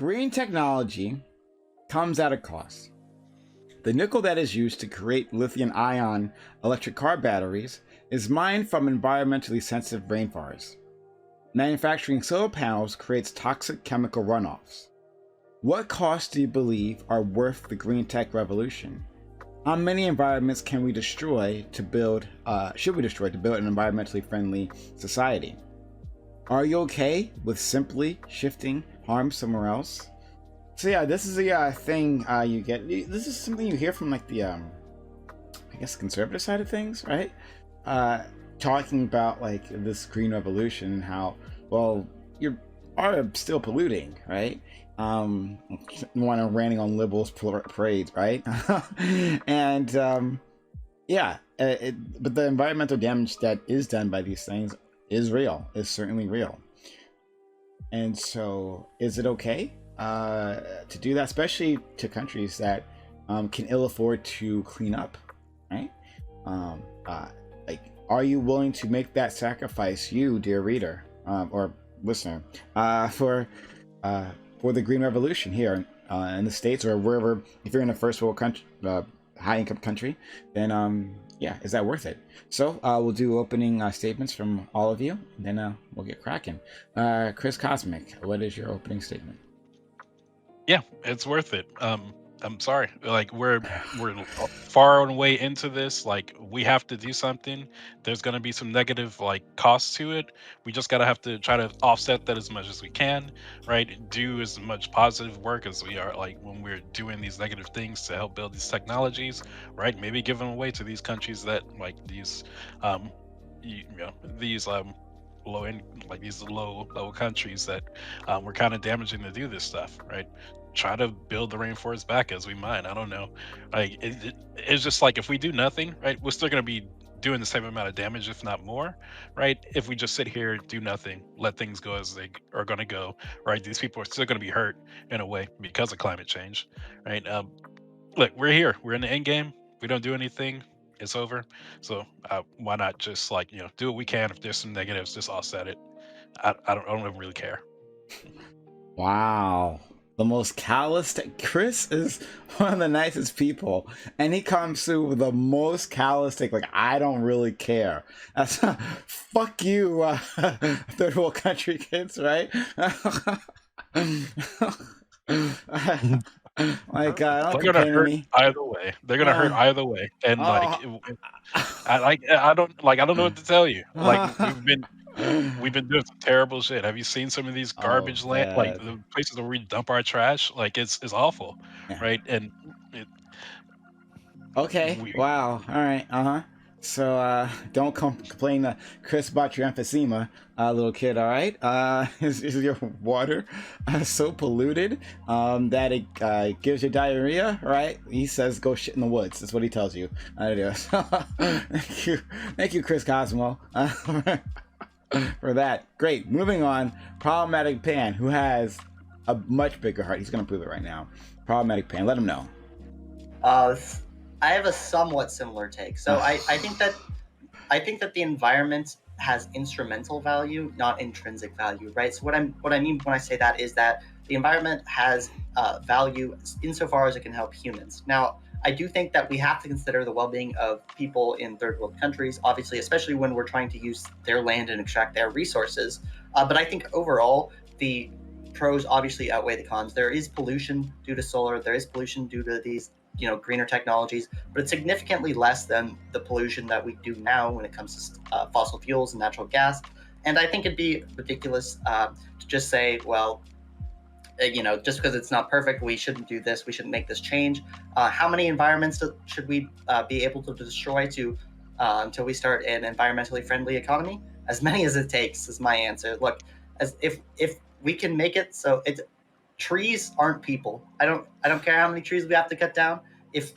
green technology comes at a cost. The nickel that is used to create lithium-ion electric car batteries is mined from environmentally sensitive rainforests. Manufacturing solar panels creates toxic chemical runoffs. What costs do you believe are worth the green tech revolution? How many environments can we destroy to build, should we destroy to build an environmentally friendly society? Are you okay with simply shifting harm somewhere else? So yeah, this is a thing you get. This is something you hear from like the, I guess, conservative side of things, right? Talking about like this green revolution and how, well, you are still polluting, right? One ranting on liberals' parades, right? And yeah, but the environmental damage that is done by these things is real, is certainly real. And so, is it okay to do that, especially to countries that can ill afford to clean up, right? Like, are you willing to make that sacrifice, you, dear reader or listener, for the green revolution here in the States or wherever? If you're in a first world country, high income country, then yeah, is that worth it? So we'll do opening statements from all of you, and then we'll get cracking. Chris Cosmic, what is your opening statement? Yeah, it's worth it. I'm sorry, like we're far and away into this. Like we have to do something. There's gonna be some negative like costs to it. We just gotta have to try to offset that as much as we can, right? Do as much positive work as we are like when we're doing these negative things to help build these technologies, right? Maybe give them away to these countries that like these, these low end like these low countries that we're kind of damaging to do this stuff, right? Try to build the rainforest back as we mine. I don't know, like it's just like if we do nothing, right, we're still going to be doing the same amount of damage, if not more, right? If we just sit here, do nothing, let things go as they are going to go, right? These people are still going to be hurt in a way because of climate change, right? Look, we're here, we're in the end game. We don't do anything, it's over. So why not just like do what we can? If there's some negatives, just offset it. I don't even really care. Wow. The most calloused. Chris is one of the nicest people, and he comes through with the most calloused, like, I don't really care. That's fuck you, third world country kids, right? Like, don't They're gonna complain to hurt me. either way. They're gonna hurt either way, and like, Oh. I don't know what to tell you. Like we've been doing some terrible shit. Have you seen some of these Oh garbage land, like man. the places where we dump our trash? Like it's awful, Yeah. right? And it, Okay. we Wow. All right. So don't complain to Chris about your emphysema, little kid. All right. Is your water so polluted that it gives you diarrhea? Right? He says go shit in the woods. That's what he tells you. Thank you, Chris Cosmo, for that. Great. Moving on. Problematic Pan, who has a much bigger heart. He's gonna prove it right now. Problematic Pan. Let him know. I have a somewhat similar take. So I think that the environment has instrumental value, not intrinsic value, right? So what I mean when I say that is that the environment has value insofar as it can help humans. Now, I do think that we have to consider the well-being of people in third world countries, obviously, especially when we're trying to use their land and extract their resources. But I think overall, the pros obviously outweigh the cons. There is pollution due to solar. There is pollution due to these greener technologies, but it's significantly less than the pollution that we do now when it comes to fossil fuels and natural gas. And I think it'd be ridiculous to just say, well, just because it's not perfect, we shouldn't do this, we shouldn't make this change. How many environments should we be able to destroy until we start an environmentally friendly economy? As many as it takes is my answer. Look, as if we can make it so it's trees aren't people. I don't care how many trees we have to cut down. If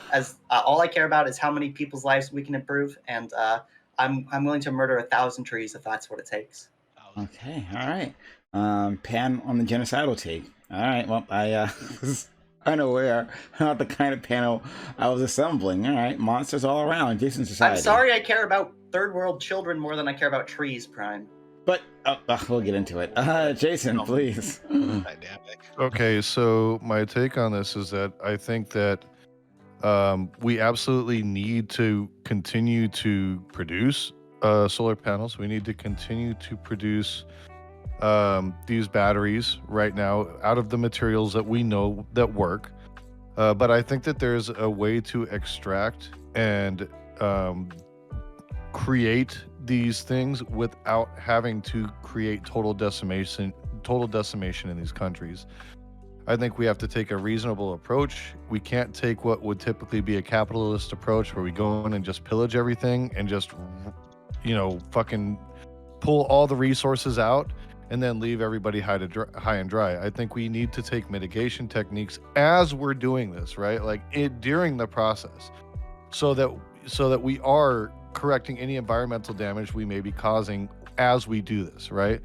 all I care about is how many people's lives we can improve, and I'm willing to murder 1,000 trees if that's what it takes. Okay, all right. Pan on the genocidal take. All right, well, I was unaware of the kind of panel I was assembling. All right, monsters all around, Jason Society. I'm sorry I care about third world children more than I care about trees, Prime. But we'll get into it. Jason, please. Dynamic. Okay, so my take on this is that I think that we absolutely need to continue to produce solar panels. We need to continue to produce these batteries right now out of the materials that we know that work. But I think that there's a way to extract and create these things without having to create total decimation in these countries. I think we have to take a reasonable approach. We can't take what would typically be a capitalist approach where we go in and just pillage everything and just, fucking pull all the resources out and then leave everybody high and dry. I think we need to take mitigation techniques as we're doing this, right? Like during the process, so that we are correcting any environmental damage we may be causing as we do this, right?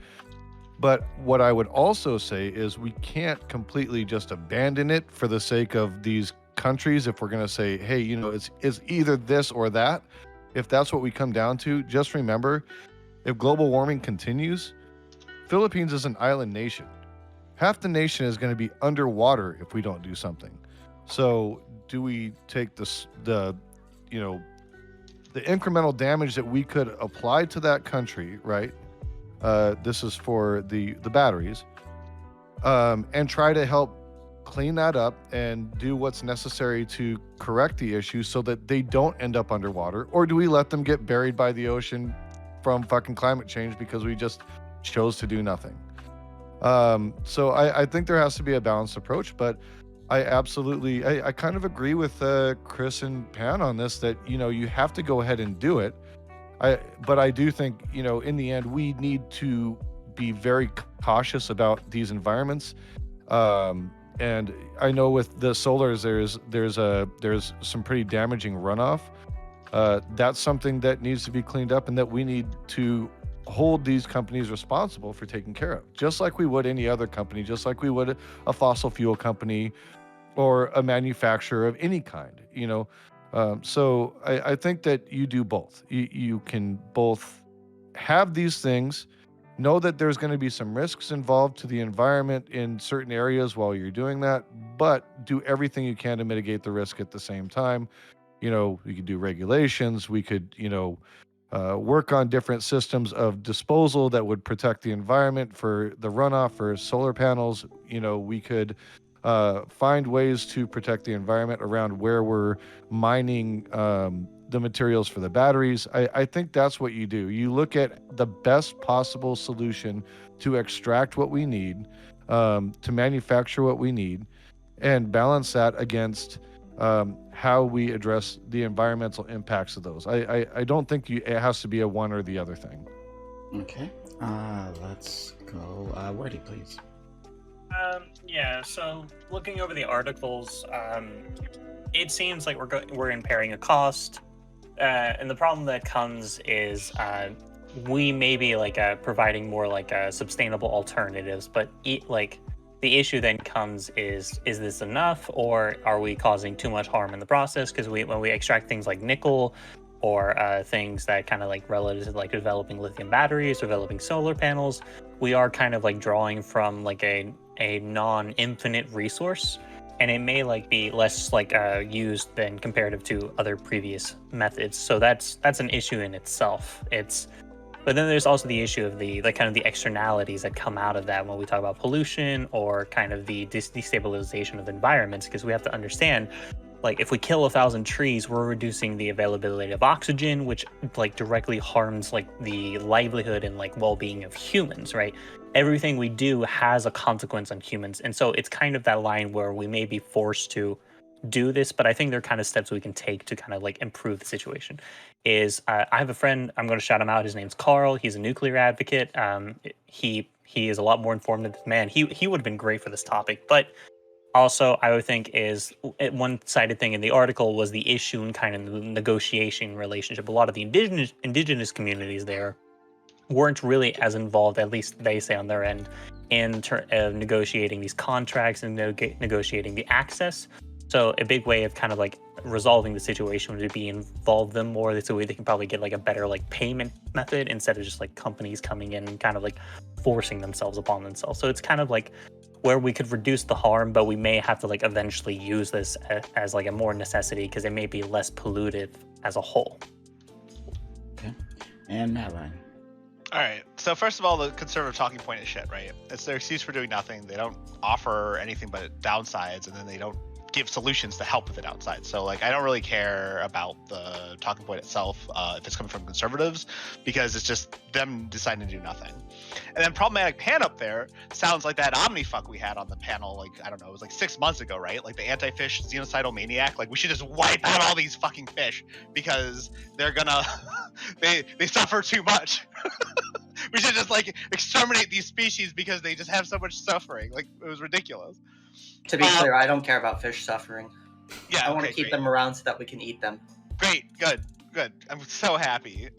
But what I would also say is we can't completely just abandon it for the sake of these countries. If we're going to say, hey, it's either this or that, if that's what we come down to, just remember, if global warming continues, Philippines is an island nation. Half the nation is going to be underwater if we don't do something. So do we take the incremental damage that we could apply to that country, right? This is for the batteries, and try to help clean that up and do what's necessary to correct the issue so that they don't end up underwater? Or do we let them get buried by the ocean from fucking climate change because we just chose to do nothing? So I think there has to be a balanced approach, but I kind of agree with Chris and Pan on this, that, you have to go ahead and do it. But I do think, in the end, we need to be very cautious about these environments. And I know with the solars, there's some pretty damaging runoff. That's something that needs to be cleaned up, and that we need to hold these companies responsible for taking care of, just like we would any other company, just like we would a fossil fuel company or a manufacturer of any kind, So I think that you do both. You can both have these things, know that there's going to be some risks involved to the environment in certain areas while you're doing that, but do everything you can to mitigate the risk at the same time. We could do regulations. We could, work on different systems of disposal that would protect the environment for the runoff for solar panels. We could find ways to protect the environment around where we're mining the materials for the batteries. I think that's what you do. You look at the best possible solution to extract what we need, to manufacture what we need, and balance that against how we address the environmental impacts of those. I don't think it has to be a one or the other thing. Okay. Let's go. Wordy, please. So looking over the articles, it seems like we're impairing a cost, and the problem that comes is we may be providing more sustainable alternatives, but the issue then comes is this enough, or are we causing too much harm in the process? Because when we extract things like nickel, or things that kind of relative to developing lithium batteries, developing solar panels, we are kind of drawing from a non-infinite resource, and it may be less used than comparative to other previous methods. So that's an issue in itself. But then there's also the issue of the kind of the externalities that come out of that when we talk about pollution or kind of the destabilization of environments, because we have to understand, if we kill 1,000 trees, we're reducing the availability of oxygen, which directly harms the livelihood and well-being of humans, right? Everything we do has a consequence on humans. And so it's kind of that line where we may be forced to do this, but I think there are kind of steps we can take to kind of improve the situation. I have a friend, I'm going to shout him out. His name's Carl. He's a nuclear advocate. He is a lot more informed than this man. He would have been great for this topic, but also I would think is one-sided thing in the article was the issue in kind of the negotiation relationship. A lot of the indigenous communities there weren't really as involved, at least they say on their end, in negotiating these contracts and negotiating the access. So a big way of kind of like resolving the situation would be involve them more. So they can probably get like a better like payment method instead of just like companies coming in and kind of like forcing themselves upon themselves. So it's kind of like where we could reduce the harm, but we may have to like eventually use this as like a more necessity because it may be less pollutive as a whole. Okay. And Madeline. All right. So first of all, the conservative talking point is shit, right? It's their excuse for doing nothing. They don't offer anything but downsides, and then they don't give solutions to help with the downside. So like, I don't really care about the talking point itself if it's coming from conservatives, because it's just them deciding to do nothing. And then problematic pan up there sounds like that omnifuck we had on the panel, like, I don't know, it was like 6 months ago, right? Like the anti-fish xenocidal maniac, like we should just wipe out all these fucking fish because they're gonna, they suffer too much. We should just like exterminate these species because they just have so much suffering. Like, it was ridiculous. To be clear, I don't care about fish suffering. Yeah, I want to okay, keep great. them around so that we can eat them. Great, good. I'm so happy.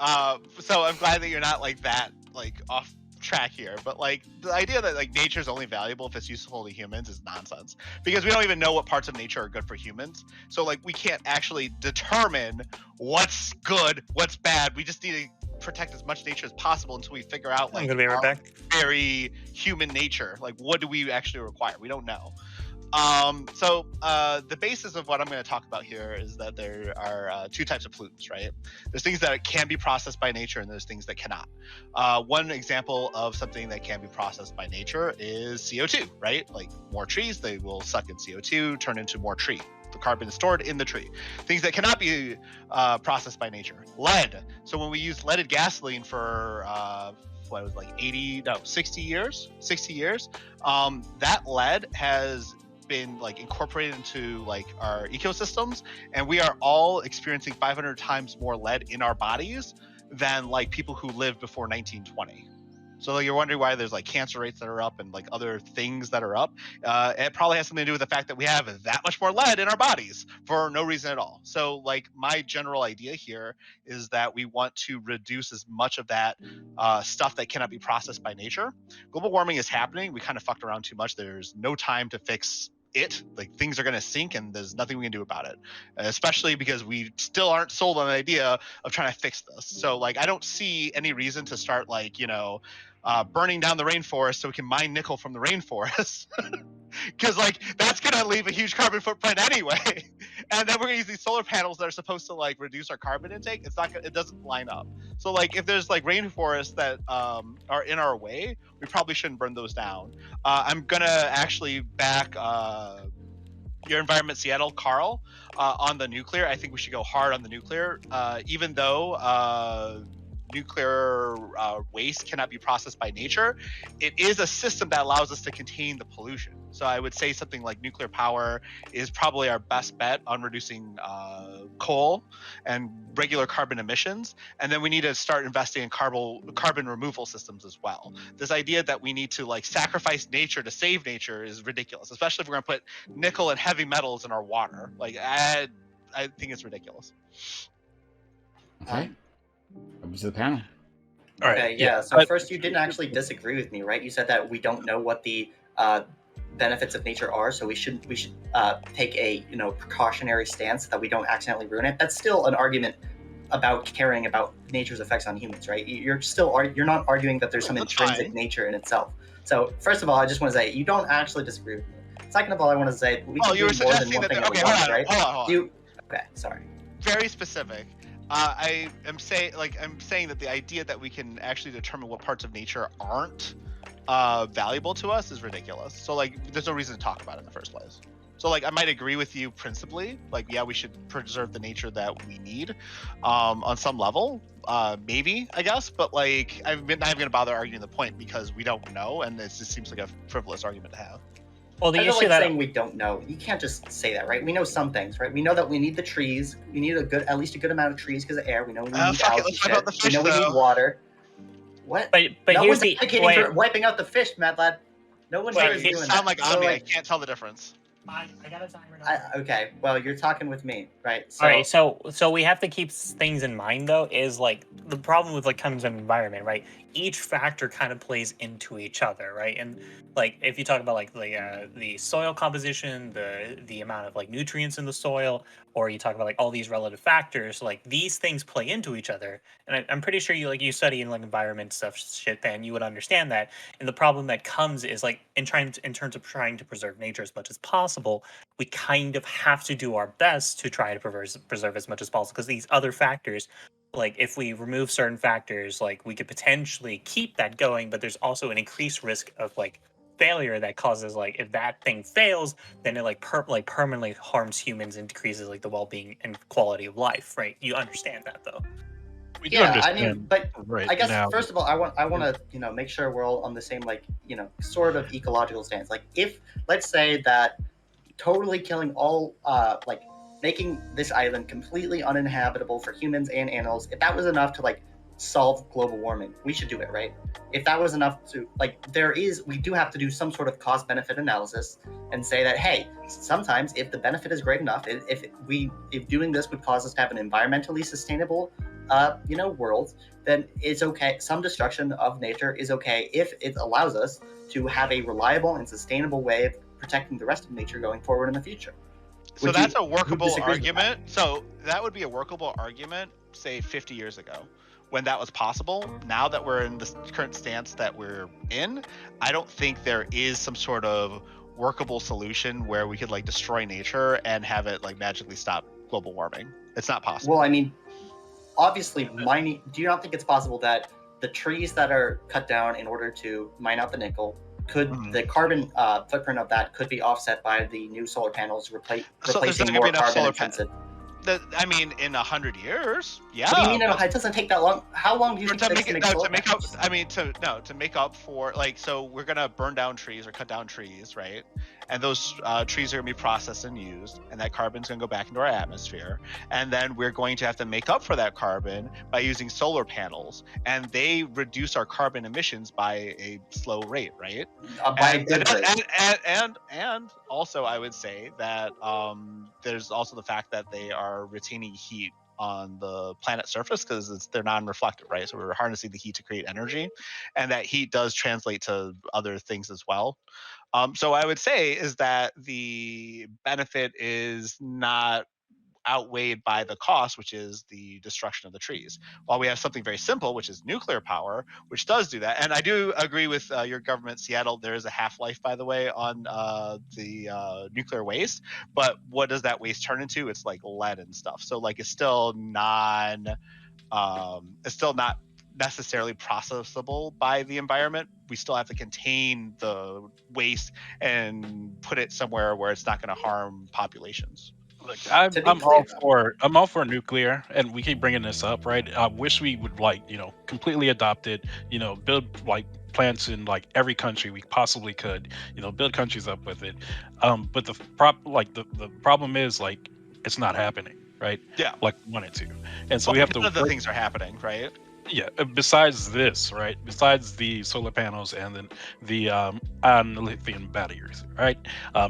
So I'm glad that you're not like that, like off track here. But like the idea that like nature is only valuable if it's useful to humans is nonsense, because we don't even know what parts of nature are good for humans. So like we can't actually determine what's good, what's bad. We just need to protect as much nature as possible until we figure out like I'm gonna be right back. very human nature. Like, what do we actually require? We don't know. So the basis of what I'm going to talk about here is that there are two types of pollutants, right? There's things that can be processed by nature, and there's things that cannot. One example of something that can be processed by nature is CO2, right? Like more trees, they will suck in CO2, turn into more tree. The carbon is stored in the tree. Things that cannot be processed by nature. Lead. So when we use leaded gasoline for what it was like 60 years, that lead has been like incorporated into like our ecosystems, and we are all experiencing 500 times more lead in our bodies than like people who lived before 1920. So like, you're wondering why there's like cancer rates that are up and like other things that are up. It probably has something to do with the fact that we have that much more lead in our bodies for no reason at all. So like, my general idea here is that we want to reduce as much of that stuff that cannot be processed by nature. Global warming is happening. We kind of fucked around too much. There's no time to fix it. Like, things are going to sink and there's nothing we can do about it, especially because we still aren't sold on the idea of trying to fix this. So like, I don't see any reason to start like, burning down the rainforest so we can mine nickel from the rainforest, because like that's gonna leave a huge carbon footprint anyway. And then we're gonna use these solar panels that are supposed to like reduce our carbon intake. It doesn't line up. So like, if there's like rainforests that are in our way, we probably shouldn't burn those down. I'm gonna actually back your environment Seattle, Carl, on the nuclear. I think we should go hard on the nuclear, even though nuclear waste cannot be processed by nature. It is a system that allows us to contain the pollution. So I would say something like nuclear power is probably our best bet on reducing coal and regular carbon emissions. And then we need to start investing in carbon removal systems as well. This idea that we need to like sacrifice nature to save nature is ridiculous, especially if we're going to put nickel and heavy metals in our water. Like, I think it's ridiculous. Okay. Over to the panel. All right. Okay, yeah. So first, you didn't actually disagree with me, right? You said that we don't know what the benefits of nature are, so we should take a precautionary stance so that we don't accidentally ruin it. That's still an argument about caring about nature's effects on humans, right? You're not arguing that there's some intrinsic nature in itself. So first of all, I just want to say you don't actually disagree with me. Second of all, I want to say we can do more than one thing at once, right? Hold on. Okay, sorry. Very specific. I'm saying that the idea that we can actually determine what parts of nature aren't valuable to us is ridiculous. So like, there's no reason to talk about it in the first place. So like, I might agree with you principally. Like, yeah, we should preserve the nature that we need on some level. Maybe, I guess. But like, I'm not even going to bother arguing the point because we don't know, and it just seems like a frivolous argument to have. Well, the I don't issue like saying we don't know. You can't just say that, right? We know some things, right? We know that we need the trees. We need at least a good amount of trees because of air. We know we need algae. We know we need water. What? But no here's one's the advocating for wiping out the fish, mad lad. No one's Wait, here is You doing sound that. like Ami. I can't tell the difference. I got a timer. Okay, well, you're talking with me, right? All right, so we have to keep things in mind though. Is like the problem with like comes of environment, right? Each factor kind of plays into each other, right? And like if you talk about like the soil composition, the amount of like nutrients in the soil, or you talk about like all these relative factors, like these things play into each other. And I'm pretty sure you study in like environment stuff shit, then you would understand that. And the problem that comes is like in terms of trying to preserve nature as much as possible, we kind of have to do our best to try to preserve as much as possible, because these other factors, like if we remove certain factors, like we could potentially keep that going, but there's also an increased risk of like failure that causes, like if that thing fails, then it like permanently harms humans and decreases like the well-being and quality of life, right? You understand that though. We do Yeah, I understand. mean, but right I guess now. first of all, I want to make sure we're all on the same sort of ecological stance. Like if let's say that totally killing all like making this island completely uninhabitable for humans and animals, if that was enough to like solve global warming, we should do it, right? If that was enough to like we do have to do some sort of cost benefit analysis and say that, hey, sometimes if the benefit is great enough, if doing this would cause us to have an environmentally sustainable world, then it's okay. Some destruction of nature is okay if it allows us to have a reliable and sustainable way of protecting the rest of nature going forward in the future. So Would that's you- a workable who disagrees with that? argument. So that would be a workable argument, say 50 years ago, when that was possible. Now that we're in the current stance that we're in, I don't think there is some sort of workable solution where we could like destroy nature and have it like magically stop global warming. It's not possible. Well, I mean, obviously, mining. Do you not think it's possible that the trees that are cut down in order to mine out the nickel the carbon footprint of that could be offset by the new solar panels So there's replacing not gonna more be enough carbon solar intensive? I mean, in 100 years, yeah. What do you mean? It doesn't take that long. How long do you think it takes to make solar panels? To make up for like, so we're gonna burn down trees or cut down trees, right? And those trees are gonna be processed and used, and that carbon's gonna go back into our atmosphere, and then we're going to have to make up for that carbon by using solar panels, and they reduce our carbon emissions by a slow rate, right? By a good rate. And also I would say that there's also the fact that they are retaining heat on the planet's surface because they're non-reflective, right? So we're harnessing the heat to create energy, and that heat does translate to other things as well. So I would say is that the benefit is not outweighed by the cost, which is the destruction of the trees. While we have something very simple, which is nuclear power, which does do that. And I do agree with your government, Seattle. There is a half-life, by the way, on the nuclear waste. But what does that waste turn into? It's like lead and stuff. So like it's still not necessarily processable by the environment. We still have to contain the waste and put it somewhere where it's not going to harm populations. Look, To be I'm clear- all for nuclear, and we keep bringing this up, right? I wish we would completely adopt it. Build like plants in like every country we possibly could. Build countries up with it. But the problem is like it's not happening, right? Yeah. Like we want it to, and so we have to. None of the things are happening, right? Yeah. Besides this, right? Besides the solar panels and then the ion lithium batteries, right?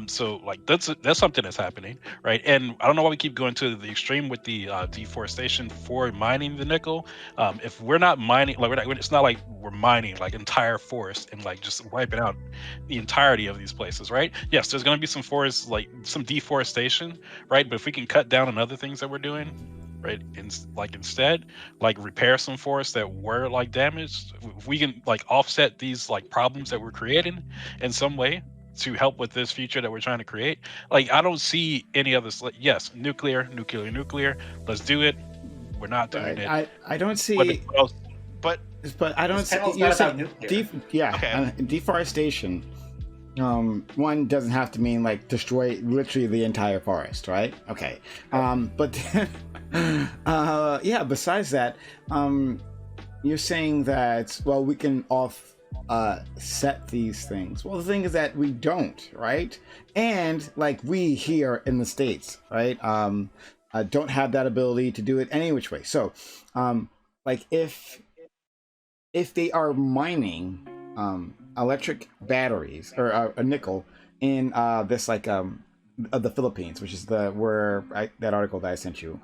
So like that's something that's happening, right? And I don't know why we keep going to the extreme with the deforestation for mining the nickel. If we're not mining, like it's not like we're mining like entire forest and like just wiping out the entirety of these places, right? Yes, there's going to be some forest, like some deforestation, right? But if we can cut down on other things that we're doing, right, instead like repair some forests that were like damaged, if we can like offset these like problems that we're creating in some way to help with this future that we're trying to create, like I don't see any other yes, nuclear, let's do it. We're not doing it. I don't see What else? But I don't This see panel's you're not about saying nuclear. Okay. Deforestation. One doesn't have to mean like destroy literally the entire forest, right? Okay. But then, besides that, you're saying that, well, we can set these things. Well, the thing is that we don't, right? And like we here in the States, right, don't have that ability to do it any which way. So, like if they are mining electric batteries or a nickel in this like of the Philippines, which is that article that I sent you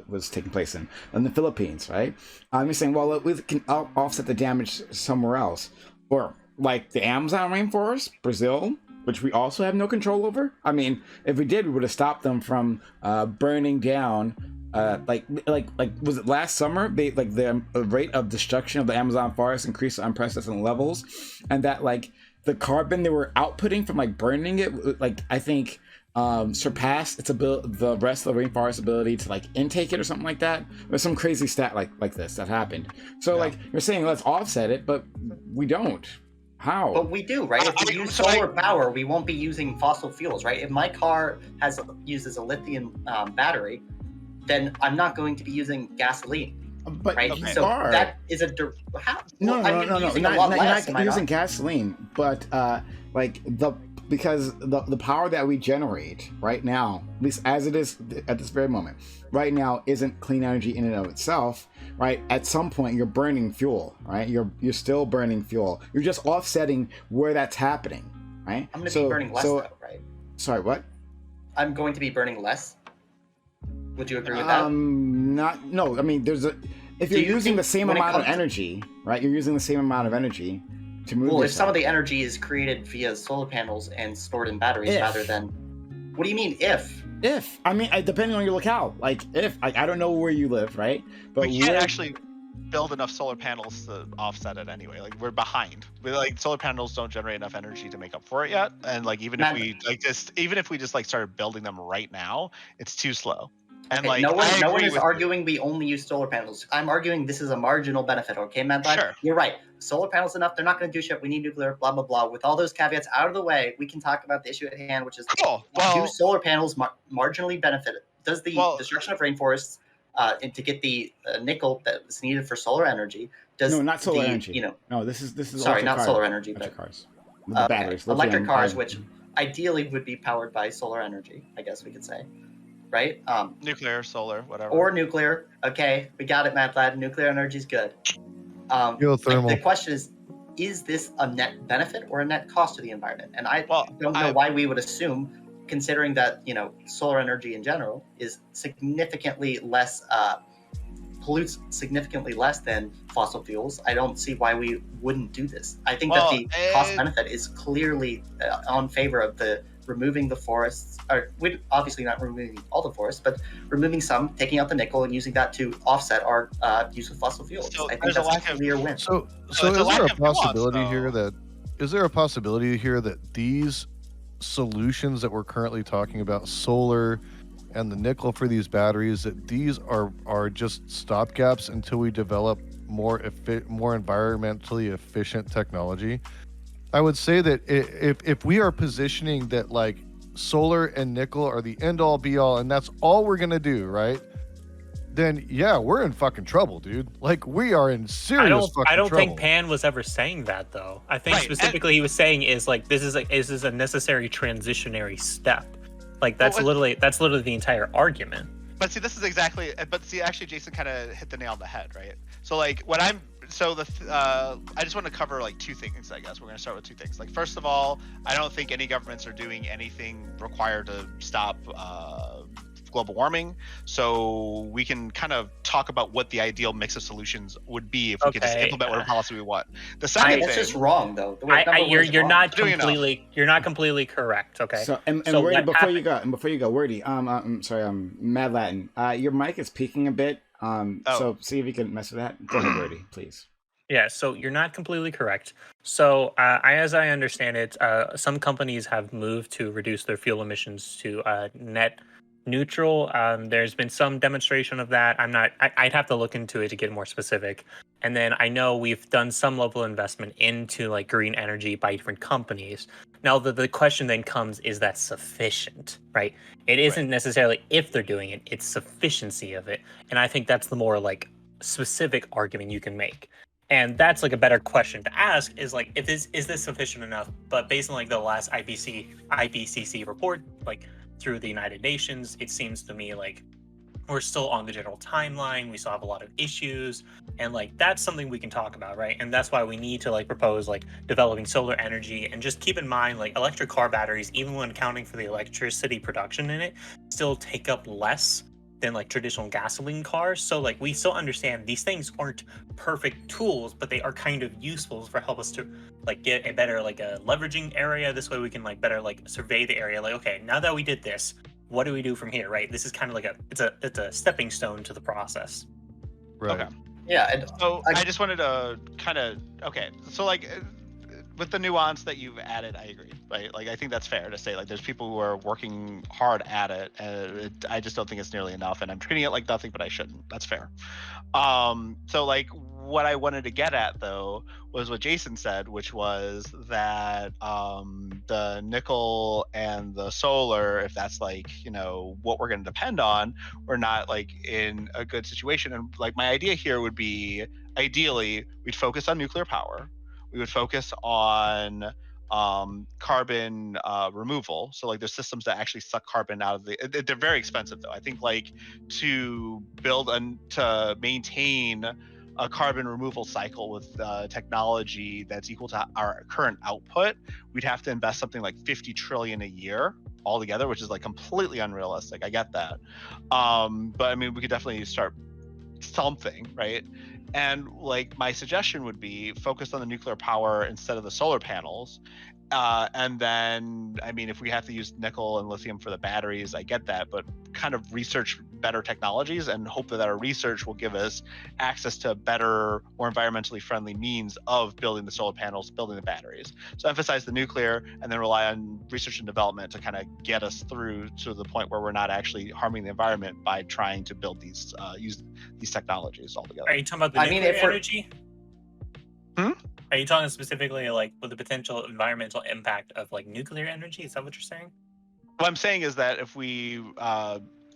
was taking place in the Philippines, right? You're saying, well, we can offset the damage somewhere else, or like the Amazon rainforest, Brazil, which we also have no control over. I mean, if we did, we would have stopped them from burning down. Like was it last summer? The rate of destruction of the Amazon forest increased to unprecedented levels, and that like the carbon they were outputting from like burning it, like I think surpassed the rest of the rainforest's ability to like intake it or something like that. There's some crazy stat like this that happened. So like you're saying, let's offset it, but we don't. How? But we do, right? If we use solar power, we won't be using fossil fuels, right? If my car uses a lithium battery, then I'm not going to be using gasoline. But right? Okay. So that is a how? No, well, no, you're not using not? gasoline, but because the power that we generate right now, at least as it is at this very moment, right now isn't clean energy in and of itself, right? At some point, you're burning fuel, right? You're still burning fuel. You're just offsetting where that's happening, right? I'm going to be burning less, though, right? Sorry, what? I'm going to be burning less. Would you agree with that? No. I mean, if you're using the same amount of energy, right? You're using the same amount of energy to move. Well, if some of the energy is created via solar panels and stored in batteries rather than, what do you mean if? If I mean, depending on your locale, like if I don't know where you live, right? But we can't actually build enough solar panels to offset it anyway. Like we're behind. Solar panels don't generate enough energy to make up for it yet. And like even if we just like started building them right now, it's too slow. And okay, no one is arguing we only use solar panels. I'm arguing this is a marginal benefit. Okay, Matt? Sure. You're right. Solar panels enough. They're not going to do shit. We need nuclear. Blah blah blah. With all those caveats out of the way, we can talk about the issue at hand, which is do solar panels marginally benefit? Does the destruction of rainforests and to get the nickel that is needed for solar energy? Not solar energy. No, this is sorry, not solar energy, but cars, the batteries, electric cars, which ideally would be powered by solar energy. I guess we could say. Right? Nuclear, solar, whatever. Or nuclear. Okay, we got it, Mad Lad. Nuclear energy is good. Geothermal. The question is this a net benefit or a net cost to the environment? And I don't know why we would assume, considering that solar energy in general is significantly less pollutes significantly less than fossil fuels. I don't see why we wouldn't do this. I think that the cost benefit is clearly on favor of the removing the forests, or we're obviously not removing all the forests, but removing some, taking out the nickel, and using that to offset our use of fossil fuels. So I think that's a clear win. So is there a possibility here that these solutions that we're currently talking about, solar and the nickel for these batteries, that these are just stopgaps until we develop more environmentally efficient technology? I would say that if we are positioning that like solar and nickel are the end all be all and that's all we're gonna do, right? Then yeah, we're in fucking trouble, dude. Like we are in serious fucking trouble. I don't think Pan was ever saying that though. I think specifically he was saying is like this is a necessary transitionary step. Like that's literally the entire argument. But see, this is exactly. But see, actually, Jason kind of hit the nail on the head, right? So like I just want to cover like two things. I guess we're gonna start with two things. Like first of all, I don't think any governments are doing anything required to stop global warming. So we can kind of talk about what the ideal mix of solutions would be if we could just implement whatever policy we want. The second thing, that's just wrong though. You're not completely correct. Okay. So Wordy, before you go, Wordy, Mad Latin, your mic is peaking a bit. So see if you can mess with that. Go ahead, Wordy, please. Yeah, so you're not completely correct. So as I understand it, some companies have moved to reduce their fuel emissions to net neutral. There's been some demonstration of that. I'd have to look into it to get more specific. And then I know we've done some level of investment into like green energy by different companies. Now the question then comes, is that sufficient, right? It isn't necessarily if they're doing it, it's sufficiency of it. And I think that's the more like specific argument you can make. And that's like a better question to ask is like, is this sufficient enough? But based on like the last IPCC report, like through the United Nations, it seems to me like we're still on the general timeline. We still have a lot of issues, and like that's something we can talk about, right? And that's why we need to like propose like developing solar energy, and just keep in mind like electric car batteries, even when accounting for the electricity production in it, still take up less than like traditional gasoline cars. So like we still understand these things aren't perfect tools, but they are kind of useful for help us to like get a better like a leveraging area. This way we can like better like survey the area. Like, okay, now that we did this, what do we do from here, right? This is kind of like it's a stepping stone to the process. Right. Okay. Yeah, and So I just wanted to kind of so like with the nuance that you've added, I agree, right? Like I think that's fair to say like there's people who are working hard at it, and I just don't think it's nearly enough, and I'm treating it like nothing, but I shouldn't. That's fair. So like what I wanted to get at though was what Jason said, which was that the nickel and the solar, if that's like what we're going to depend on, we're not like in a good situation. And like my idea here would be, ideally we'd focus on nuclear power. We would focus on carbon removal. So like there's systems that actually suck carbon out of they're very expensive though. I think like to build and to maintain a carbon removal cycle with technology that's equal to our current output, we'd have to invest something like 50 trillion a year altogether, which is like completely unrealistic. I get that. But I mean, we could definitely start something, right? And like my suggestion would be focused on the nuclear power instead of the solar panels. And then, I mean, if we have to use nickel and lithium for the batteries, I get that, but kind of research better technologies and hope that our research will give us access to better, more environmentally friendly means of building the solar panels, building the batteries. So emphasize the nuclear and then rely on research and development to kind of get us through to the point where we're not actually harming the environment by trying to build these, use these technologies altogether. Are you talking about the nuclear energy? Are you talking specifically like with the potential environmental impact of like nuclear energy? Is that what you're saying? What I'm saying is that if we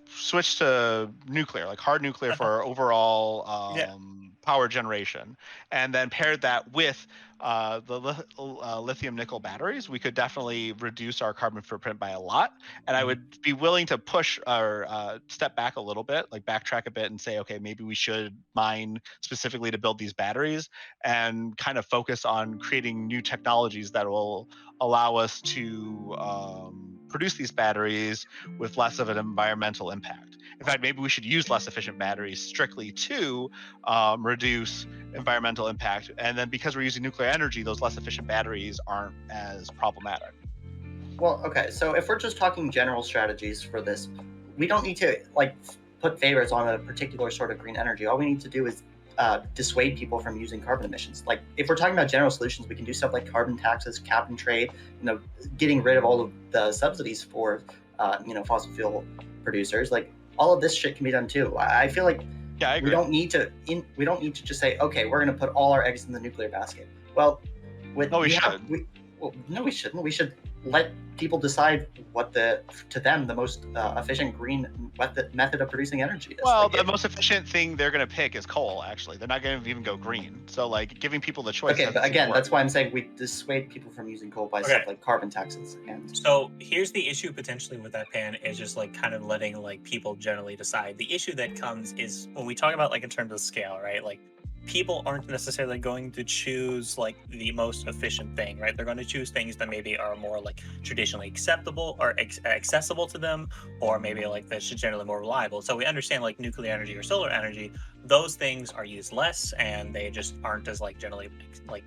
switch to nuclear, like hard nuclear for our overall power generation, and then paired that with the lithium nickel batteries, we could definitely reduce our carbon footprint by a lot. And I would be willing to push or step back a little bit, like backtrack a bit and say, okay, maybe we should mine specifically to build these batteries and kind of focus on creating new technologies that will allow us to produce these batteries with less of an environmental impact. In fact, maybe we should use less efficient batteries strictly to reduce environmental impact. And then because we're using nuclear energy, those less efficient batteries aren't as problematic. Well, okay, so if we're just talking general strategies for this, we don't need to like put favorites on a particular sort of green energy. All we need to do is dissuade people from using carbon emissions. Like if we're talking about general solutions, we can do stuff like carbon taxes, cap and trade, getting rid of all of the subsidies for fossil fuel producers. Like all of this shit can be done too. I feel like I agree. we don't need to just say, okay, we're going to put all our eggs in the nuclear basket. Well, we shouldn't. We should let people decide what to them the most efficient green method of producing energy is. Well, the most efficient thing they're going to pick is coal. Actually, they're not going to even go green. So, like, giving people the choice. Okay, but again, that's why I'm saying we dissuade people from using coal by stuff like carbon taxes. And so here's the issue potentially with that, Pan, is just like kind of letting like people generally decide. The issue that comes is when we talk about like in terms of scale, right? Like people aren't necessarily going to choose like the most efficient thing, right? They're going to choose things that maybe are more like traditionally acceptable or accessible to them, or maybe like that's generally more reliable. So we understand like nuclear energy or solar energy, those things are used less and they just aren't as like generally like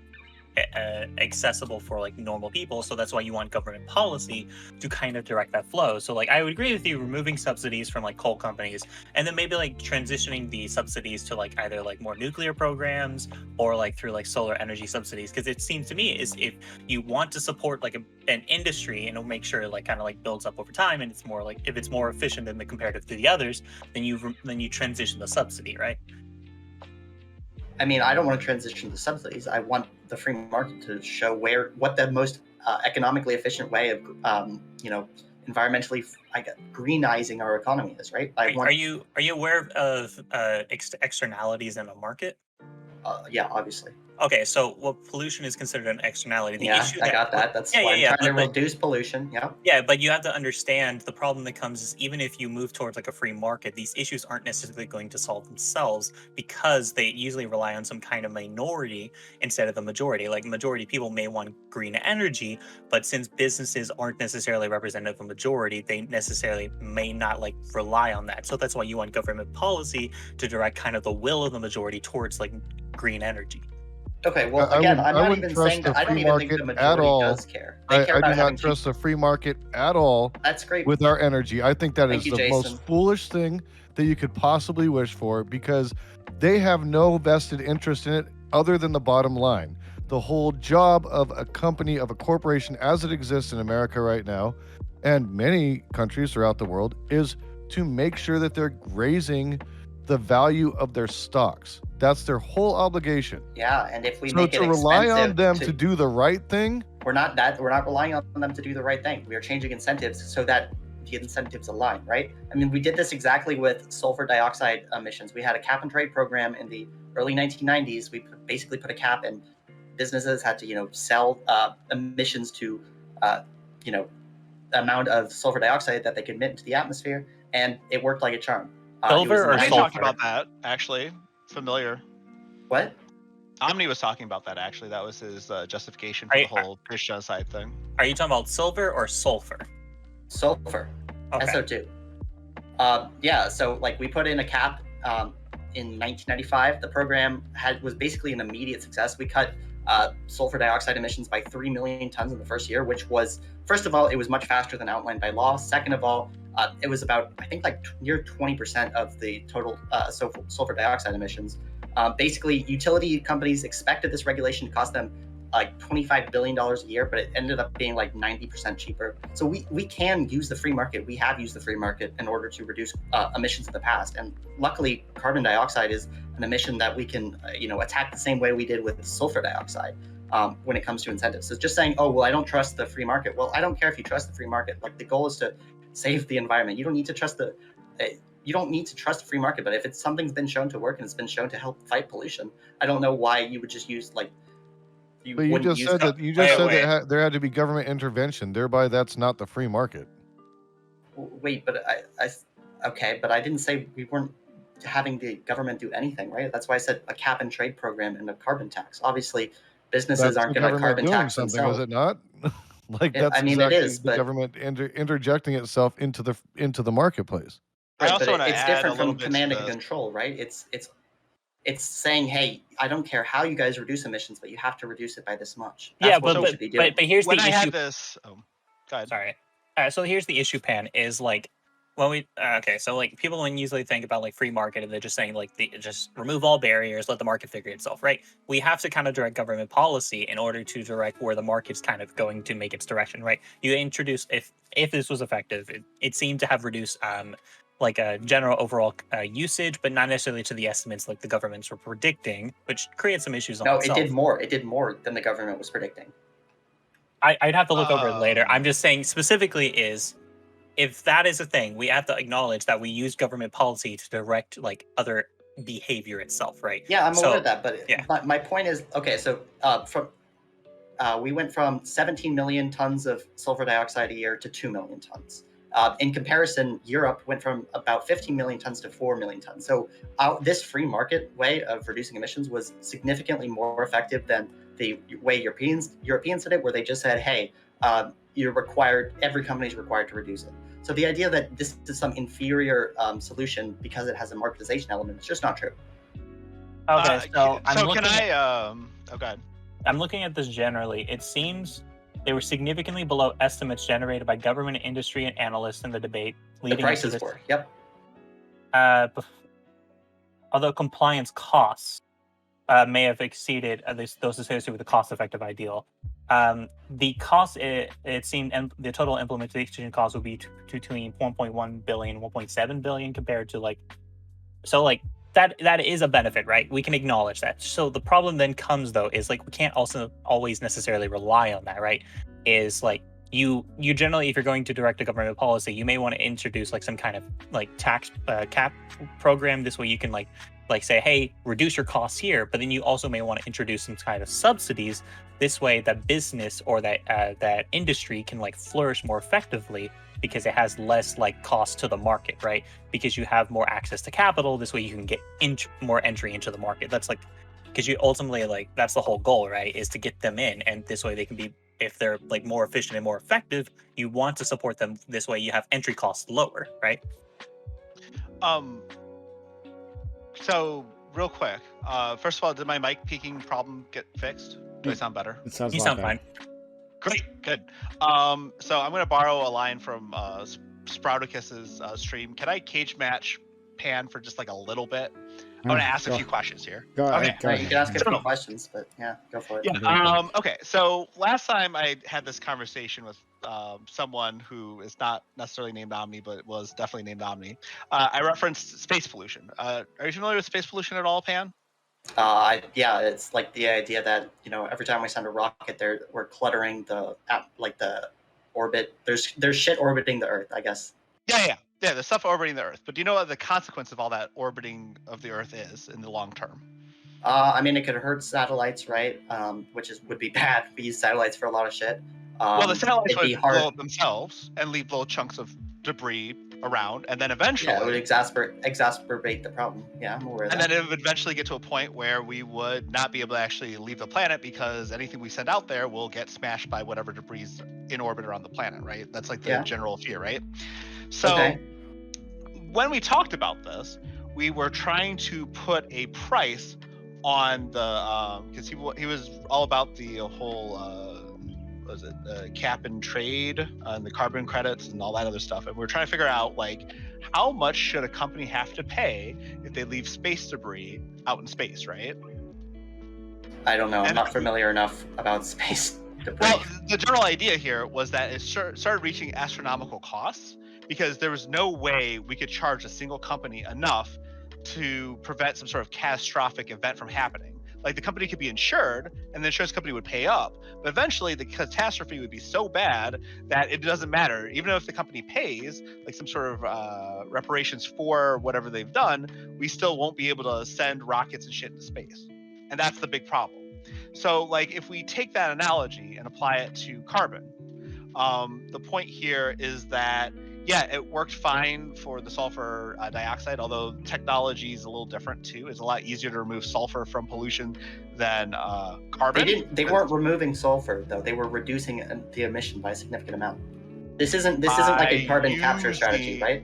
accessible for like normal people. So that's why you want government policy to kind of direct that flow. So like I would agree with you removing subsidies from like coal companies and then maybe like transitioning the subsidies to like either like more nuclear programs or like through like solar energy subsidies, because it seems to me is if you want to support like an industry and it'll make sure it like kind of like builds up over time and it's more like if it's more efficient than the comparative to the others, then you transition the subsidy, right? I mean, I don't want to transition to subsidies. I want the free market to show what the most economically efficient way of, environmentally, greenizing our economy is. Right? Are you aware of externalities in a market? Yeah, obviously. okay, so what pollution is considered an externality. The Yeah, issue I got that. That's yeah, why yeah, I'm trying to but reduce pollution. Yeah. yeah, but you have to understand the problem that comes is even if you move towards like a free market, these issues aren't necessarily going to solve themselves because they usually rely on some kind of minority instead of the majority. Like majority people may want green energy, but since businesses aren't necessarily representative of a majority, they necessarily may not like rely on that. So that's why you want government policy to direct kind of the will of the majority towards like green energy. Okay, well, I again, I'm not wouldn't even trust saying the that. I don't free even think the market at majority all. does care. They care I about do having not trust the free market at all That's great. with our energy. I think that Thank is you, the Jason. most foolish thing that you could possibly wish for because they have no vested interest in it other than the bottom line. The whole job of a company, of a corporation as it exists in America right now, and many countries throughout the world, is to make sure that they're raising the value of their stocks. That's their whole obligation. Yeah, and if we So make it to rely on expensive them to do the right thing, we're not relying on them to do the right thing. We are changing incentives so that the incentives align, right? I mean, we did this exactly with sulfur dioxide emissions. We had a cap and trade program in the early 1990s. We basically put a cap, and businesses had to, sell emissions to, amount of sulfur dioxide that they could emit into the atmosphere, and it worked like a charm. Silver or We sulfur? talked about that, actually. Familiar. What? Omni was talking about that, actually. That was his justification for the whole British genocide thing. Are you talking about silver or sulfur? Sulfur. Okay. SO2. Yeah, so like we put in a cap in 1995. The program was basically an immediate success. We cut sulfur dioxide emissions by 3 million tons in the first year, which was, first of all, it was much faster than outlined by law. Second of all, it was about, I think, like near 20% of the total sulfur dioxide emissions. Basically, utility companies expected this regulation to cost them like $25 billion a year, but it ended up being like 90% cheaper. So we can use the free market. We have used the free market in order to reduce emissions in the past. And luckily, carbon dioxide is an emission that we can attack the same way we did with sulfur dioxide when it comes to incentives. So just saying, oh, well, I don't trust the free market. Well, I don't care if you trust the free market. Like the goal is to save the environment. You don't need to trust the free market, but if something's been shown to work and it's been shown to help fight pollution, I don't know why you would just use like. but you just said that there had to be government intervention. Thereby, that's not the free market. Wait, but but I didn't say we weren't having the government do anything, right? That's why I said a cap and trade program and a carbon tax. Obviously, businesses aren't going to carbon tax something, themselves. Is it not? Like that's it is, the government interjecting itself into the marketplace. Right, but it's different from command and control, right? It's saying, hey, I don't care how you guys reduce emissions, but you have to reduce it by this much. That's what we should be doing. But here's when the I issue. had this, go ahead. Sorry. So here's the issue, Pan, is like when we so like people usually think about like free market and they're just saying like just remove all barriers, let the market figure itself, right? We have to kind of direct government policy in order to direct where the market's kind of going to make its direction, right? You introduce if this was effective, it seemed to have reduced like a general overall usage, but not necessarily to the estimates like the governments were predicting, which creates some issues on itself. No, it did more. It did more than the government was predicting. I'd have to look over it later. I'm just saying specifically is, if that is a thing, we have to acknowledge that we use government policy to direct like other behavior itself, right? Yeah, I'm aware of that, but yeah. my point is, okay, so we went from 17 million tons of sulfur dioxide a year to 2 million tons. In comparison, Europe went from about 15 million tons to 4 million tons. So this free market way of reducing emissions was significantly more effective than the way Europeans did it, where they just said, hey, every company is required to reduce it. So the idea that this is some inferior solution because it has a marketization element is just not true. Okay, so okay. I'm looking at this generally. It seems they were significantly below estimates generated by government, industry, and analysts in the debate leading the prices into this. were, yep. Although compliance costs may have exceeded at least those associated with the cost-effective ideal. The cost, it seemed, the total implementation cost would be between 1.1 billion, 1.7 billion compared to that is a benefit, right? We can acknowledge that. So the problem then comes though is like we can't also always necessarily rely on that, right? Is like you generally, if you're going to direct a government policy, you may want to introduce like some kind of like tax cap program. This way you can like say, hey, reduce your costs here, but then you also may want to introduce some kind of subsidies. This way that business or that industry can like flourish more effectively because it has less like cost to the market, right? Because you have more access to capital. This way you can get more entry into the market. That's like, because you ultimately like, that's the whole goal, right? Is to get them in. And this way they can be, if they're like more efficient and more effective, you want to support them. This way you have entry costs lower, right? So real quick, first of all, did my mic peaking problem get fixed? Do I sound better? It sounds You a lot sound better. fine. Great, good. So I'm going to borrow a line from Sprouticus's stream. Can I cage match Pan for just like a little bit? I'm going to ask a few questions here. Go Okay. ahead. Go You ahead. can ask a few So- questions, but yeah, go for it. Yeah. Okay. So last time I had this conversation with someone who is not necessarily named Omni, but was definitely named Omni. I referenced space pollution. Are you familiar with space pollution at all, Pan? Yeah, it's like the idea that every time we send a rocket, we're cluttering the orbit. There's shit orbiting the Earth, I guess. Yeah. The stuff orbiting the Earth. But do you know what the consequence of all that orbiting of the Earth is in the long term? I mean, it could hurt satellites, right? Which would be bad. We use satellites for a lot of shit. Well, the satellites it'd be would hard. blow up themselves and leave little chunks of debris around, and then eventually, Yeah, it would exacerbate the problem. Yeah, I'm aware of and that. then it would eventually get to a point where we would not be able to actually leave the planet because anything we send out there will get smashed by whatever debris is in orbit around the planet, right? That's like the Yeah. general fear, right? So Okay. when we talked about this, we were trying to put a price on the because he was all about the whole cap and trade and the carbon credits and all that other stuff, and we're trying to figure out like how much should a company have to pay if they leave space debris out in space, right? I don't know. I'm And- not familiar enough about space debris. Well, the general idea here was that it started reaching astronomical costs because there was no way we could charge a single company enough to prevent some sort of catastrophic event from happening. Like the company could be insured and the insurance company would pay up, but eventually the catastrophe would be so bad that it doesn't matter. Even if the company pays like some sort of reparations for whatever they've done, we still won't be able to send rockets and shit into space. And that's the big problem. So like if we take that analogy and apply it to carbon, the point here is that yeah, it worked fine for the sulfur dioxide, although technology is a little different too. It's a lot easier to remove sulfur from pollution than carbon. They weren't removing sulfur though. They were reducing the emission by a significant amount. This isn't like a carbon capture strategy, right?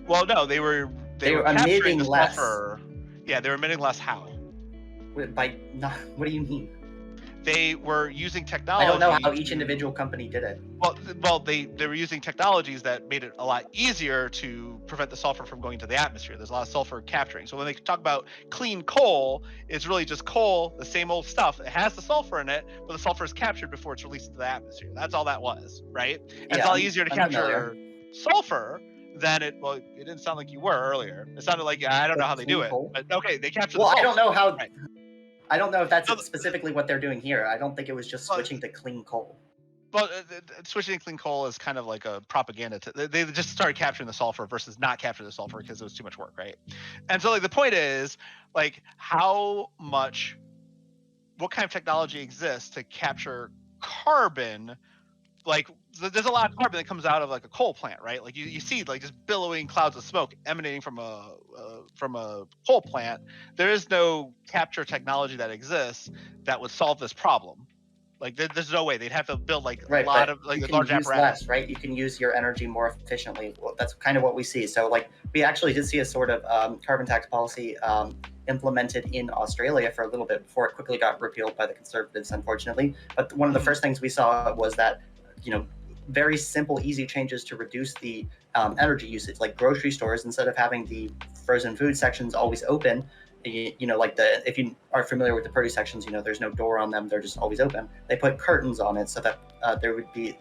Well, no, they were capturing emitting the less. sulfur. Yeah, they were emitting less. How? What do you mean? They were using technology. I don't know how each individual company did it. Well, they were using technologies that made it a lot easier to prevent the sulfur from going to the atmosphere. There's a lot of sulfur capturing. So when they talk about clean coal, it's really just coal, the same old stuff. It has the sulfur in it, but the sulfur is captured before it's released into the atmosphere. That's all that was, right? And it's a lot easier to I'm capture sulfur than it. Well, it didn't sound like you were earlier. It sounded like I don't know how they do it. Coal? But okay, they capture. Well, the I don't know how. Right. I don't know if that's So- specifically what they're doing here. I don't think it was just Well, switching to clean coal. Well, switching to clean coal is kind of like a propaganda. They just started capturing the sulfur versus not capturing the sulfur because it was too much work, right? And so, like, the point is, like, what kind of technology exists to capture carbon? Like, there's a lot of carbon that comes out of like a coal plant, right? Like, you see like just billowing clouds of smoke emanating from a coal plant. There is no capture technology that exists that would solve this problem. Like there's no way. They'd have to build like Right, a lot but of like you a can large use apparatus. less, right? You can use your energy more efficiently. Well, that's kind of what we see. So, like, we actually did see a sort of carbon tax policy implemented in Australia for a little bit before it quickly got repealed by the Conservatives, unfortunately. But one of the first things we saw was that, very simple, easy changes to reduce the energy usage, like grocery stores, instead of having the frozen food sections always open. If you are familiar with the produce sections, there's no door on them, they're just always open. They put curtains on it so that there would be,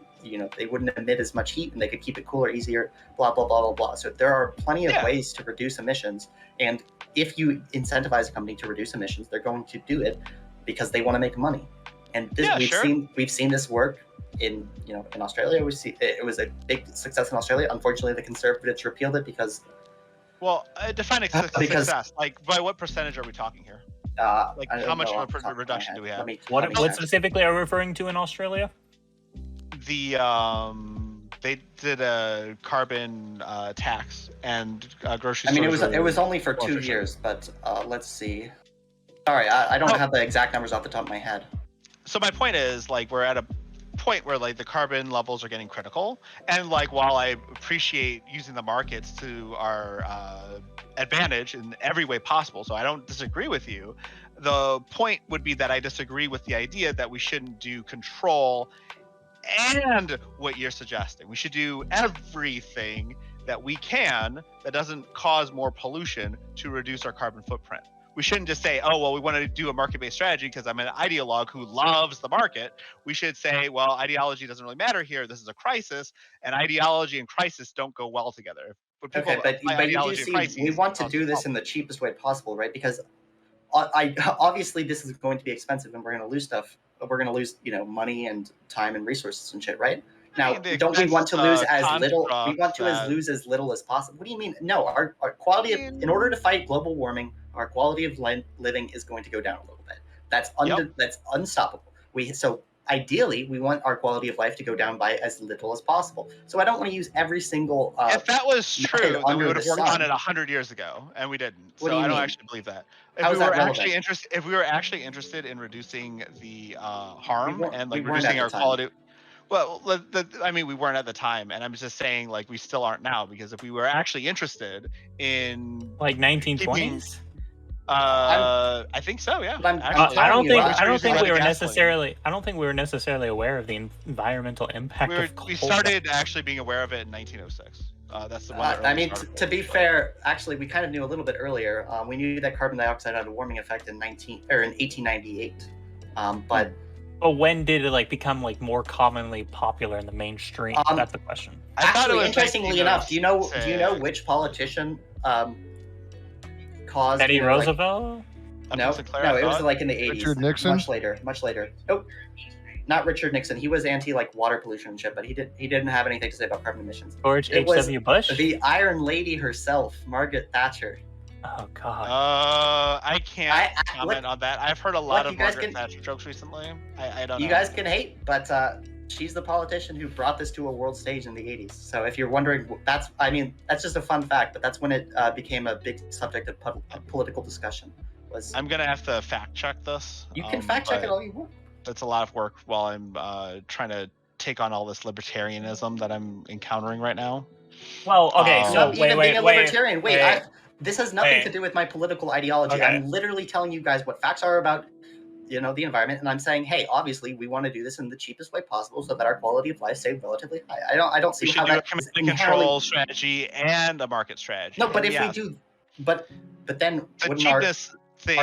they wouldn't emit as much heat and they could keep it cooler, easier, blah, blah, blah, blah, blah. So there are plenty of ways to reduce emissions. And if you incentivize a company to reduce emissions, they're going to do it because they want to make money. And Yeah, we've seen this work in Australia. We see it was a big success in Australia. Unfortunately, the Conservatives repealed it because define success. Like, by what percentage are we talking here? Like, how much of a reduction do we have? What specifically are we referring to in Australia? They did a carbon tax and grocery I mean, stores. it was only for 2 years, but let's see. Sorry, I don't have the exact numbers off the top of my head. So my point is, like, we're at a point where, like, the carbon levels are getting critical, and, like, while I appreciate using the markets to our advantage in every way possible, so I don't disagree with you, the point would be that I disagree with the idea that we shouldn't do control and what you're suggesting. We should do everything that we can that doesn't cause more pollution to reduce our carbon footprint. We shouldn't just say, oh, well, we want to do a market-based strategy because I'm an ideologue who loves the market. We should say, well, ideology doesn't really matter here. This is a crisis, and ideology and crisis don't go well together. Okay, but you do see, we want to do this in the cheapest way possible, right? Because obviously this is going to be expensive, and we're going to lose stuff. We're going to lose, money and time and resources and shit, right? Now, don't we want to lose as little? We want to lose as little as possible. What do you mean? No, our quality of, in order to fight global warming, our quality of living is going to go down a little bit. That's that's unstoppable. So ideally, we want our quality of life to go down by as little as possible. So I don't want to use every single. If that was true, then we would have worked on it 100 years ago, and we didn't. So I don't actually believe that. If we were actually interested in reducing the harm and like reducing our quality. Well, I mean, we weren't at the time, and I'm just saying, like, we still aren't now, because if we were actually interested in like 1920s, I think so, yeah. I don't think we were necessarily aware of the environmental impact of coal. We started actually being aware of it in 1906. That's the one. I mean, to be fair, actually, we kind of knew a little bit earlier. We knew that carbon dioxide had a warming effect in 1898, but. But when did it become more commonly popular in the mainstream? That's the question. Actually, interestingly enough, do you know which politician caused Teddy Roosevelt? No, it was in the 80s. Richard Nixon? Much later. Nope. Not Richard Nixon. He was anti water pollution and shit, but he didn't have anything to say about carbon emissions. George H.W. Bush? The Iron Lady herself, Margaret Thatcher. Oh God. I can't comment on that. I've heard a lot of Margaret Thatcher jokes recently. I don't know. You guys can hate, but she's the politician who brought this to a world stage in the 80s. So if you're wondering, that's just a fun fact, but that's when it became a big subject of political discussion. I'm gonna have to fact check this. You can fact check it all you want. That's a lot of work while I'm trying to take on all this libertarianism that I'm encountering right now. Well, okay, so wait. This has nothing to do with my political ideology. Okay. I'm literally telling you guys what facts are about, the environment, and I'm saying, hey, obviously, we want to do this in the cheapest way possible so that our quality of life stays relatively high. I don't see how that. We should do a control strategy and a market strategy. No, but if we do, but then wouldn't our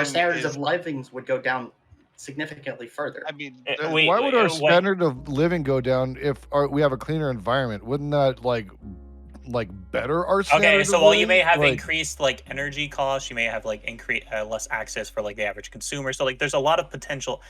standards of living would go down significantly further. I mean, why would our standard of living go down if we have a cleaner environment? Wouldn't that better our standard? Okay, so while you may have increased energy costs, you may have less access for the average consumer. So there's a lot of potential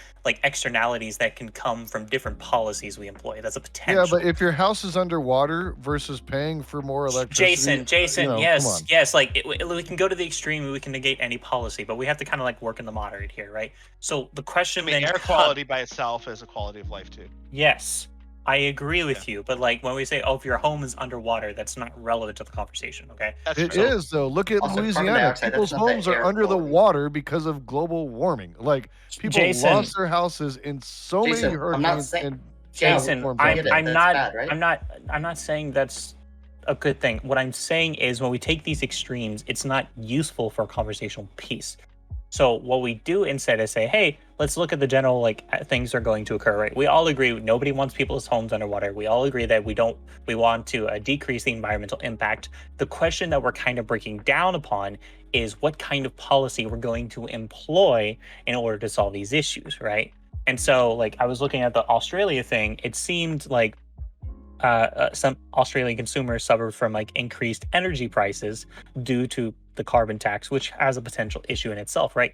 externalities that can come from different policies we employ. That's a potential. Yeah, but if your house is underwater versus paying for more electricity, Jason, yes, we can go to the extreme. We can negate any policy, but we have to kind of work in the moderate here, right? So the question, air quality by itself is a quality of life too. Yes. I agree with you, but when we say, if your home is underwater, that's not relevant to the conversation, okay? It is, though. Look at Louisiana. People's homes are under the water because of global warming. People lost their houses in so many hurricanes. I'm not saying that's a good thing. What I'm saying is when we take these extremes, it's not useful for conversational peace. So what we do instead is say, hey, let's look at the general things are going to occur, right? We all agree nobody wants people's homes underwater. We all agree that we want to decrease the environmental impact. The question that we're kind of breaking down upon is what kind of policy we're going to employ in order to solve these issues, right? And so I was looking at the Australia thing. It seemed like some Australian consumers suffered from increased energy prices due to the carbon tax, which has a potential issue in itself, right?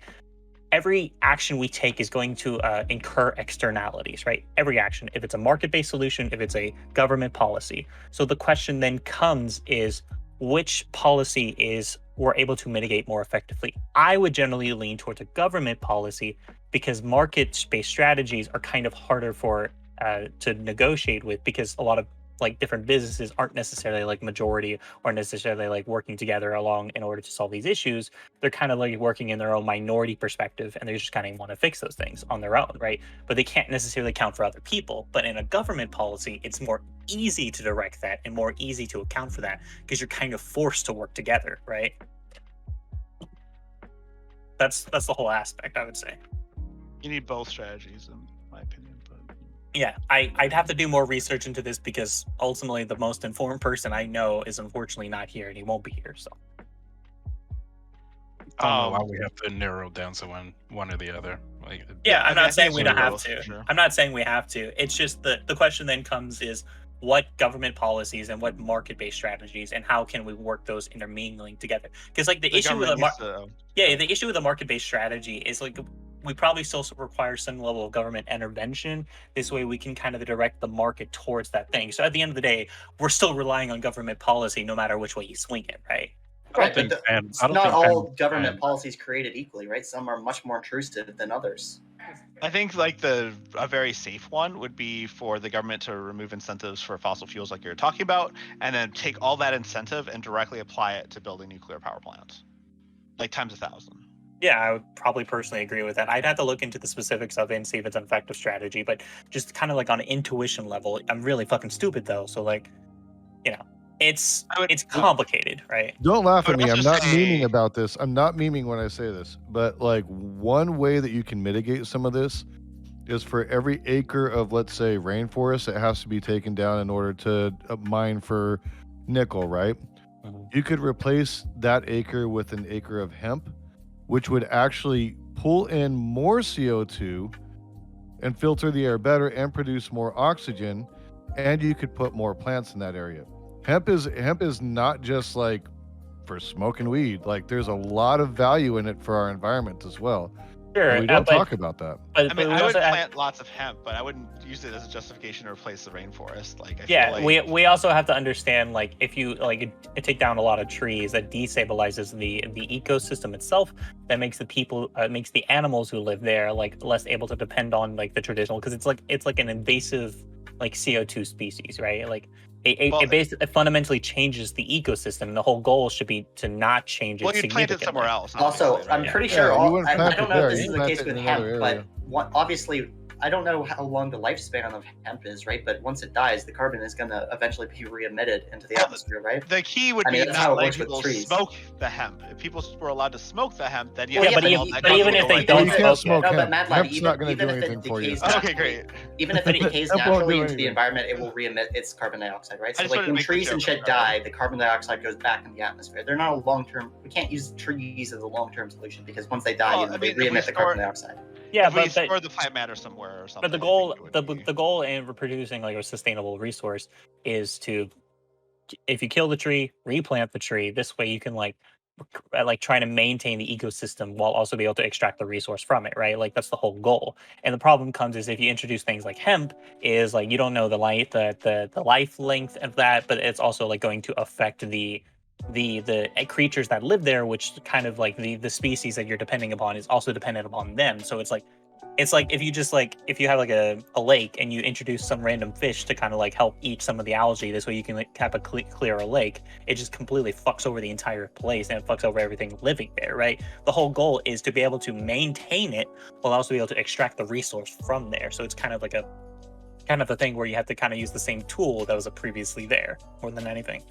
every action we take is going to incur externalities, right? Every action, if it's a market-based solution, if it's a government policy. So the question then comes is, which policy is we're able to mitigate more effectively? I would generally lean towards a government policy because market-based strategies are kind of harder for to negotiate with, because a lot of like different businesses aren't necessarily like majority or necessarily like working together along in order to solve these issues. They're kind of like working in their own minority perspective, and they just kind of want to fix those things on their own, right? But they can't necessarily account for other people. But in a government policy, it's more easy to direct that and more easy to account for that because you're kind of forced to work together, right? That's the whole aspect, I would say. You need both strategies, in my opinion. But Yeah, I'd have to do more research into this because ultimately the most informed person I know is unfortunately not here, and he won't be here. So I don't know why we have to narrow down to one or the other. Like, yeah, I'm I not saying think we it's don't have both, to. sure. I'm not saying we have to. It's just the question then comes is what government policies and what market-based strategies and how can we work those intermingling together? Because like the issue with the the issue with the market-based strategy is like we probably still require some level of government intervention. This way we can kind of direct the market towards that thing. So at the end of the day, we're still relying on government policy no matter which way you swing it, right? Right, think but Pan- I don't not think all Pan- government Pan- policies created equally, right? Some are much more intrusive than others. I think like a very safe one would be for the government to remove incentives for fossil fuels like you're talking about, and then take all that incentive and directly apply it to building nuclear power plants, like times 1,000. Yeah, I would probably personally agree with that. I'd have to look into the specifics of it and see if it's an effective strategy, but just kind of like on an intuition level, I'm really fucking stupid though. So like, it's complicated, right? Don't laugh I at would me. I'm also not say- memeing about this. I'm not memeing when I say this. But like one way that you can mitigate some of this is for every acre of, let's say, rainforest that has to be taken down in order to mine for nickel, right? Mhm. You could replace that acre with an acre of hemp, which would actually pull in more CO2 and filter the air better and produce more oxygen, and you could put more plants in that area. Hemp is not just like for smoking weed. Like there's a lot of value in it for our environment as well. Sure. And we don't but- talk about that. but I mean, we I would also have- plant lots of hemp, but I wouldn't use it as a justification to replace the rainforest. Like, I Yeah, feel like we also have to understand, like, if you like take down a lot of trees, that destabilizes the ecosystem itself. That makes the people, makes the animals who live there like less able to depend on like the traditional, because it's like an invasive like CO2 species, right? Like it fundamentally changes the ecosystem. And the whole goal should be to not change it. well, you'd plant it significantly. somewhere else. Also, obviously, right? I'm pretty Yeah, sure you all, wouldn't I plant don't it know there, if this you is the plant case it in with another hemp, area. but obviously, I don't know how long the lifespan of hemp is, right? But once it dies, the carbon is going to eventually be re-emitted into the atmosphere, right? The key would I mean, be that's not how it letting works with people trees. smoke the hemp. If people were allowed to smoke the hemp, then Well, Yeah, but all even- that but carbon even would if go they away. don't you can't smoke smoke No, but hemp. Matt lied. Hemp's not Even, going to even do if anything it for you. decays Okay, naturally, great. even if it decays Hemp won't do naturally into the anything. environment, it will re-emit its carbon dioxide, right? I So just like wanted to when make the trees and joke, shit right? die, the carbon dioxide goes back in the atmosphere. They're not a long-term. We can't use trees as a long-term solution because once they die, Well, they I mean, if we re-emit the carbon store- dioxide. Yeah, if we but store the plant matter somewhere or something. But the I goal, think it would be- the goal in producing like a sustainable resource is to, if you kill the tree, replant the tree. This way, you can like try to maintain the ecosystem while also be able to extract the resource from it, right? Like that's the whole goal. And the problem comes is if you introduce things like hemp, is like you don't know the life length of that, but it's also like going to affect the creatures that live there, which kind of like the species that you're depending upon is also dependent upon them. So it's like if you just like if you have like a lake and you introduce some random fish to kind of like help eat some of the algae, this way you can like have a clear a lake, it just completely fucks over the entire place and it fucks over everything living there, right? The whole goal is to be able to maintain it while also be able to extract the resource from there. So it's kind of like a thing where you have to kind of use the same tool that was previously there more than anything.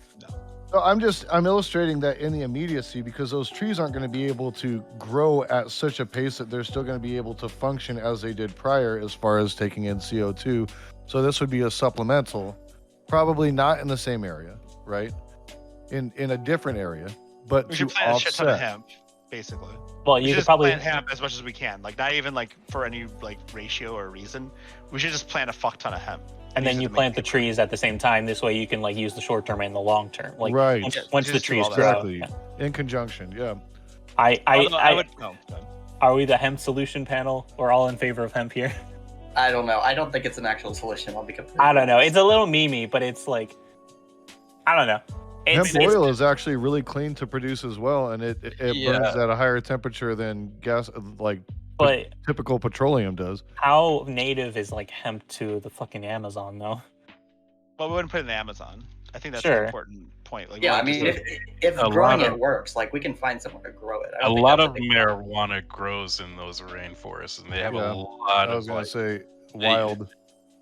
So I'm illustrating that in the immediacy because those trees aren't going to be able to grow at such a pace that they're still going to be able to function as they did prior as far as taking in CO2. So this would be a supplemental, probably not in the same area, right? In a different area, but we to should plant a shit ton of offset. hemp, basically. Well, We you should could just probably plant hemp as much as we can. Like not even like for any like ratio or reason. We should just plant a fuck ton of hemp. and then use it you to plant the make paper. trees at the same time. This way you can like use the short term and the long term. Like Right. once, Yeah, once the just do trees all that. grow. Exactly. Yeah. In conjunction, yeah. Although I would. No, done. Are we the hemp solution panel? We're all in favor of hemp here. I don't know. I don't think it's an actual solution. I'll be completely I don't know. honest. It's a little memey, but it's like, I don't know. Hemp oil is actually really clean to produce as well, and it Yeah. burns at a higher temperature than gas, like But typical petroleum does. how native is like hemp to the fucking Amazon though? Well, we wouldn't put it in Amazon. I think that's Sure. an important point. Like, Yeah, we I mean, just- if A growing lot it of- works, like we can find somewhere to grow it. I A don't think lot that's of big problem. marijuana grows in those rainforests, and they have Yeah, a lot I was of gonna like, say wild.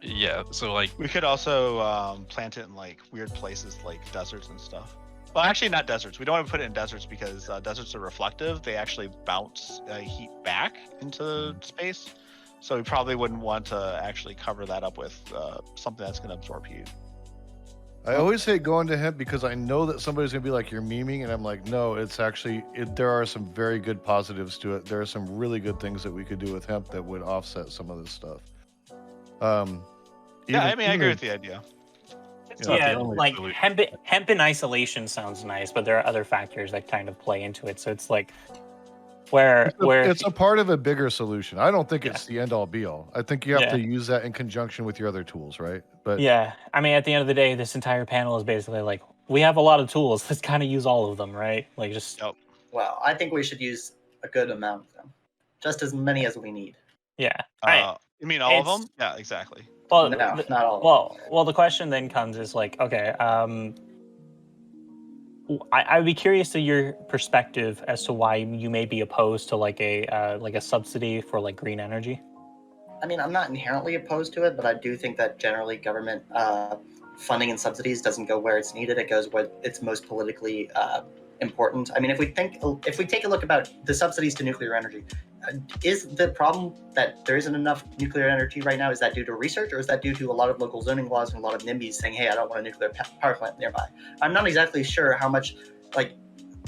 yeah. So like, we could also plant it in like weird places like deserts and stuff. Well, actually, not deserts. We don't want to put it in deserts because deserts are reflective. They actually bounce heat back into space. So we probably wouldn't want to actually cover that up with something that's going to absorb heat. I always hate going to hemp because I know that somebody's gonna be like, "You're memeing," and I'm like, "No, it's actually there are some very good positives to it. There are some really good things that we could do with hemp that would offset some of this stuff." Yeah, I even- mean, I agree even- with the idea. It's not the Yeah, only like solution. hemp in isolation sounds nice, but there are other factors that kind of play into it. So it's like where it's a part of a bigger solution. I don't think it's the end all be all. I think you have Yeah. to use that in conjunction with your other tools, right? But yeah, I mean, at the end of the day, this entire panel is basically like we have a lot of tools. Let's kind of use all of them, right? Like just Yep. Well, I think we should use a good amount of them, just as many as we need. yeah. You mean all of it's- them? Yeah, exactly. Well, No, the- not all. of them. well, the question then comes is like, okay, I'd be curious to your perspective as to why you may be opposed to like a subsidy for like green energy. I mean, I'm not inherently opposed to it, but I do think that generally government funding and subsidies doesn't go where it's needed. It goes where it's most politically important. I mean, if we take a look about the subsidies to nuclear energy, is the problem that there isn't enough nuclear energy right now? Is that due to research, or is that due to a lot of local zoning laws and a lot of NIMBYs saying, "Hey, I don't want a nuclear power plant nearby"? I'm not exactly sure how much, like,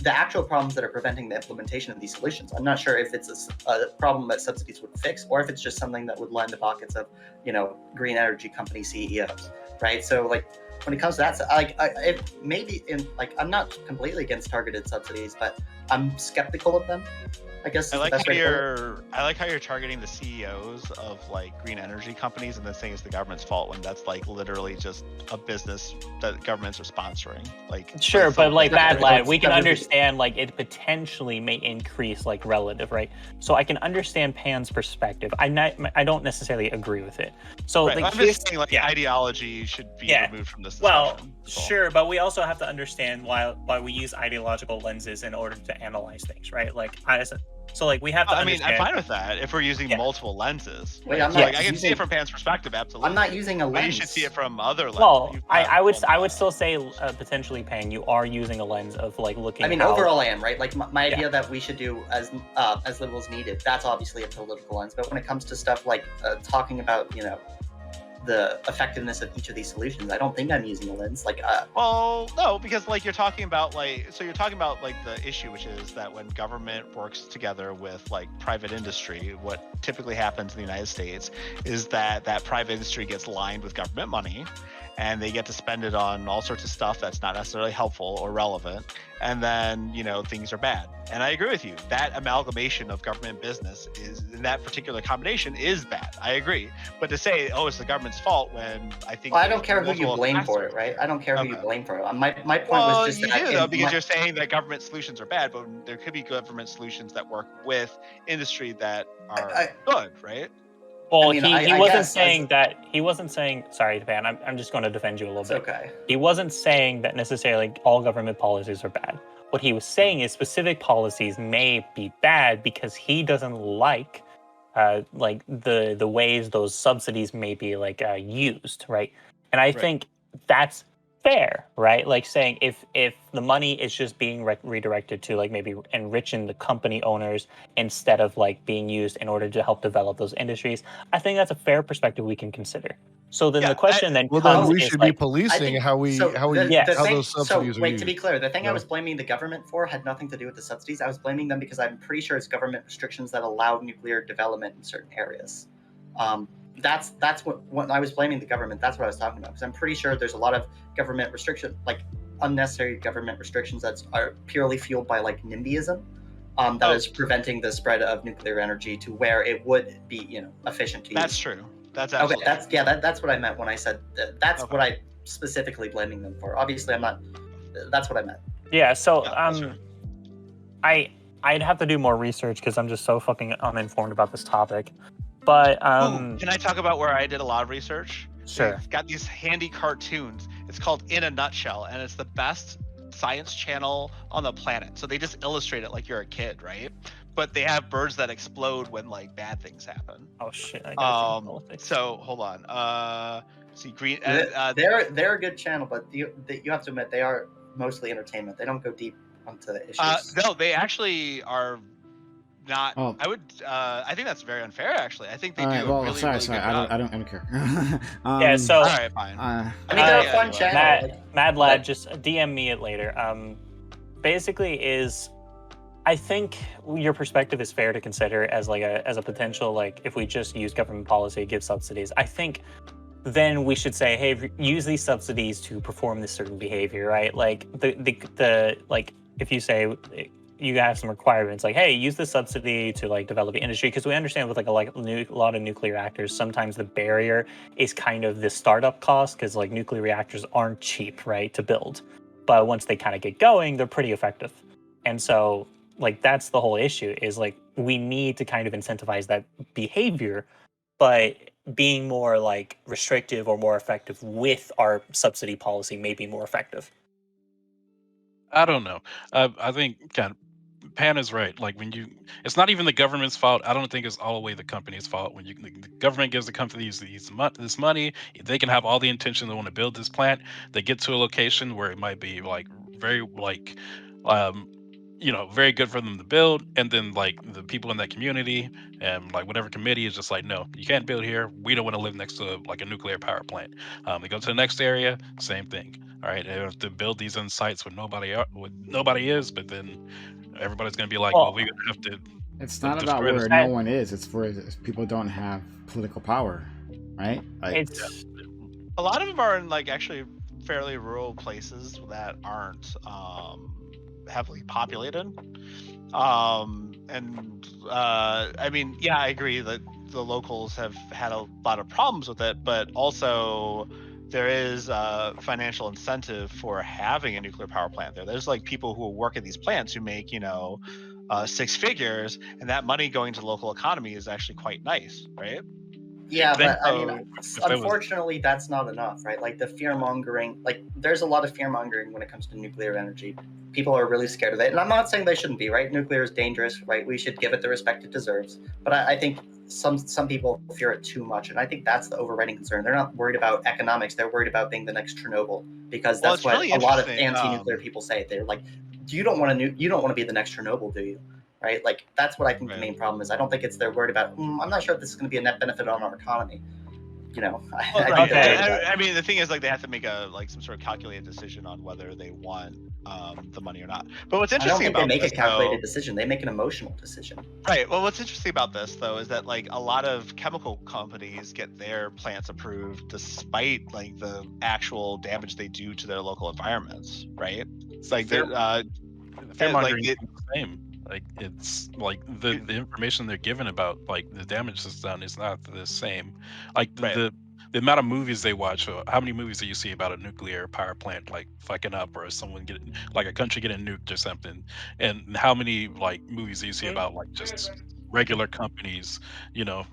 the actual problems that are preventing the implementation of these solutions. I'm not sure if it's a problem that subsidies would fix, or if it's just something that would line the pockets of, green energy company CEOs, right? So, like, when it comes to that, I'm not completely against targeted subsidies, but I'm skeptical of them. I guess is I the like best how way to put it. you're targeting the CEOs of like green energy companies and then saying it's the government's fault when that's like literally just a business that governments are sponsoring. Like Sure, it's but something- like that's- bad lad, we can that's- understand like it potentially may increase like relative, right? So I can understand Pan's perspective. I don't necessarily agree with it. So Right, like I'm here's- just saying like yeah. ideology should be Yeah. removed from this Well, discussion. That's all. sure, but we also have to understand why we use ideological lenses in order to analyze things, right? Like so like we have to I mean, I'm understand. fine with that if we're using Yeah. multiple lenses. Wait, I'm So, not like I can see using- it from Pan's perspective, absolutely. I'm not using a But lens. you should see it from other lenses. Well, You've I got would one- still say potentially, Pan, you are using a lens of like looking. I mean, how- overall, I am right. Like my Yeah. idea that we should do as little as needed. That's obviously a political lens. But when it comes to stuff like talking about, the effectiveness of each of these solutions, I don't think I'm using a lens. Like, Well, no, because like you're talking about like the issue, which is that when government works together with like private industry, what typically happens in the United States is that private industry gets lined with government money, and they get to spend it on all sorts of stuff that's not necessarily helpful or relevant, and then things are bad. And I agree with you. That amalgamation of government business in that particular combination is bad. I agree. But to say, oh, it's the government's fault when I think I don't care who you multiple blame for it, factors- right? I don't care who you Okay. blame for it. My point Well, was just you that do though, in because my- you're saying that government solutions are bad, but there could be government solutions that work with industry that are I- good, right? Well, I mean, he I wasn't guess saying that. He wasn't saying. Sorry, Pan. I'm just going to defend you a little it's bit. okay. He wasn't saying that necessarily all government policies are bad. What he was saying is specific policies may be bad because he doesn't like the ways those subsidies may be used, right? And I think that's fair, right? Like saying if the money is just being redirected to like maybe enriching the company owners instead of like being used in order to help develop those industries, I think that's a fair perspective we can consider. So then Yeah, the question then well, comes then we is should be like, policing how the thing- those subsidies so, are wait, used. to be clear, the thing I Yeah. was blaming the government for had nothing to do with the subsidies. I was blaming them because I'm pretty sure it's government restrictions that allow nuclear development in certain areas. That's what when I was blaming the government. That's what I was talking about. Because I'm pretty sure there's a lot of government restriction, like unnecessary government restrictions that are purely fueled by like NIMBYism. that is preventing the spread of nuclear energy to where it would be, efficient to That's use. true. That's Okay, absolutely that's what I meant when I said that's Okay. what I specifically blaming them for. Obviously, I'm not. That's what I meant. Yeah, so Yeah, that's fair. I'd have to do more research because I'm just so fucking uninformed about this topic. But Ooh, can I talk about where I did a lot of research? Sure. They've got these handy cartoons. It's called In a Nutshell, and it's the best science channel on the planet. So they just illustrate it like you're a kid, right? But they have birds that explode when like bad things happen. Oh shit! I gotta think politics. So hold on. See green. They're a good channel, but you have to admit they are mostly entertainment. They don't go deep onto the issues. No, they actually are not. Oh. I think that's very unfair. Actually, I think they All do right, a well, really, sorry, really good I job. don't care. Yeah, so All right, fine. I mean, they're a fun anyway. channel. Mad Lad, just DM me it later. Basically, I think your perspective is fair to consider as a potential, like, if we just use government policy, give subsidies. I think then we should say, hey, use these subsidies to perform this certain behavior, right? Like the like if you say you have some requirements, like, hey, use the subsidy to like develop the industry, because we understand with a lot of nuclear reactors, sometimes the barrier is kind of the startup cost, because like nuclear reactors aren't cheap, right, to build, but once they kind of get going, they're pretty effective, and so like that's the whole issue is like we need to kind of incentivize that behavior, but being more like restrictive or more effective with our subsidy policy may be more effective. I don't know. I think Pan is right. Like it's not even the government's fault. I don't think it's all the way the company's fault. When the government gives the companies this money, they can have all the intention they want to build this plant. They get to a location where it might be like very like, very good for them to build, and then like the people in that community and like whatever committee is just like, no, you can't build here. We don't want to live next to like a nuclear power plant. They go to the next area, same thing. All right, they have to build these on sites where nobody is, but then everybody's gonna be like, well, we're gonna have to. It's not about where no one is. It's where people don't have political power, right? Like, a lot of them are in like actually fairly rural places that aren't heavily populated. I mean, yeah, I agree that the locals have had a lot of problems with it, but also there is a financial incentive for having a nuclear power plant there. There's like people who work at these plants who make, six figures, and that money going to local economy is actually quite nice, right? Yeah, but I mean, unfortunately, that's not enough, right? Like the fear mongering, like there's a lot of fear mongering when it comes to nuclear energy. People are really scared of it, and I'm not saying they shouldn't be, right? Nuclear is dangerous, right? We should give it the respect it deserves. But I think some people fear it too much, and I think that's the overriding concern. They're not worried about economics; they're worried about being the next Chernobyl, because that's what a lot of anti-nuclear people say. They're like, you don't want to be the next Chernobyl, do you? Right? Like, that's what I think the main problem is. I don't think it's they're worried about, I'm not sure if this is going to be a net benefit on our economy. I mean, the thing is, like, they have to make some sort of calculated decision on whether they want the money or not. But what's interesting about they make a calculated decision. They make an emotional decision. Right. Well, what's interesting about this, though, is that like a lot of chemical companies get their plants approved despite like the actual damage they do to their local environments. Right. It's like they're the same. Like it's like the information they're given about like the damage that's done is not the same. Like the amount of movies they watch, or how many movies do you see about a nuclear power plant like fucking up, or someone getting like a country getting nuked or something, and how many like movies do you see about like just regular companies,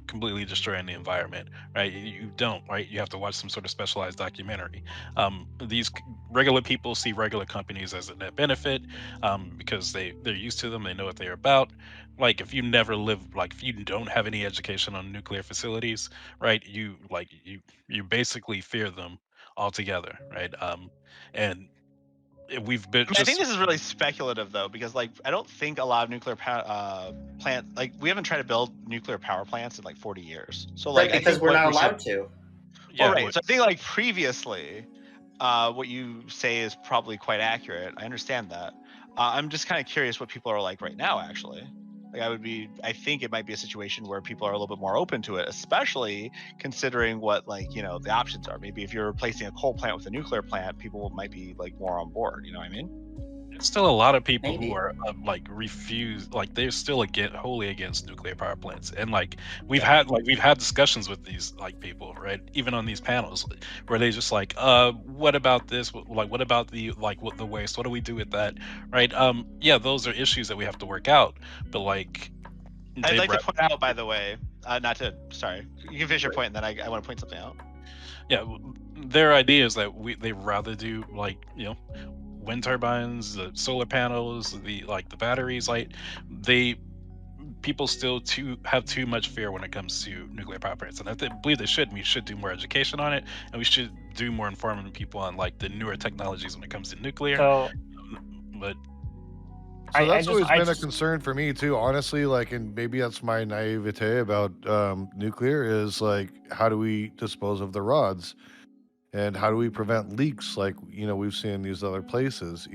completely destroying the environment, right? You don't, right? You have to watch some sort of specialized documentary. These regular people see regular companies as a net benefit because they're used to them. They know what they're about. Like if you never live, like if you don't have any education on nuclear facilities, right? You basically fear them altogether, right? And we've been. I think this is really speculative though, because like I don't think a lot of nuclear plant, like we haven't tried to build nuclear power plants in like 40 years. So like because we're not allowed to. Yeah, right. So I think like previously, what you say is probably quite accurate. I understand that. I'm just kind of curious what people are like right now. Actually, like I think it might be a situation where people are a little bit more open to it, especially considering what the options are. Maybe if you're replacing a coal plant with a nuclear plant, people might be like more on board. You know what I mean? still a lot of people Maybe. who are like refuse, like they're still wholly against nuclear power plants, and like we've had discussions with these like people, right? Even on these panels, where they just like, what about this? Like, what about the what the waste? What do we do with that? Right? Yeah, those are issues that we have to work out, but like I'd they'd like to rather, point out, by the way, not to. Sorry, you can finish your point, and then I want to point something out. yeah, their idea is that they'd rather do wind turbines, the solar panels, the batteries. Like people still have too much fear when it comes to nuclear power plants, and I believe they should. We should do more education on it, and we should do more informing people on like the newer technologies when it comes to nuclear. So But So that's always been a just- concern for me too, honestly. Like, and maybe that's my naivete about nuclear is like, how do we dispose of the rods, and how do we prevent leaks? Like, we've seen in these other places.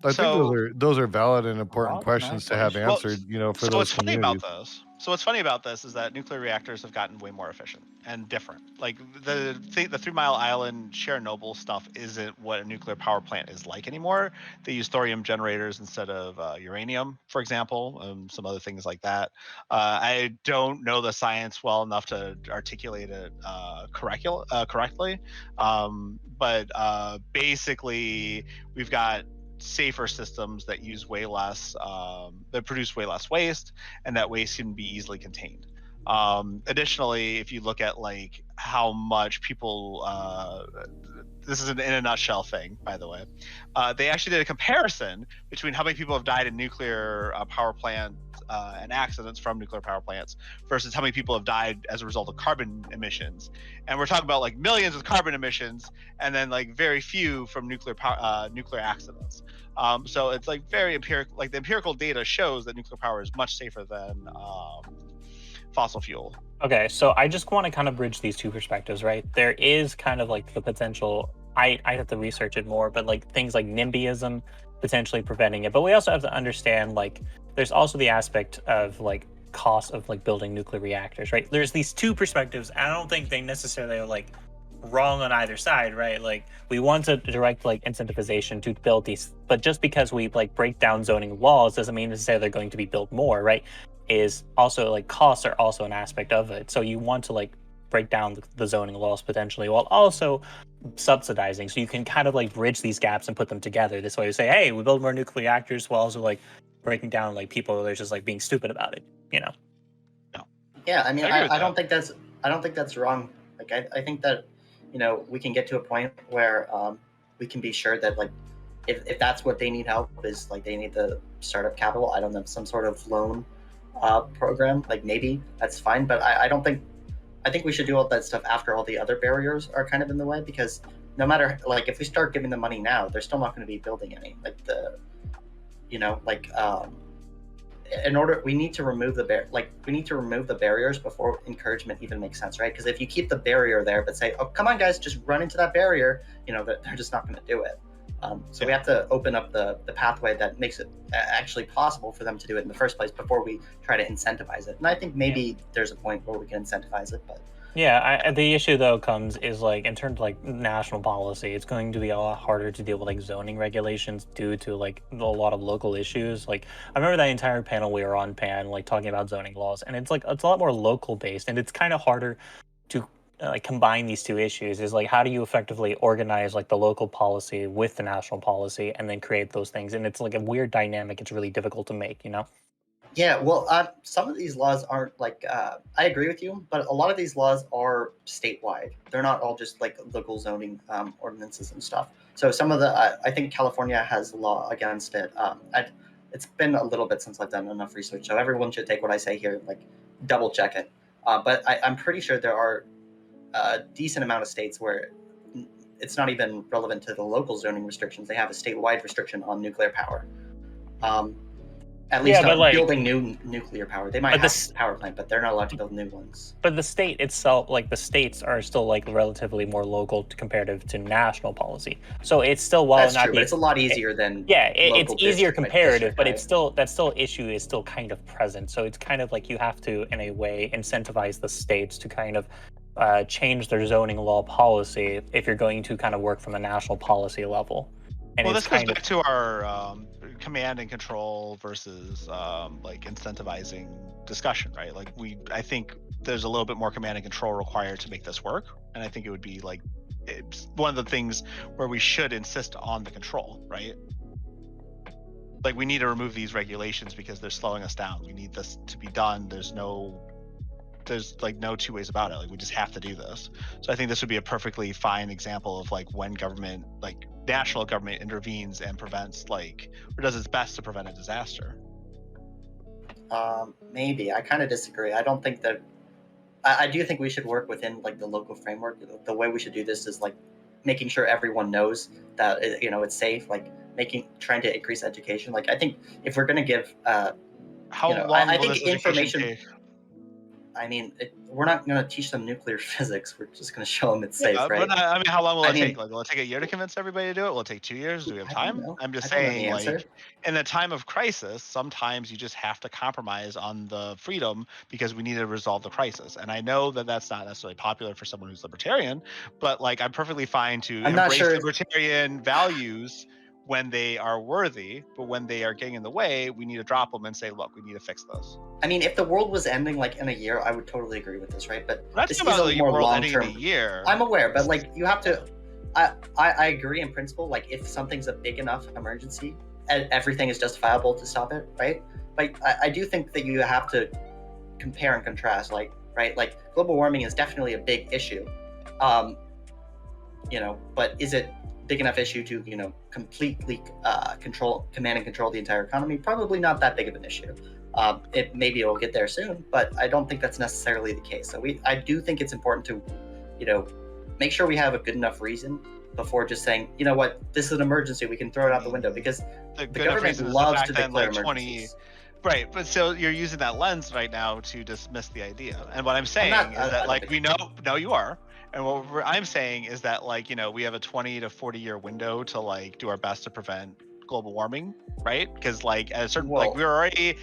I So- think those are valid and important Rod, questions to have nice. answered. For So those what's funny about communities. this? So what's funny about this is that nuclear reactors have gotten way more efficient and different. Like the 3 Mile Island Chernobyl stuff isn't what a nuclear power plant is like anymore. They use thorium generators instead of uranium, for example, some other things like that. I don't know the science well enough to articulate it correctly, but basically we've got safer systems that use way less, that produce way less waste, and that waste can be easily contained. Additionally, if you look at like how much people, this is in a nutshell thing, by the way, they actually did a comparison between how many people have died in nuclear power plant and accidents from nuclear power plants versus how many people have died as a result of carbon emissions. And we're talking about like millions of carbon emissions, and then like very few from nuclear accidents. So it's like very empirical. Like the empirical data shows that nuclear power is much safer than fossil fuel. Okay, so I just want to kind of bridge these two perspectives, right? There is kind of like the potential, I'd have to research it more, but like things like NIMBYism potentially preventing it. But we also have to understand like there's also the aspect of like cost of like building nuclear reactors, right? There's these two perspectives. I don't think they necessarily are like wrong on either side, right? Like we want to direct like incentivization to build these, but just because we like break down zoning laws doesn't mean necessarily they're going to be built more, right? Is also like costs are also an aspect of it. So you want to like break down the zoning laws potentially while also subsidizing. So you can kind of like bridge these gaps and put them together. This way you say, hey, we build more nuclear reactors while also like breaking down like people that are just like being stupid about it, Yeah, I mean, I agree with I don't think that's wrong. Like, I think that, we can get to a point where we can be sure that like, if that's what they need help is like they need the startup capital. I don't know, some sort of loan program. Like maybe that's fine, but I think we should do all that stuff after all the other barriers are kind of in the way, because no matter like if we start giving them money now, they're still not going to be building any. Like we need to remove the barriers before encouragement even makes sense, right? Because if you keep the barrier there but say, oh, come on guys, just run into that barrier, they're just not going to do it. So we have to open up the pathway that makes it actually possible for them to do it in the first place before we try to incentivize it. And I think maybe there's a point where we can incentivize it, but Yeah, the issue though comes is like in terms of like national policy, it's going to be a lot harder to deal with like zoning regulations due to like a lot of local issues. Like I remember that entire panel we were on like talking about zoning laws, and it's a lot more local based, and it's kind of harder to like combine these two issues. Is like how do you effectively organize like the local policy with the national policy and then create those things? And it's like a weird dynamic. It's really difficult to make, Yeah, well, some of these laws aren't like, I agree with you, but a lot of these laws are statewide. They're not all just like local zoning ordinances and stuff. So some of I think California has a law against it. It's been a little bit since I've done enough research, so everyone should take what I say here, like double check it. But I'm pretty sure there are a decent amount of states where it's not even relevant to the local zoning restrictions. They have a statewide restriction on nuclear power. At least building new nuclear power. They might have a power plant, but they're not allowed to build new ones. But the state itself, like the states are still like relatively more local comparative to national policy. So it's still That's true, but it's a lot easier than it's easier comparative, but right? it's still issue is still kind of present. So it's kind of like you have to, in a way, incentivize the states to kind of change their zoning law policy if you're going to kind of work from a national policy level. And Well, it's this goes kind of back to our command and control versus like incentivizing discussion, right? Like I think there's a little bit more command and control required to make this work, and I think it would be like it's one of the things where we should insist on the control, right? Like we need to remove these regulations because they're slowing us down. We need this to be done. There's like no two ways about it. Like we just have to do this. So I think this would be a perfectly fine example of like when government, like national government, intervenes and prevents like or does its best to prevent a disaster. Maybe I kind of disagree. I don't think that. I do think we should work within like the local framework. The way we should do this is like making sure everyone knows that it's safe. Like trying to increase education. Like I think if we're going to give How long I will think this information take? I mean, we're not going to teach them nuclear physics. We're just going to show them it's safe, right? But I mean, how long will I it mean- take? Like, will it take a year to convince everybody to do it? Will it take 2 years? Do we have I don't time? know. I'm just I don't know the saying, answer. like, in a time of crisis, sometimes you just have to compromise on the freedom because we need to resolve the crisis. And I know that that's not necessarily popular for someone who's libertarian, but like, I'm perfectly fine to I'm not embrace sure- libertarian values when they are worthy, but when they are getting in the way, we need to drop them and say, look, we need to fix this. I mean, if the world was ending like in a year, I would totally agree with this, right? But We're not this talking is about a the more world ending in long-term. a year. I'm aware, but like you have to. I agree in principle. Like if something's a big enough emergency, and everything is justifiable to stop it, right? But I do think that you have to compare and contrast. Like right, like global warming is definitely a big issue. But is it big enough issue to completely command and control the entire economy? Probably not that big of an issue. Maybe it'll get there soon, but I don't think that's necessarily the case. So I do think it's important to make sure we have a good enough reason before just saying, you know what, this is an emergency, we can throw it out the window, because the government loves to declare like emergencies. Right, but so you're using that lens right now to dismiss the idea. And what I'm saying not- is I that don't like think- we know you are. And I'm saying is that like, we have a 20 to 40 year window to like do our best to prevent global warming, right? Because like at a certain like we're already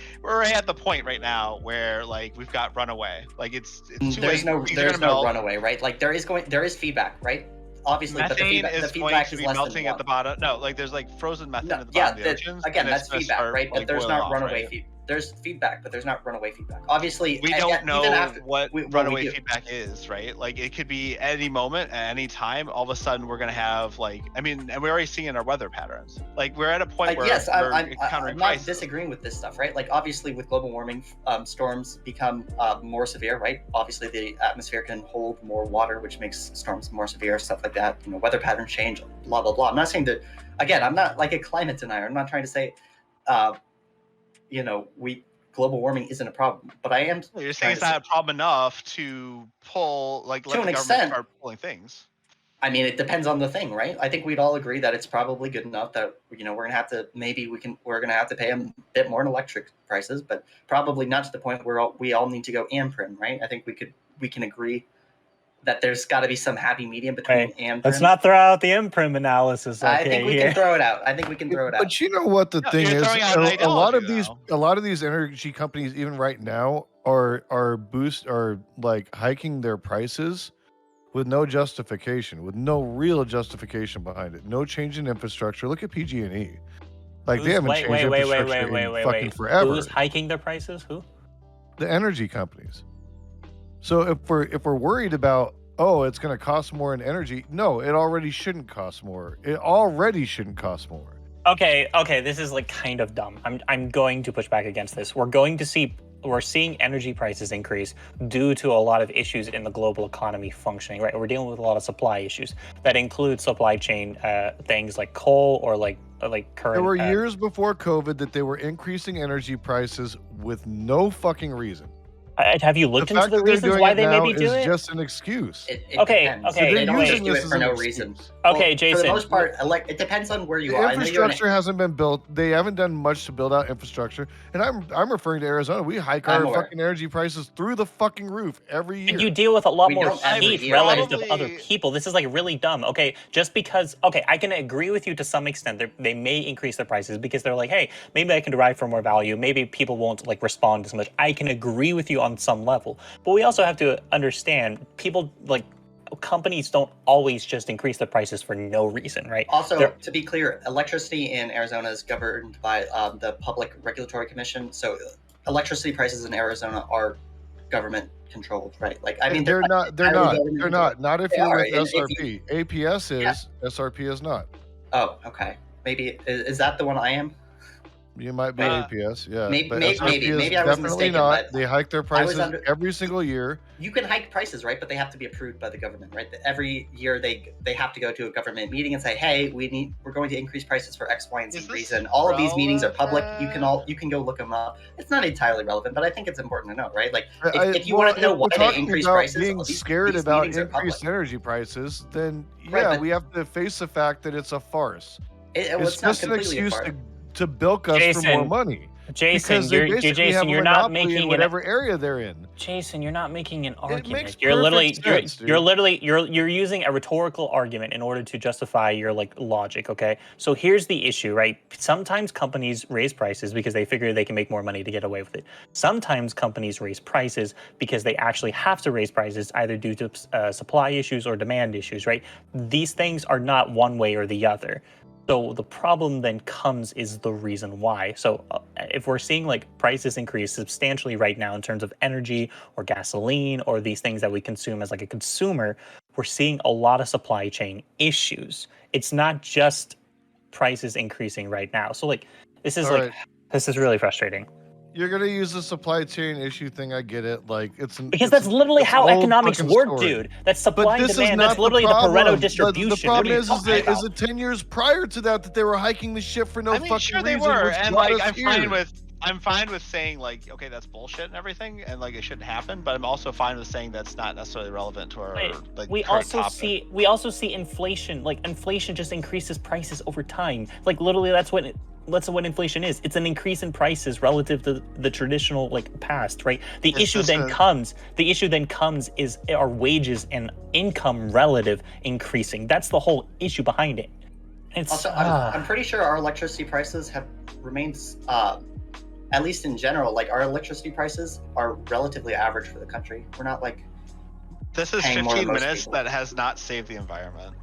at the point right now where like we've got runaway. Like it's too There's late. there's no runaway, right? Like there is feedback, right? Obviously, but Methane the is going feedback to is be less melting than at the bottom. No, like there's like frozen methane No, at the bottom of the yeah, oceans. again, and that's it's gonna feedback, start, right? But like, there's boiling not off, runaway right? feedback. There's feedback, but there's not runaway feedback. Obviously, We don't know even after, what we runaway do. feedback is, right? Like it could be any moment, at any time. All of a sudden, we're gonna have like, and we're already seeing in our weather patterns. Like we're at a point where Yes, we're I'm encountering not crisis. disagreeing with this stuff, right? Like obviously, with global warming, storms become more severe, right? Obviously, the atmosphere can hold more water, which makes storms more severe, stuff like that. Weather patterns change, blah blah blah. I'm not saying that. Again, I'm not like a climate denier. I'm not trying to say, global warming isn't a problem, but I am. You're trying saying it's to not a problem enough to pull, like, let To the an government extent. start pulling things. I mean, it depends on the thing, right? I think we'd all agree that it's probably good enough that we're gonna have to we're gonna have to pay a bit more in electric prices, but probably not to the point where we all need to go amprim, right? I think we can agree that there's got to be some happy medium between amprim. Let's not throw out the imprim analysis. Okay, I think we can throw it out. I think we can throw it out. But you know what the No, thing you're is? throwing out an A lot of ideology, a lot of these energy companies, even right now, are like hiking their prices with no justification, with no real justification behind it. No change in infrastructure. Look at PG&E. Like they haven't changed infrastructure in fucking forever. Who's hiking their prices? Who? The energy companies. So if we're worried about, oh, it's going to cost more in energy, no, it already shouldn't cost more. It already shouldn't cost more. Okay, this is like kind of dumb. I'm going to push back against this. We're seeing energy prices increase due to a lot of issues in the global economy functioning, right? We're dealing with a lot of supply issues that include supply chain things like coal or like current. There were years before COVID that they were increasing energy prices with no fucking reason. Have you looked into fact the that they're reasons doing why it they now maybe do is it? just an excuse. It Okay, depends. okay. They don't They're just using do this it as for an no excuse. reason. Okay, For Jason. the most part, it depends on where you The are. I know you're in infrastructure hasn't been built. They haven't done much to build out infrastructure. And I'm referring to Arizona. We hike I'm our aware. fucking energy prices through the fucking roof every year. And you deal with a lot We more don't every heat year. relative to Probably- other people. This is like really dumb. Okay, just because. Okay, I can agree with you to some extent. They may increase their prices because they're like, hey, maybe I can derive for more value. Maybe people won't like respond as much. I can agree with you on some level, but we also have to understand people like companies don't always just increase the prices for no reason, right? Also, to be clear, electricity in Arizona is governed by the Public Regulatory Commission. So electricity prices in Arizona are government controlled, right? Like, I mean, they're not. Not if They you're are, with and if SRP. APS is. SRP is not. Oh, okay. Maybe is that the one I am? You might be Uh, APS, yeah. maybe- but maybe- SRP is maybe I was definitely mistaken, not. but They hike their I was prices under- every single year. You can hike prices, right? But they have to be approved by the government, right? Every year they have to go to a government meeting and say, "Hey, we're going to increase prices for X, Y, and Is Z this reason." All of these meetings are public. You relevant? can go look them up. It's not entirely relevant, but I think it's important to know, right? Like, if you Well, want to know if why we're they talking increase about prices, being these scared about meetings are public. increased energy prices, then Right, yeah, but- we have to face the fact that it's a farce. Well, It's not just an completely excuse apart. to bilk us for more Jason, money. Jason, Because they basically have a you're not monopoly in making whatever area they're in. Jason, you're not making an argument. makes You're literally, perfect sense, dude. you're using a rhetorical argument in order to justify your like logic. Okay, so here's the issue, right? Sometimes companies raise prices because they figure they can make more money to get away with it. Sometimes companies raise prices because they actually have to raise prices either due to supply issues or demand issues, right? These things are not one way or the other. So the problem then comes is the reason why. So if we're seeing like prices increase substantially right now in terms of energy or gasoline or these things that we consume as like a consumer, we're seeing a lot of supply chain issues. It's not just prices increasing right now. So like this is this is really frustrating. You're gonna use the supply chain issue thing. I get it. Like Because that's literally it's how an old economics fucking work, story. dude. That's But supply and this is demand. not That's literally the problem. Pareto distribution. The problem What are you is talking that about? it 10 years prior to that they were hiking the shit for no I mean, fucking sure they reason. were, which and brought like us I'm fine with saying like, okay, that's bullshit and everything, and like it shouldn't happen. But I'm also fine with saying that's not necessarily relevant to our like we current also topic. see inflation. Like inflation just increases prices over time. Like literally that's what inflation is. It's an increase in prices relative to the traditional like past, right? The issue then comes is our wages and income relative increasing. That's the whole issue behind it. It's Also, I'm pretty sure our electricity prices have remained, at least in general, like our electricity prices are relatively average for the country. We're not like, This is paying more than 15 most minutes people. that has not saved the environment.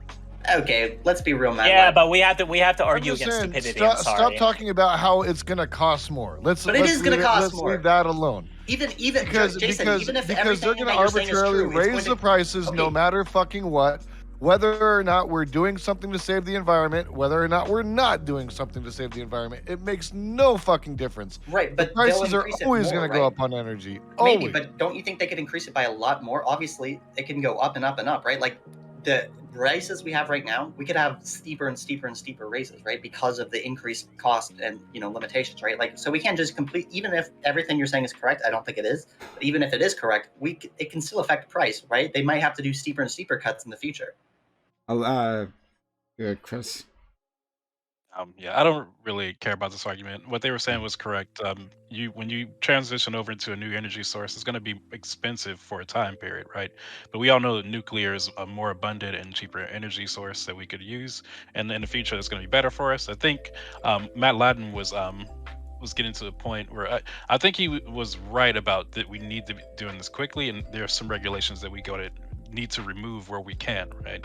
okay, let's be real, man. yeah, like, but we have to I'm argue just against saying, stupidity. stop, I'm sorry. stop talking about how it's gonna cost more. Let's But it is gonna cost let's more. leave that alone. even Because Jason, even if they're everything gonna that you're saying is arbitrarily true, it's raise going the to, prices no Okay. matter fucking what. Whether or not we're doing something to save the environment, whether or not we're not doing something to save the environment, it makes no fucking difference. right, but Prices they'll are increase it always more, going to go right? up on energy. Maybe, Always. but don't you think they could increase it by a lot more? Obviously, it can go up and up and up, right? Like the prices we have right now, we could have steeper and steeper and steeper raises, right? Because of the increased cost and limitations, right? Like, so we can't just complete. Even if everything you're saying is correct, I don't think it is. But even if it is correct, it can still affect price, right? They might have to do steeper and steeper cuts in the future. Chris. Yeah, I don't really care about this argument. What they were saying was correct. When you transition over into a new energy source, it's going to be expensive for a time period, right? But we all know that nuclear is a more abundant and cheaper energy source that we could use, and in the future, it's going to be better for us. I think Matt Ladden was getting to the point where I think he was right about that we need to be doing this quickly, and there are some regulations that we need to remove where we can, right?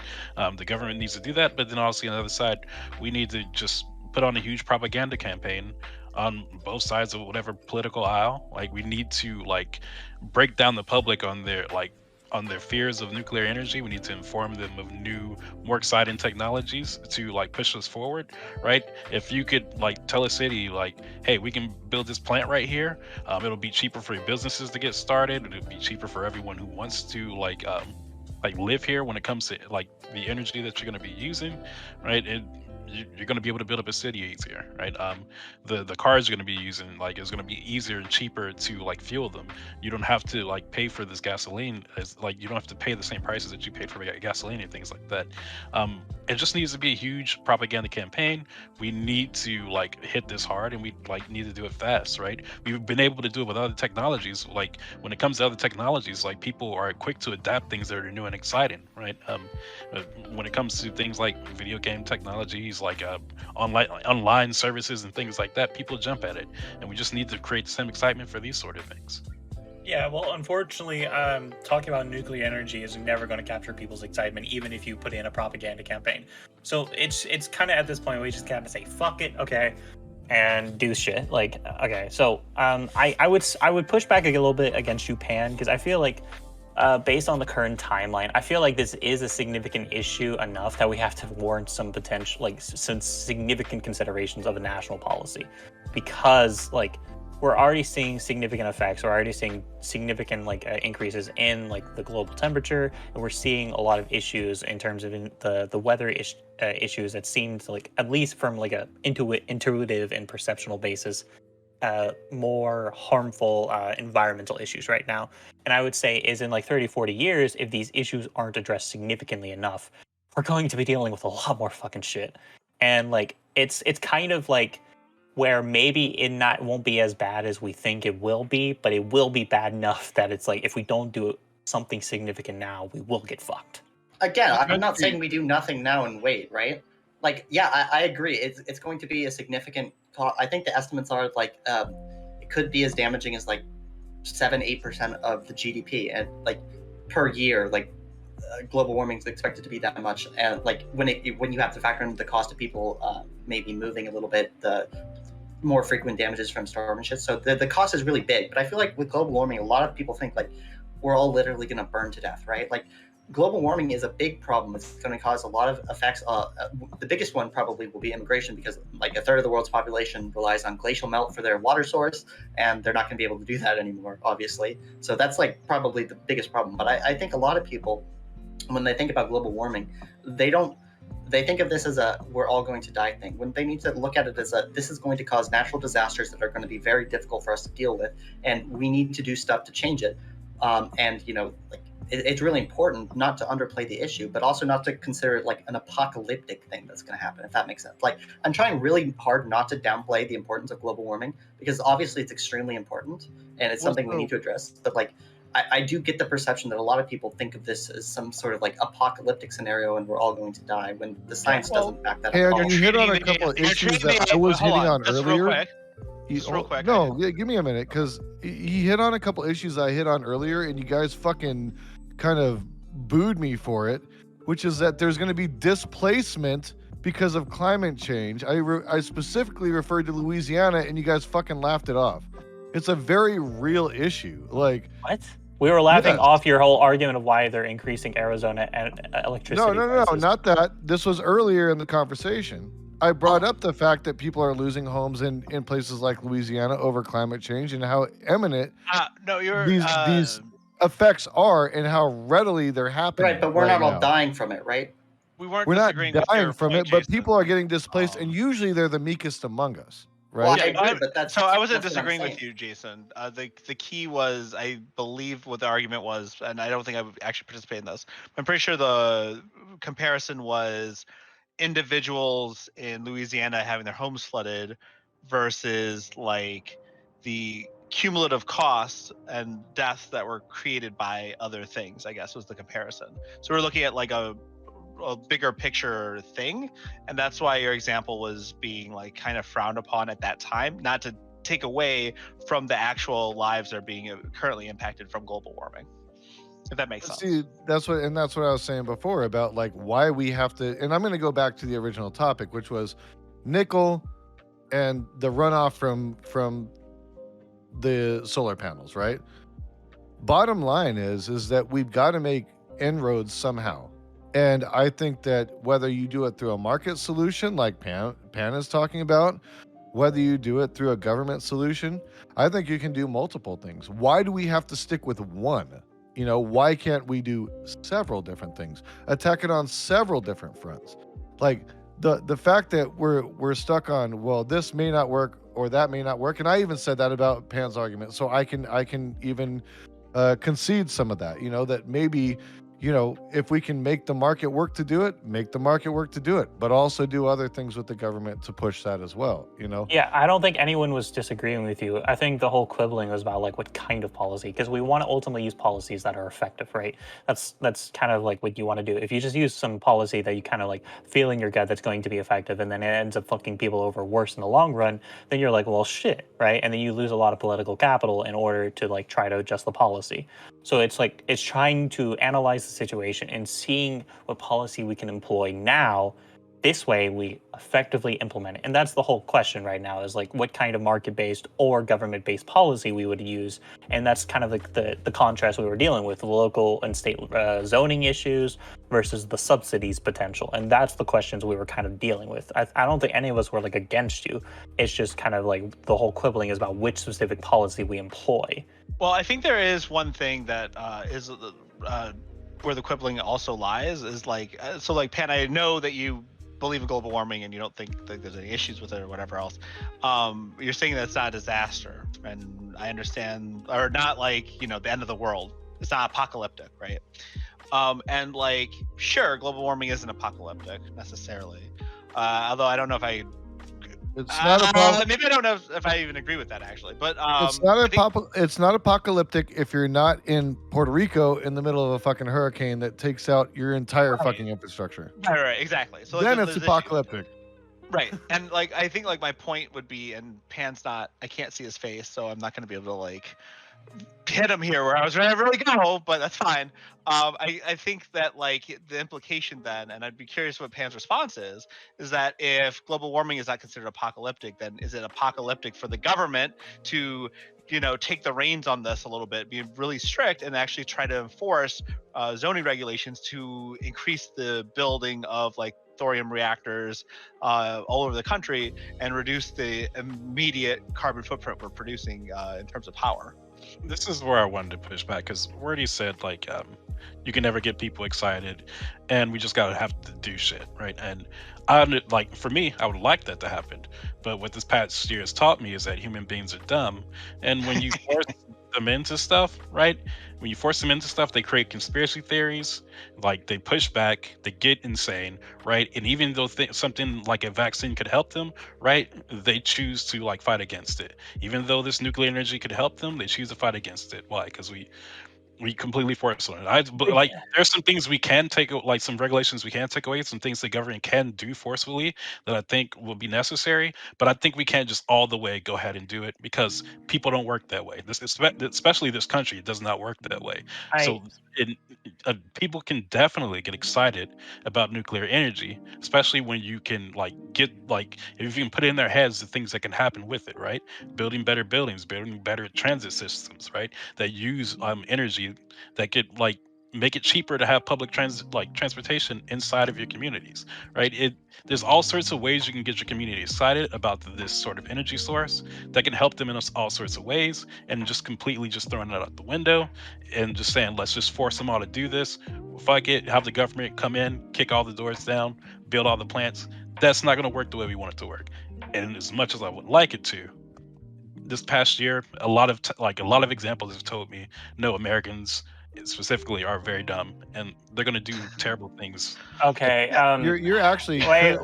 The government needs to do that, but then also on the other side, we need to just put on a huge propaganda campaign on both sides of whatever political aisle. Like we need to like break down the public on their fears of nuclear energy. We need to inform them of new, more exciting technologies to like push us forward, right? If you could like tell a city like, hey, we can build this plant right here. It'll be cheaper for your businesses to get started. It'll be cheaper for everyone who wants to like live here when it comes to like the energy that you're going to be using, right? You're going to be able to build up a city easier, right? The cars you're going to be using, like, it's going to be easier and cheaper to like fuel them. You don't have to like pay for this gasoline you don't have to pay the same prices that you paid for gasoline and things like that. It just needs to be a huge propaganda campaign. We need to like hit this hard, and we like need to do it fast, right? We've been able to do it with other technologies. Like when it comes to other technologies, like people are quick to adapt things that are new and exciting, right? When it comes to things like video game technologies, like online services and things like that, people jump at it, and we just need to create the same excitement for these sort of things. Yeah, well, unfortunately, talking about nuclear energy is never going to capture people's excitement, even if you put in a propaganda campaign. So it's kind of at this point where we just gotta say fuck it, okay, and do shit. Like, okay, so I would push back a little bit against you, Pan, because I feel like based on the current timeline, I feel like this is a significant issue enough that we have to warrant some potential, like, some significant considerations of a national policy, because like we're already seeing significant effects. We're already seeing significant increases in like the global temperature, and we're seeing a lot of issues in terms of the weather issues that seem to, like, at least from like a intuitive and perceptual basis, more harmful environmental issues right now. And I would say is in like 30, 40 years, if these issues aren't addressed significantly enough, we're going to be dealing with a lot more fucking shit. And like it's kind of like where maybe it won't be as bad as we think it will be, but it will be bad enough that it's like if we don't do something significant now, we will get fucked. Again, I'm not saying we do nothing now and wait, right? Like, yeah, I agree. It's going to be a significant cost. I think the estimates are like it could be as damaging as like 7-8% of the GDP, and like per year, like global warming is expected to be that much. And like when you have to factor in the cost of people maybe moving a little bit, the more frequent damages from storm and shit. So the cost is really big. But I feel like with global warming, a lot of people think like we're all literally going to burn to death, right? Like global warming is a big problem. It's going to cause a lot of effects. The biggest one probably will be immigration, because like a third of the world's population relies on glacial melt for their water source, and they're not going to be able to do that anymore, obviously. So that's like probably the biggest problem. But I think a lot of people, when they think about global warming, they think of this as a we're all going to die thing, when they need to look at it as a this is going to cause natural disasters that are going to be very difficult for us to deal with, and we need to do stuff to change it. And like it's really important not to underplay the issue, but also not to consider it like an apocalyptic thing that's going to happen, if that makes sense. Like I'm trying really hard not to downplay the importance of global warming, because obviously it's extremely important and it's something we need to address. But like I do get the perception that a lot of people think of this as some sort of like apocalyptic scenario and we're all going to die, when the science doesn't back that up. And you hit on a couple of issues that I was hitting on earlier. Real quick. No, give me a minute, because he hit on a couple issues I hit on earlier, and you guys fucking kind of booed me for it, which is that there's going to be displacement because of climate change. I specifically referred to Louisiana, and you guys fucking laughed it off. It's a very real issue. Like what? We were laughing Yes. off your whole argument of why they're increasing Arizona and electricity. No, prices. not that. This was earlier in the conversation. I brought up the fact that people are losing homes in places like Louisiana over climate change, and how imminent these effects are, and how readily they're happening. Right, but we're right not all now. dying from it, right? We're not disagreeing with dying your from point, it, but Jason. people are getting displaced, and usually they're the meekest among us, Well, right? I agree, but that's so I wasn't that's what I'm disagreeing with saying. you, Jason. The key was, I believe what the argument was, and I don't think I would actually participate in this. I'm pretty sure the comparison was individuals in Louisiana having their homes flooded versus like the cumulative costs and deaths that were created by other things, I guess was the comparison. So we're looking at like a bigger picture thing, and that's why your example was being like kind of frowned upon at that time, not to take away from the actual lives that are being currently impacted from global warming, if that makes sense. See, that's what I was saying before about like why we have to, and I'm going to go back to the original topic, which was nickel and the runoff from the solar panels, right? Bottom line is that we've got to make inroads somehow. And I think that whether you do it through a market solution like Pan is talking about, whether you do it through a government solution, I think you can do multiple things. Why do we have to stick with one? Why can't we do several different things? Attack it on several different fronts. Like the fact that we're stuck on, well, this may not work or that may not work. And I even said that about Pan's argument. So I can even concede some of that, that maybe you know, if we can make the market work to do it, make the market work to do it, but also do other things with the government to push that as well, you know? Yeah, I don't think anyone was disagreeing with you. I think the whole quibbling was about like what kind of policy, because we want to ultimately use policies that are effective, right? That's kind of like what you want to do. If you just use some policy that you kind of like feel in your gut that's going to be effective, and then it ends up fucking people over worse in the long run, then you're like, well, shit, right? And then you lose a lot of political capital in order to like try to adjust the policy. So it's like it's trying to analyze the situation and seeing what policy we can employ now. This way we effectively implement it. And that's the whole question right now, is like what kind of market-based or government-based policy we would use. And that's kind of like the contrast we were dealing with, the local and state zoning issues versus the subsidies potential. And that's the questions we were kind of dealing with. I don't think any of us were like against you. It's just kind of like the whole quibbling is about which specific policy we employ. Well, I think there is one thing that is where the quibbling also lies, is like, so like, Pan, I know that you believe in global warming and you don't think that there's any issues with it or whatever else. You're saying that it's not a disaster, and I understand, or not like, you know, the end of the world. It's not apocalyptic, right? And like, sure, global warming isn't apocalyptic necessarily. Although I don't know if I It's not maybe I don't know if I even agree with that actually, but it's not apocalyptic if you're not in Puerto Rico in the middle of a fucking hurricane that takes out your entire fucking infrastructure. Right, exactly. So then it's apocalyptic. Right, and like I think like my point would be, and Pan's not, I can't see his face, so I'm not going to be able to like hit him here where I was going to really go, but that's fine. I think that like the implication then, and I'd be curious what Pan's response is that if global warming is not considered apocalyptic, then is it apocalyptic for the government to, you know, take the reins on this a little bit, be really strict, and actually try to enforce zoning regulations to increase the building of like thorium reactors all over the country and reduce the immediate carbon footprint we're producing in terms of power? This is where I wanted to push back, because Wordy said like you can never get people excited, and we just gotta have to do shit, right? And I like, for me, I would like that to happen, but what this past year has taught me is that human beings are dumb, and when you force them into stuff, right? When you force them into stuff, they create conspiracy theories, like they push back, they get insane, right? And even though something like a vaccine could help them, right, they choose to like fight against it. Even though this nuclear energy could help them, they choose to fight against it. Why? Because we completely force on it. But like, there's some things we can take, like some regulations we can take away, some things the government can do forcefully that I think will be necessary. But I think we can't just all the way go ahead and do it, because people don't work that way. Especially this country, it does not work that way. So people can definitely get excited about nuclear energy, especially when you can like get like, if you can put it in their heads the things that can happen with it, right? Building better buildings, building better transit systems, right? That use energy that could like make it cheaper to have public transportation inside of your communities, right? There's all sorts of ways you can get your community excited about this sort of energy source that can help them in all sorts of ways, and just completely just throwing it out the window and just saying, let's just force them all to do this. Fuck it, have the government come in, kick all the doors down, build all the plants. That's not going to work the way we want it to work. And as much as I would like it to, this past year, a lot of examples have told me, no, Americans specifically are very dumb, and they're going to do terrible things. Okay. You're actually wait.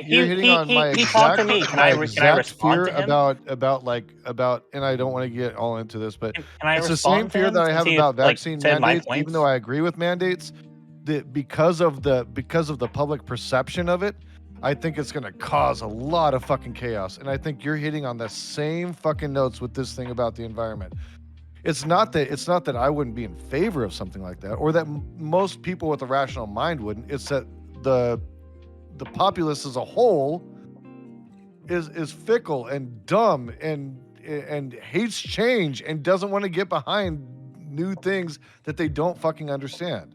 You're hitting on my he talked to me. Can I respond fear to him? about, and I don't want to get all into this, but Can I it's the respond same to fear him that I since have he, about like, vaccine said my mandates, even points? though I agree with mandates. That because of the public perception of it, I think it's going to cause a lot of fucking chaos. And I think you're hitting on the same fucking notes with this thing about the environment. It's not that I wouldn't be in favor of something like that, or that most people with a rational mind wouldn't. It's that the populace as a whole is fickle and dumb and hates change and doesn't want to get behind new things that they don't fucking understand.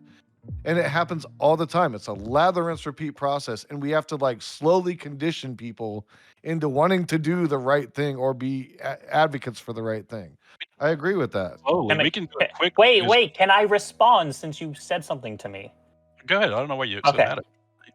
And it happens all the time. It's a lather, rinse, repeat process, and we have to like slowly condition people into wanting to do the right thing or be advocates for the right thing. I agree with that. Oh, we can do it quick. Wait. Can I respond since you said something to me? Go ahead. I don't know why you're so mad at me.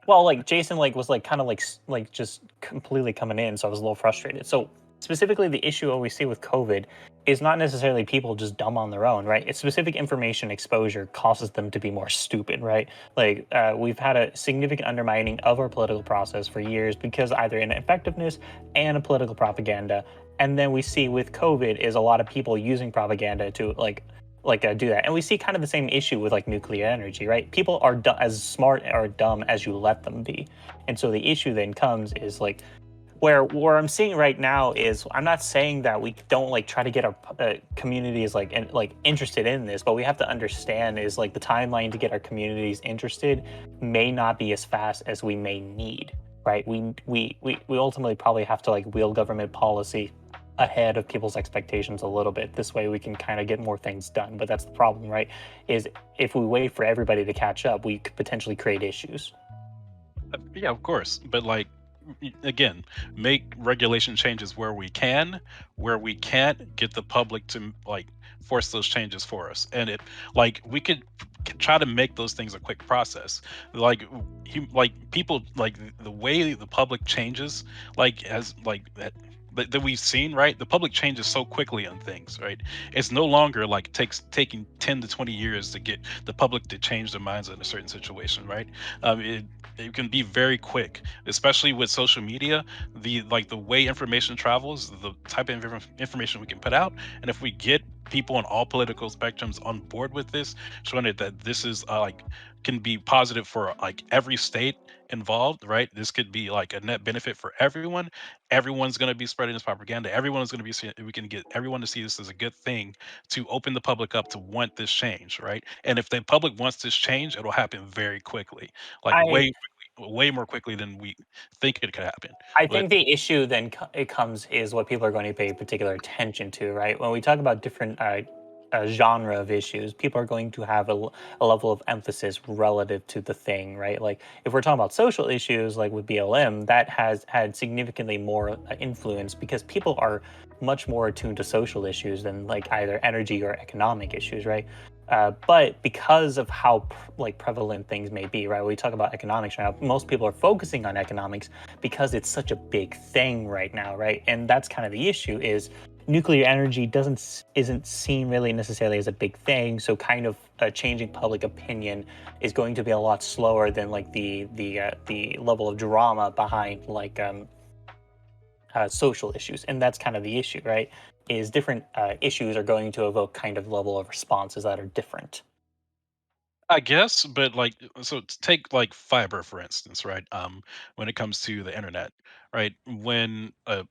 Well, like Jason, like was like kind of like just completely coming in, so I was a little frustrated. So specifically the issue what we see with COVID is not necessarily people just dumb on their own, right? It's specific information exposure causes them to be more stupid, right? Like we've had a significant undermining of our political process for years because either ineffectiveness and a political propaganda. And then we see with COVID is a lot of people using propaganda to do that. And we see kind of the same issue with like nuclear energy, right? People are as smart or dumb as you let them be. And so the issue then comes is like where I'm seeing right now is I'm not saying that we don't like try to get our communities like interested in this, but we have to understand is like the timeline to get our communities interested may not be as fast as we may need, right? We ultimately probably have to like wield government policy ahead of people's expectations a little bit. This way we can kind of get more things done. But that's the problem, right? Is if we wait for everybody to catch up, we could potentially create issues. Yeah, of course. But like again, make regulation changes where we can. Where we can't, get the public to like force those changes for us. And it like we could try to make those things a quick process. Like people like the way the public changes, like as like that we've seen, right? The public changes so quickly on things, right? It's no longer like taking 10 to 20 years to get the public to change their minds in a certain situation, right? It can be very quick, especially with social media. The way information travels, the type of information we can put out, and if we get people on all political spectrums on board with this, showing it that this is can be positive for like every state involved, right? This could be like a net benefit for everyone. Everyone's going to be spreading this propaganda. Everyone's going to be we can get everyone to see this as a good thing to open the public up to want this change, right? And if the public wants this change, it'll happen very quickly, like I way more quickly than we think it could happen. I But think the issue then it comes is what people are going to pay particular attention to, right? When we talk about different genre of issues, people are going to have a level of emphasis relative to the thing, right? Like if we're talking about social issues, like with BLM, that has had significantly more influence because people are much more attuned to social issues than like either energy or economic issues, right? But because of how prevalent things may be, right? We talk about economics right now. Most people are focusing on economics because it's such a big thing right now, right? And that's kind of the issue is nuclear energy isn't seen really necessarily as a big thing. So kind of changing public opinion is going to be a lot slower than like the level of drama behind like social issues. And that's kind of the issue, right? Is different issues are going to evoke kind of level of responses that are different. I guess, but like, so take like fiber for instance, right? When it comes to the internet, right? When a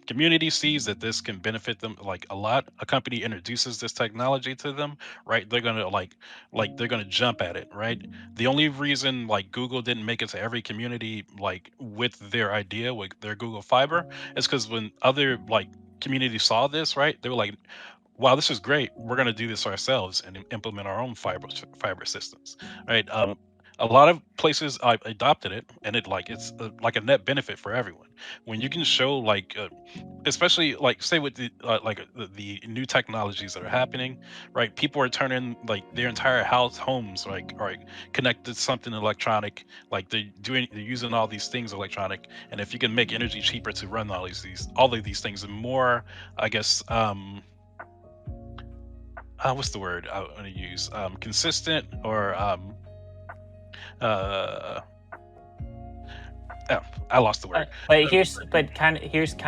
community sees that this can benefit them like a lot, a company introduces this technology to them, right? They're gonna they're gonna jump at it, right? The only reason like Google didn't make it to every community like with their idea with their Google Fiber is because when other like communities saw this, right? They were like, wow, this is great. We're going to do this ourselves and implement our own fiber systems, right? A lot of places adopted it, and it's like a net benefit for everyone. When you can show especially like say with the new technologies that are happening, right? People are turning like their entire homes like are connected to something electronic, like they're using all these things electronic, and if you can make energy cheaper to run all of these things and more, I guess what's the word I want to use? Consistent or uh, oh, I lost the word. But here's kind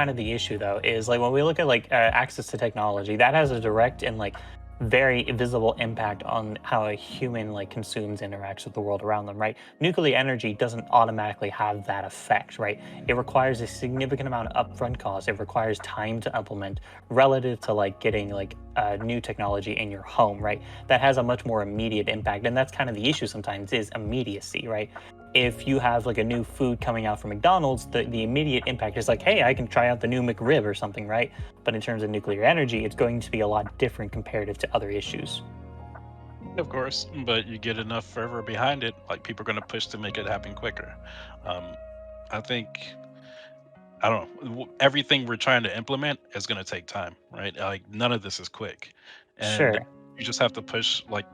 of the issue though is like when we look at like access to technology that has a direct and like very visible impact on how a human like consumes interacts with the world around them, right? Nuclear energy doesn't automatically have that effect, right? It requires a significant amount of upfront cost. It requires time to implement relative to like getting like new technology in your home, right? That has a much more immediate impact, and that's kind of the issue sometimes is immediacy, right? If you have like a new food coming out from McDonald's, the immediate impact is like, hey, I can try out the new McRib or something, right? But in terms of nuclear energy, it's going to be a lot different comparative to other issues. Of course, but you get enough fervor behind it, like people are going to push to make it happen quicker. I think I don't know. Everything we're trying to implement is going to take time, right? Like none of this is quick, and Sure. you just have to push like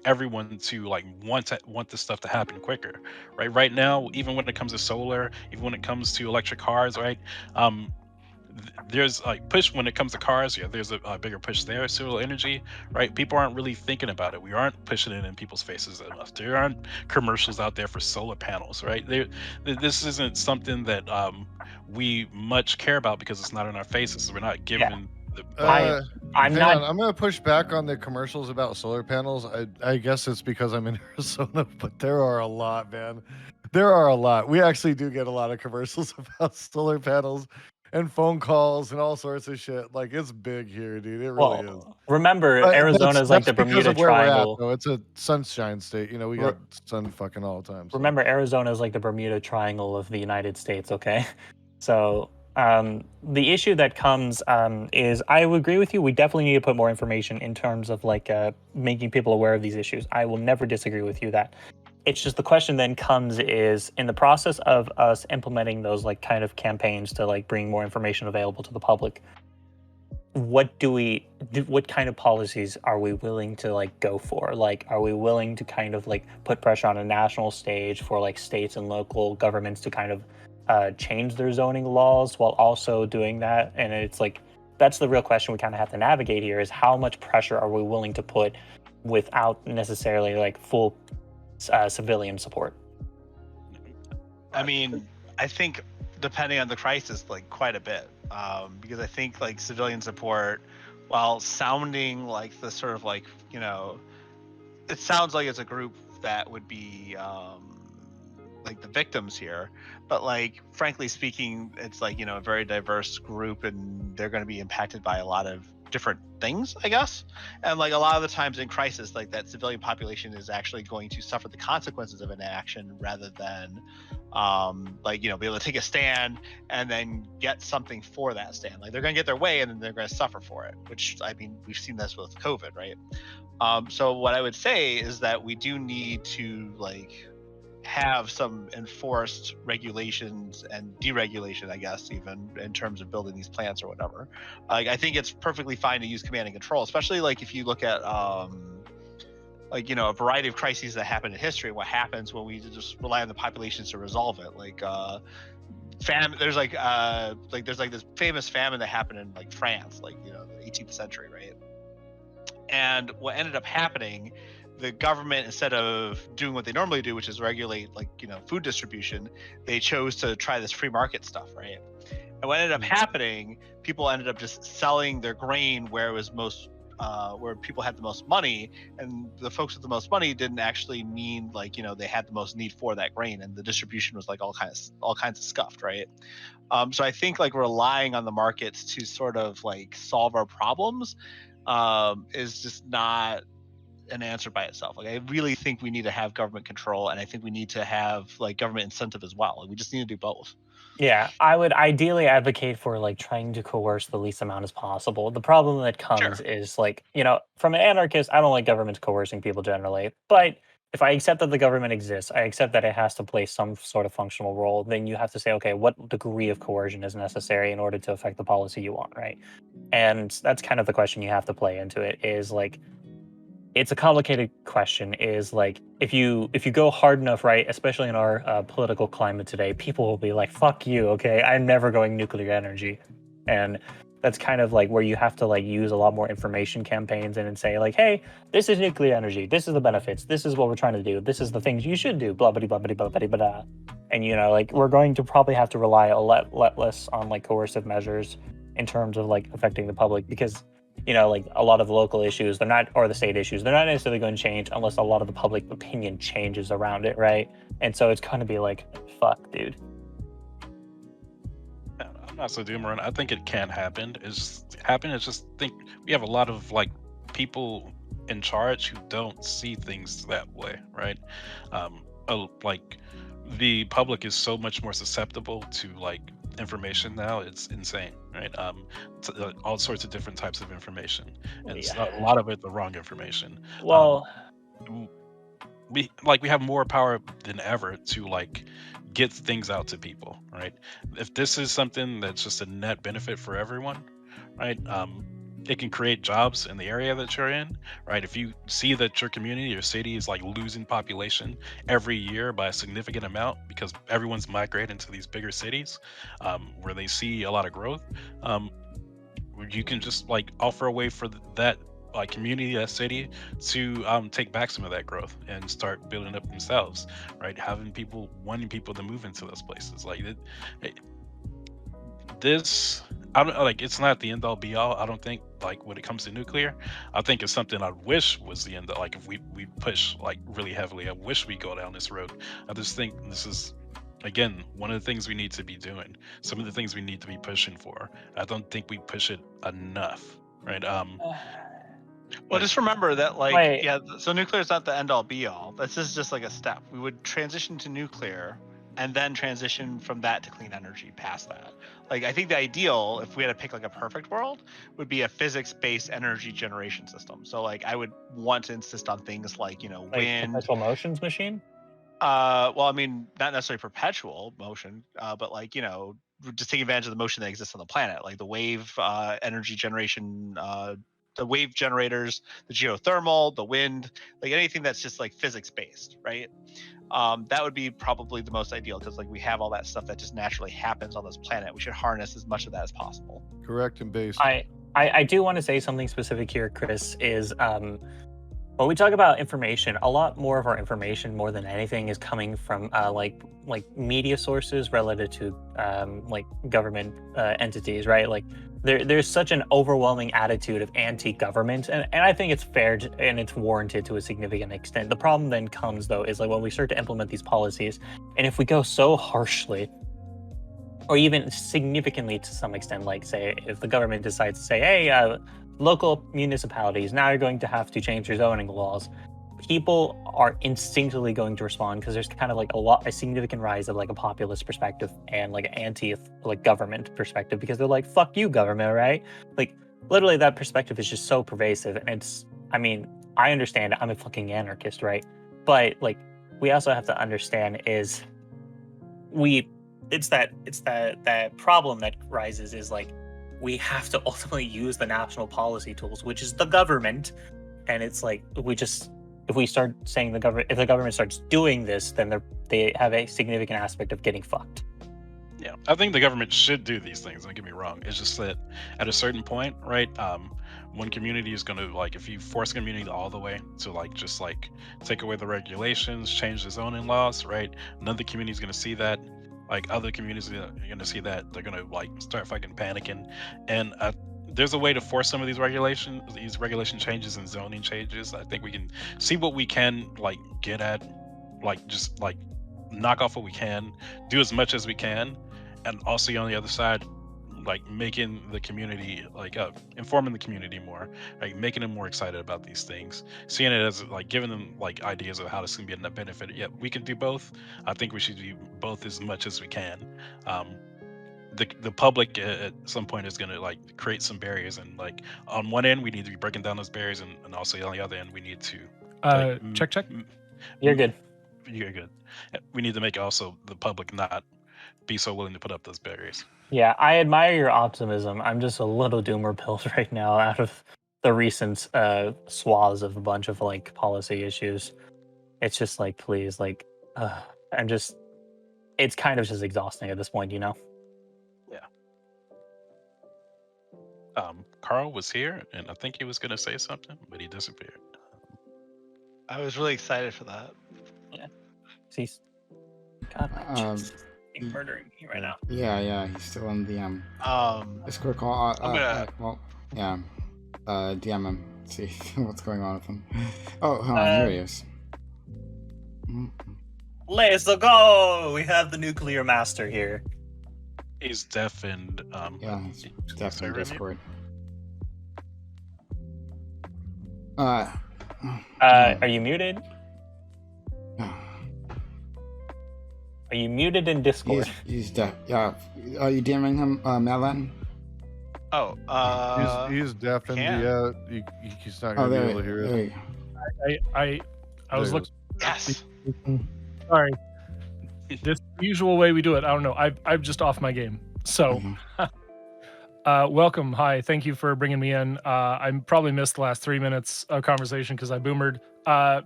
everyone to like want this stuff to happen quicker, right now, even when it comes to solar, even when it comes to electric cars, right? um there's like push when it comes to cars. Yeah, there's a bigger push there. Solar energy, right? People aren't really thinking about it. We aren't pushing it in people's faces enough. There aren't commercials out there for solar panels, right? This isn't something that we much care about because it's not in our faces. We're not given the I'm Hang not. on, I'm gonna push back on the commercials about solar panels. I guess it's because I'm in Arizona, but there are a lot, man. There are a lot. We actually do get a lot of commercials about solar panels and phone calls and all sorts of shit. Like it's big here, dude. It really is. Well, remember, But Arizona is like that's the because Bermuda of where we're at, Triangle. though. It's a sunshine state. You know, we Re- got sun fucking all the time. So. Remember, Arizona is like the Bermuda Triangle of the United States, okay? So the issue that comes is I would agree with you. We definitely need to put more information in terms of like making people aware of these issues. I will never disagree with you that. It's just the question then comes is in the process of us implementing those like kind of campaigns to like bring more information available to the public, what do we do? What kind of policies are we willing to like go for? Like, are we willing to kind of like put pressure on a national stage for like states and local governments to kind of change their zoning laws while also doing that? And it's like that's the real question we kind of have to navigate here: is how much pressure are we willing to put without necessarily like full civilian support? I mean, I think depending on the crisis, like quite a bit, because I think like civilian support, while sounding like the sort of like it sounds like it's a group that would be like the victims here, but like frankly speaking, it's like a very diverse group, and they're going to be impacted by a lot of different things, I guess. And like a lot of the times in crisis, like that civilian population is actually going to suffer the consequences of inaction rather than be able to take a stand and then get something for that stand. Like they're going to get their way and then they're going to suffer for it, which I mean we've seen this with COVID, right? So what I would say is that we do need to like have some enforced regulations and deregulation, I guess, even in terms of building these plants or whatever. Like I think it's perfectly fine to use command and control, especially like if you look at a variety of crises that happen in history. What happens when we just rely on the populations to resolve it? Like there's this famous famine that happened in like France, like the 18th century, right? And what ended up happening, the government, instead of doing what they normally do, which is regulate food distribution, they chose to try this free market stuff, right? And what ended up happening, people ended up just selling their grain where it was most where people had the most money, and the folks with the most money didn't actually mean like they had the most need for that grain, and the distribution was like all kinds of scuffed, right? So I think like relying on the markets to sort of like solve our problems is just not an answer by itself. Like I really think we need to have government control, and I think we need to have like government incentive as well. Like, we just need to do both. Yeah, I would ideally advocate for like trying to coerce the least amount as possible. The problem that comes is like, from an anarchist, I don't like governments coercing people generally. But if I accept that the government exists, I accept that it has to play some sort of functional role, then you have to say, okay, what degree of coercion is necessary in order to affect the policy you want, right? And that's kind of the question you have to play into it is like, it's a complicated question is like if you go hard enough, right, especially in our political climate today, people will be like, fuck you, okay, I'm never going nuclear energy. And that's kind of like where you have to like use a lot more information campaigns and say like, hey, this is nuclear energy, this is the benefits, this is what we're trying to do, this is the things you should do, blah blah blah blah blah blah blah. And like we're going to probably have to rely a lot less on like coercive measures in terms of like affecting the public, because like a lot of local issues, they're not, or the state issues, they're not necessarily going to change unless a lot of the public opinion changes around it, right? And so it's going to be like, fuck, dude. I'm not so doom around. I think it can happen. It's just think we have a lot of like people in charge who don't see things that way, right? Like the public is so much more susceptible to like information now. It's insane, right? All sorts of different types of information, and a lot of it the wrong information. Well, we have more power than ever to like get things out to people, right? If this is something that's just a net benefit for everyone, right? it can create jobs in the area that you're in, right? If you see that your community, your city is like losing population every year by a significant amount because everyone's migrating to these bigger cities, where they see a lot of growth, you can just like offer a way for that like community, that city, to take back some of that growth and start building up themselves, right? Wanting people to move into those places, like this. I don't like. It's not the end all be all. I don't think, like, when it comes to nuclear. I think it's something I wish was the end. Like, if we push like really heavily, I wish we go down this road. I just think this is, again, one of the things we need to be doing. Some of the things we need to be pushing for. I don't think we push it enough, right? Well, just remember that, like, Wait. yeah, so nuclear is not the end all be all. This is just like a step. We would transition to nuclear and then transition from that to clean energy past that. Like, I think the ideal, if we had to pick like a perfect world, would be a physics-based energy generation system. So, like, I would want to insist on things like, Like wind. perpetual motions machine. Well, I mean, not necessarily perpetual motion, but like, just take advantage of the motion that exists on the planet, like the wave energy generation, the wave generators, the geothermal, the wind, like anything that's just like physics based, right? That would be probably the most ideal, because like we have all that stuff that just naturally happens on this planet. We should harness as much of that as possible. Correct and based. I do want to say something specific here, Chris, is when we talk about information, a lot more of our information, more than anything, is coming from like media sources relative to like government entities, right? Like there's such an overwhelming attitude of anti-government, and I think it's fair and it's warranted to a significant extent. The problem then comes, though, is like when we start to implement these policies, and if we go so harshly, or even significantly to some extent, like say if the government decides to say, hey, local municipalities, now you're going to have to change your zoning laws, people are instinctively going to respond, because there's kind of like a significant rise of like a populist perspective and like an anti like government perspective, because they're like, fuck you, government, right? Like literally that perspective is just so pervasive. And it's, I mean, I understand I'm a fucking anarchist, right? But like we also have to understand is it's that problem that rises is like we have to ultimately use the national policy tools, which is the government. And it's like if we start saying if the government starts doing this, then they have a significant aspect of getting fucked. Yeah, I think the government should do these things. Don't get me wrong. It's just that at a certain point, right? One community is going to, like, if you force a community all the way to like just like take away the regulations, change the zoning laws, right? Another community is going to see that. Like other communities are going to see that, they're going to like start fucking panicking. And there's a way to force some of these regulation changes and zoning changes. I think we can see what we can like get at, like just like knock off what we can, do as much as we can, and also on the other side, like making the community like informing the community more, like making them more excited about these things, seeing it as like giving them like ideas of how this can be a net benefit. Yeah, we can do both. I think we should do both as much as we can. The public at some point is going to like create some barriers, and like on one end we need to be breaking down those barriers, and also on the other end we need to check. You're good. We need to make also the public not be so willing to put up those barriers. Yeah, I admire your optimism. I'm just a little doomer pilled right now out of the recent swaths of a bunch of like policy issues. It's just like, please, like, it's kind of just exhausting at this point, you know? Yeah. Carl was here, and I think he was going to say something, but he disappeared. I was really excited for that. Yeah. He's God, my chest is murdering me right now. Yeah, he's still on the Discord call. DM him, see what's going on with him. Oh, hold on, here he is. Let's go! We have the nuclear master here. He's deaf and he's deaf in Discord. Are you muted? Are you muted in Discord? He's deaf. Yeah. Are you DMing him, Melon? Oh, he's deaf and he's not going to be able to hear it. I was looking. Yes. Sorry. This usual way we do it. I don't know. I'm just off my game. So, Welcome. Hi. Thank you for bringing me in. I probably missed the last 3 minutes of conversation because I boomered.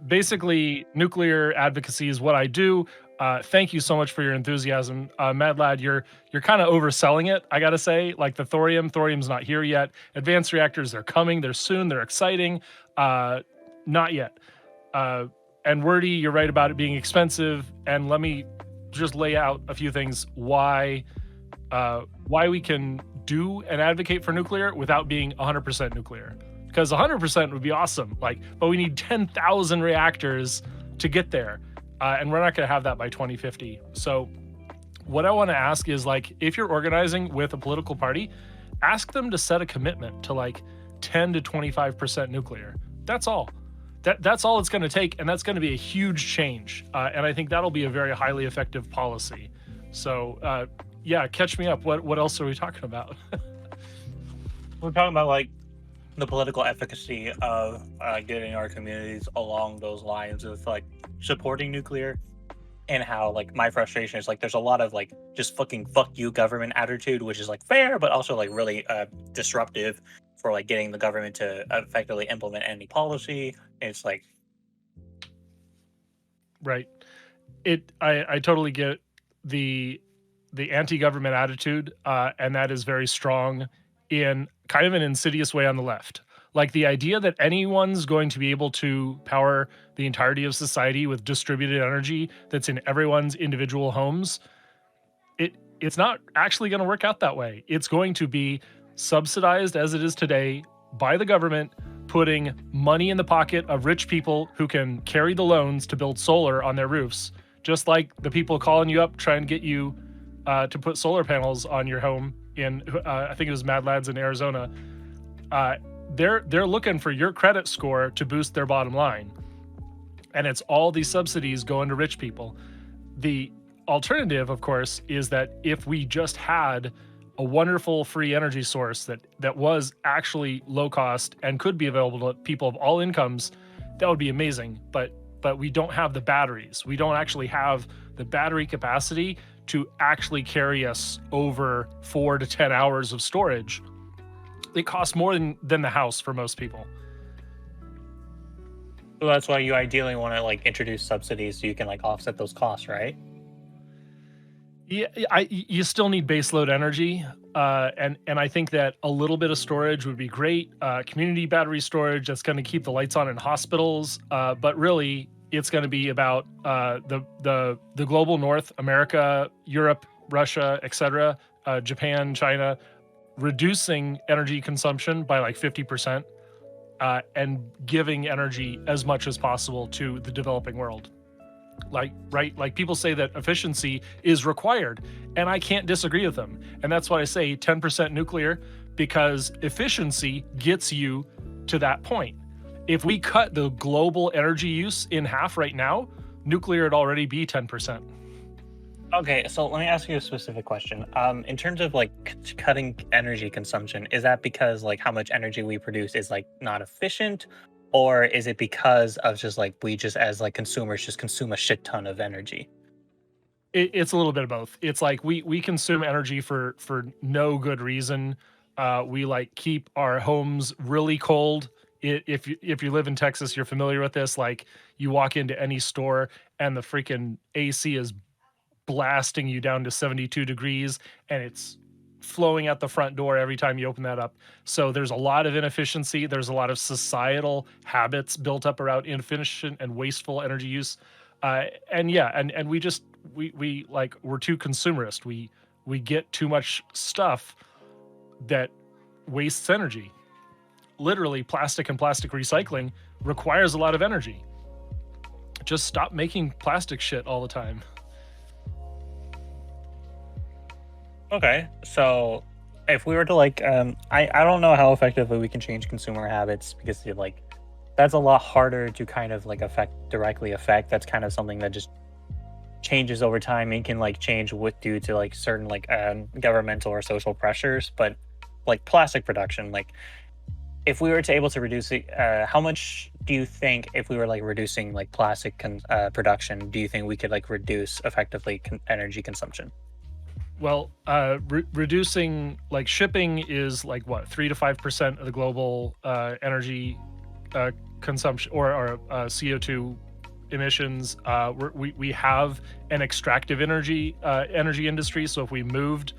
Basically, nuclear advocacy is what I do. Thank you so much for your enthusiasm, Mad Lad. You're kind of overselling it, I gotta say. Like the thorium's not here yet. Advanced reactors, they're coming. They're soon. They're exciting. Not yet. And Wordy, you're right about it being expensive. And let me just lay out a few things why we can do and advocate for nuclear without being 100% nuclear. Because 100% would be awesome, but we need 10,000 reactors to get there, and we're not going to have that by 2050. So, what I want to ask is, if you're organizing with a political party, ask them to set a commitment to 10 to 25% nuclear. That's all. That's all it's going to take, and that's going to be a huge change. And I think that'll be a very highly effective policy. So, yeah, catch me up. What else are we talking about? We're talking about the political efficacy of getting our communities along those lines of supporting nuclear, and how my frustration is there's a lot of just fucking fuck you government attitude, which is fair, but also really disruptive for getting the government to effectively implement any policy. It's right. I totally get the anti-government attitude, and that is very strong in kind of an insidious way on the left. The idea that anyone's going to be able to power the entirety of society with distributed energy that's in everyone's individual homes, it's not actually going to work out that way. It's going to be subsidized as it is today by the government, putting money in the pocket of rich people who can carry the loans to build solar on their roofs, just like the people calling you up trying to get you to put solar panels on your home in, I think it was Mad Lads in Arizona. They're looking for your credit score to boost their bottom line. And it's all these subsidies going to rich people. The alternative, of course, is that if we just had a wonderful free energy source that was actually low cost and could be available to people of all incomes, that would be amazing. But we don't have the batteries. We don't actually have the battery capacity to actually carry us over 4 to 10 hours of storage. It costs more than the house for most people. So that's why you ideally want to introduce subsidies so you can offset those costs, right? Yeah, you still need baseload energy, and I think that a little bit of storage would be great. Community battery storage that's going to keep the lights on in hospitals, but really it's going to be about the global north, America, Europe, Russia, etc., Japan, China, reducing energy consumption by 50%, and giving energy as much as possible to the developing world. People say that efficiency is required, and I can't disagree with them. And that's why I say 10% nuclear, because efficiency gets you to that point. If we cut the global energy use in half right now, nuclear would already be 10%. Okay, so let me ask you a specific question. In terms of cutting energy consumption, is that because how much energy we produce is not efficient, or is it because of just we just as consumers just consume a shit ton of energy? It's a little bit of both. It's we consume energy for no good reason. We keep our homes really cold. If you live in Texas, you're familiar with this. You walk into any store and the freaking AC is blasting you down to 72 degrees, and it's flowing out the front door every time you open that up. So there's a lot of inefficiency. There's a lot of societal habits built up around inefficient and wasteful energy use. And we we're too consumerist. We get too much stuff that wastes energy. Literally, plastic and plastic recycling requires a lot of energy. Just stop making plastic shit all the time. Okay, so if we were to I don't know how effectively we can change consumer habits, because that's a lot harder to kind of directly affect. That's kind of something that just changes over time and can change due to certain governmental or social pressures. But plastic production, if we were to able to reduce it, how much do you think, if we were reducing plastic production, do you think we could reduce effectively energy consumption? Well, reducing like shipping is like what 3 to 5% of the global energy consumption or CO2 emissions. We have an extractive energy industry. So if we moved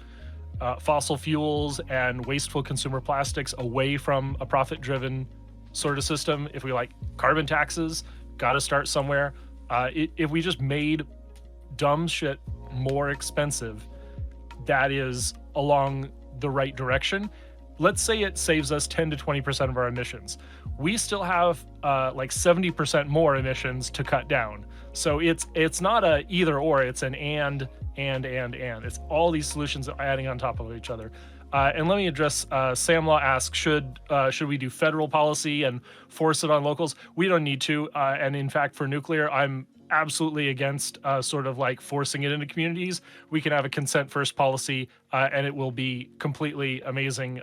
fossil fuels and wasteful consumer plastics away from a profit-driven sort of system, if we like carbon taxes, got to start somewhere. If we just made dumb shit more expensive, that is along the right direction. Let's say it saves us 10 to 20% of our emissions. We still have like 70% more emissions to cut down. So it's not a either or, it's an and. It's all these solutions adding on top of each other. And let me address, Sam Law asks, should we do federal policy and force it on locals? We don't need to. And in fact, for nuclear, I'm absolutely against sort of like forcing it into communities. We can have a consent first policy and it will be completely amazing,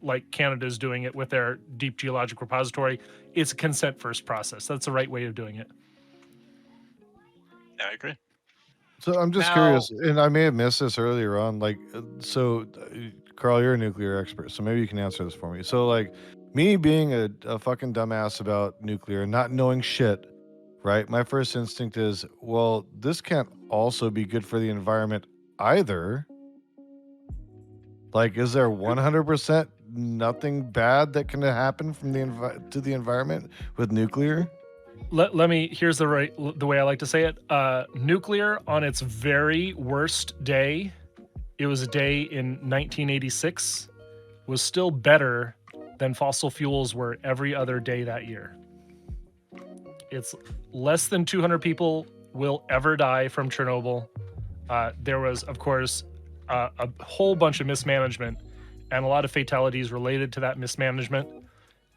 like Canada's doing it with their deep geologic repository. It's a consent first process. That's the right way of doing it. Yeah, I agree. So I'm just curious, and I may have missed this earlier on. Like, Carl, you're a nuclear expert, so maybe you can answer this for me. So, like, me being a fucking dumbass about nuclear and not knowing shit, right? My first instinct is, well, this can't also be good for the environment either. Like, is there 100% nothing bad that can happen from to the environment with nuclear? Let me. Here's the way I like to say it. Nuclear on its very worst day, it was a day in 1986, was still better than fossil fuels were every other day that year. It's less than 200 people will ever die from Chernobyl. There was, of course, a whole bunch of mismanagement and a lot of fatalities related to that mismanagement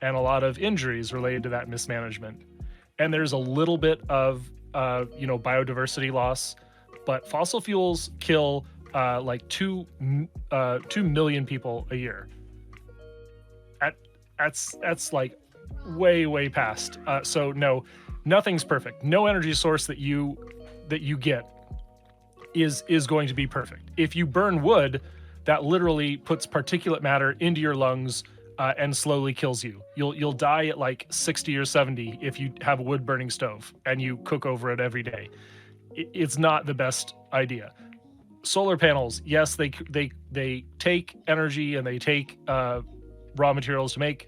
and a lot of injuries related to that mismanagement. And there's a little bit of, biodiversity loss, but fossil fuels kill like 2 million people a year. That's like way past. So no, nothing's perfect. No energy source that you get is going to be perfect. If you burn wood, that literally puts particulate matter into your lungs and slowly kills you. You'll die at like 60 or 70 if you have a wood burning stove and you cook over it every day. It's not the best idea. Solar panels, yes, they take energy and they take raw materials to make.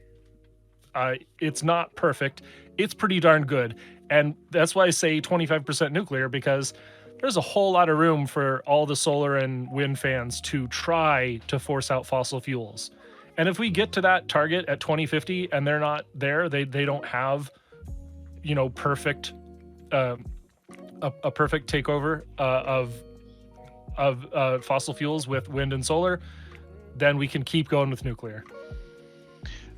It's not perfect. It's pretty darn good. And that's why I say 25% nuclear, because there's a whole lot of room for all the solar and wind fans to try to force out fossil fuels. And if we get to that target at 2050 and they're not there, they don't have, perfect, a perfect takeover of fossil fuels with wind and solar, then we can keep going with nuclear.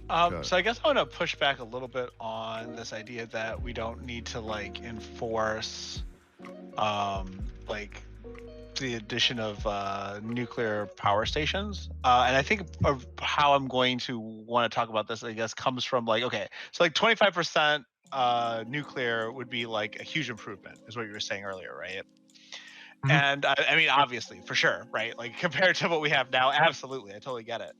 So I guess I want to push back a little bit on this idea that we don't need to enforce the addition of nuclear power stations. And I think of how I'm going to want to talk about this, I guess, comes from 25% nuclear would be like a huge improvement, is what you were saying earlier, right? Mm-hmm. And I mean, obviously, for sure, right? Like compared to what we have now, absolutely, I totally get it.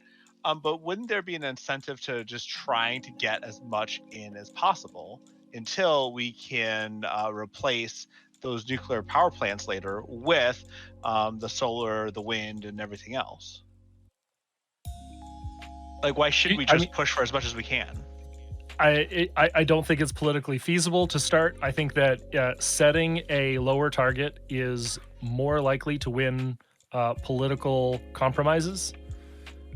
But wouldn't there be an incentive to just trying to get as much in as possible until we can replace those nuclear power plants later with the solar, the wind, and everything else? Like, why shouldn't we just push for as much as we can? I don't think it's politically feasible to start. I think that setting a lower target is more likely to win political compromises.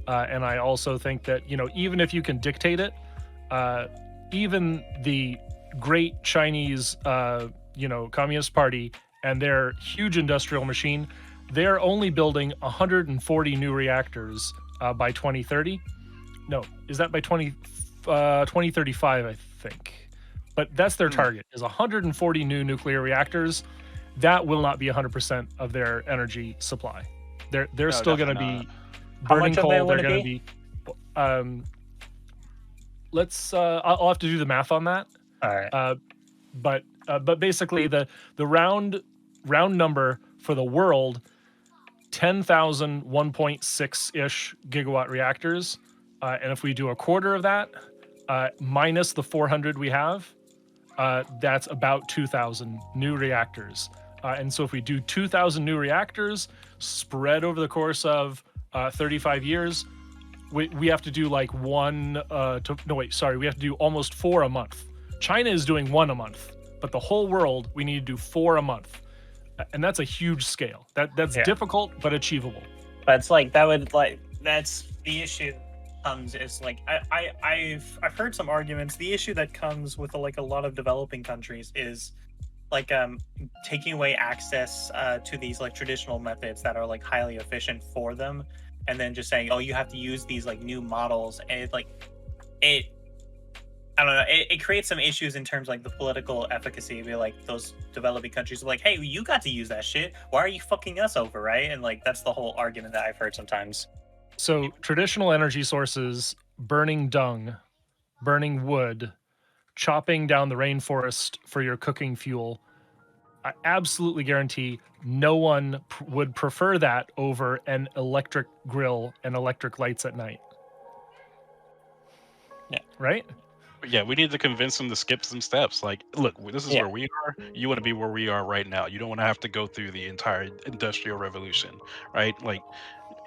And I also think that, even if you can dictate it, even the great Chinese, Communist Party and their huge industrial machine, they're only building 140 new reactors by 2030. No, is that by 2035, I think. But that's their target, is 140 new nuclear reactors. That will not be 100% of their energy supply. They're still going to be burning coal. They're going to be I'll have to do the math on that. All right. But basically the round number for the world, 10,000 1.6-ish gigawatt reactors, and if we do a quarter of that, minus the 400 we have, that's about 2,000 new reactors. And so if we do 2,000 new reactors spread over the course of 35 years, we have to do like we have to do almost 4 a month. China is doing 1 a month, but the whole world, we need to do 4 a month. And that's a huge scale. That's difficult, but achievable. But it's like, that's the issue comes is like, I've heard some arguments. The issue that comes with like a lot of developing countries is like taking away access to these like traditional methods that are like highly efficient for them, and then just saying, oh, you have to use these like new models, and I don't know, it creates some issues in terms of like the political efficacy. Be like, those developing countries are like, hey, you got to use that shit, why are you fucking us over, right? And like, that's the whole argument that I've heard sometimes. So traditional energy sources, burning dung, burning wood, chopping down the rainforest for your cooking fuel, I absolutely guarantee no one would prefer that over an electric grill and electric lights at night. Yeah. Right? Yeah, we need to convince them to skip some steps. Like, look, this is where we are. You want to be where we are right now. You don't want to have to go through the entire industrial revolution, right? Like,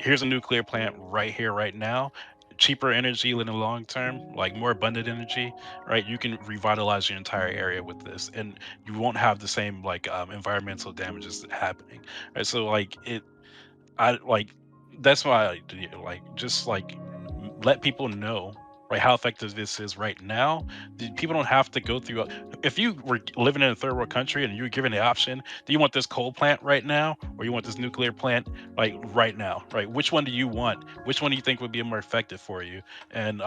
here's a nuclear plant right here, right now. Cheaper energy in the long term, like more abundant energy, right? You can revitalize your entire area with this, and you won't have the same like environmental damages happening, right? So like that's why just let people know, right, how effective this is right now. People don't have to go through. If you were living in a third world country and you were given the option, do you want this coal plant right now, or you want this nuclear plant like right now, right? Which one do you want? Which one do you think would be more effective for you? And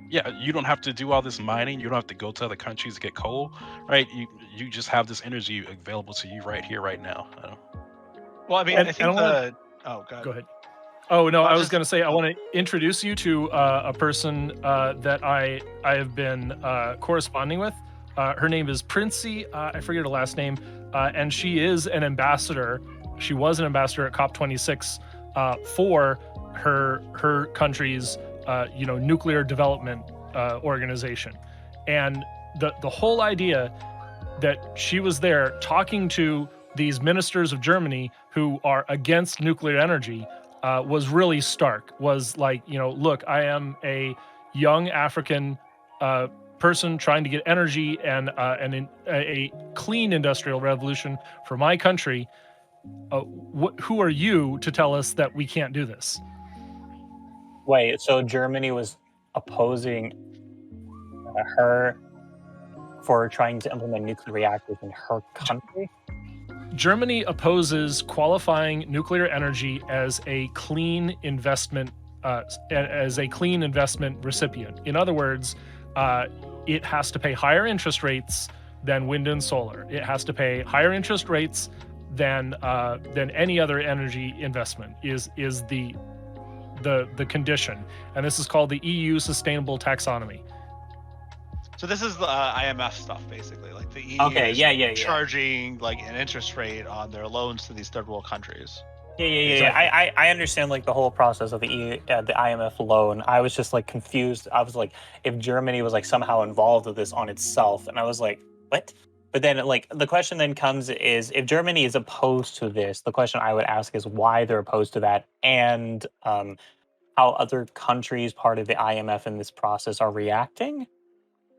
you don't have to do all this mining. You don't have to go to other countries to get coal, right? You just have this energy available to you right here, right now. Well, I mean, I think Go ahead. Oh, no, I was going to say, I want to introduce you to a person that I have been corresponding with. Her name is Princey. I forget her last name. And she is an ambassador. She was an ambassador at COP26 for her country's, nuclear development organization. And the whole idea that she was there talking to these ministers of Germany who are against nuclear energy was really stark. Was like, look, I am a young African person trying to get energy and a clean industrial revolution for my country. Who are you to tell us that we can't do this? Wait, so Germany was opposing her for trying to implement nuclear reactors in her country? Germany opposes qualifying nuclear energy as a clean investment recipient. In other words, it has to pay higher interest rates than wind and solar. It has to pay higher interest rates than any other energy investment is the condition, and this is called the EU Sustainable Taxonomy. So this is the IMF stuff, basically. Like the EU charging like an interest rate on their loans to these third world countries. I understand like the whole process of the IMF loan. I was just like confused. I was like, if Germany was like somehow involved with this on itself, and I was like, what? But then like the question then comes is, if Germany is opposed to this, the question I would ask is why they're opposed to that, and how other countries part of the IMF in this process are reacting.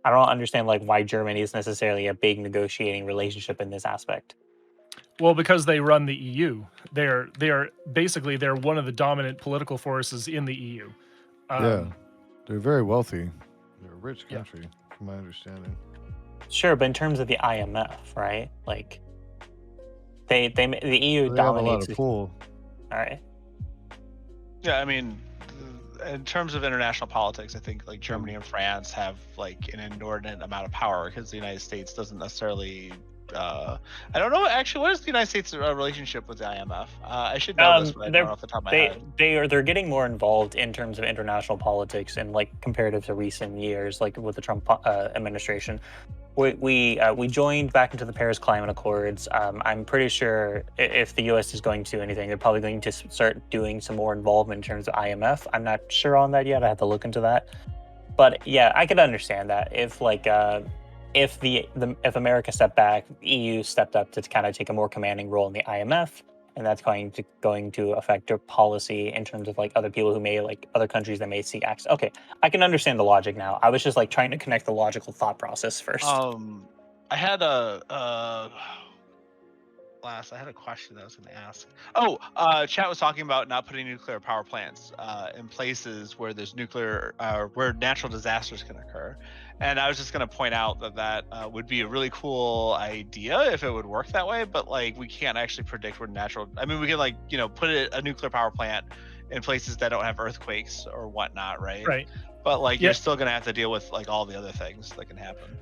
I don't understand like why Germany is necessarily a big negotiating relationship in this aspect. Well, because they run the EU. They're one of the dominant political forces in the EU. They're very wealthy. They're a rich country, from my understanding. Sure, but in terms of the IMF, right? Like the EU dominates. Have a lot of pull. All right. Yeah, I mean, in terms of international politics, I think like Germany and France have like an inordinate amount of power because the United States doesn't necessarily. I don't know actually. What is the United States' relationship with the IMF? I should know this, but I don't know off the top of my head. They're getting more involved in terms of international politics and like comparative to recent years, like with the Trump administration. We joined back into the Paris Climate Accords. I'm pretty sure if the U.S. is going to do anything, they're probably going to start doing some more involvement in terms of IMF. I'm not sure on that yet. I have to look into that. But yeah, I could understand that if if America stepped back, EU stepped up to kind of take a more commanding role in the IMF, and that's going to affect their policy in terms of like other people who may other countries that may seek access. Okay, I can understand the logic now. I was just trying to connect the logical thought process first. I had a question that I was going to ask. Chat was talking about not putting nuclear power plants in places where there's where natural disasters can occur. And I was just going to point out that would be a really cool idea if it would work that way. But we can't actually predict where we can put a nuclear power plant in places that don't have earthquakes or whatnot, right? Right. But you're still going to have to deal with all the other things that can happen.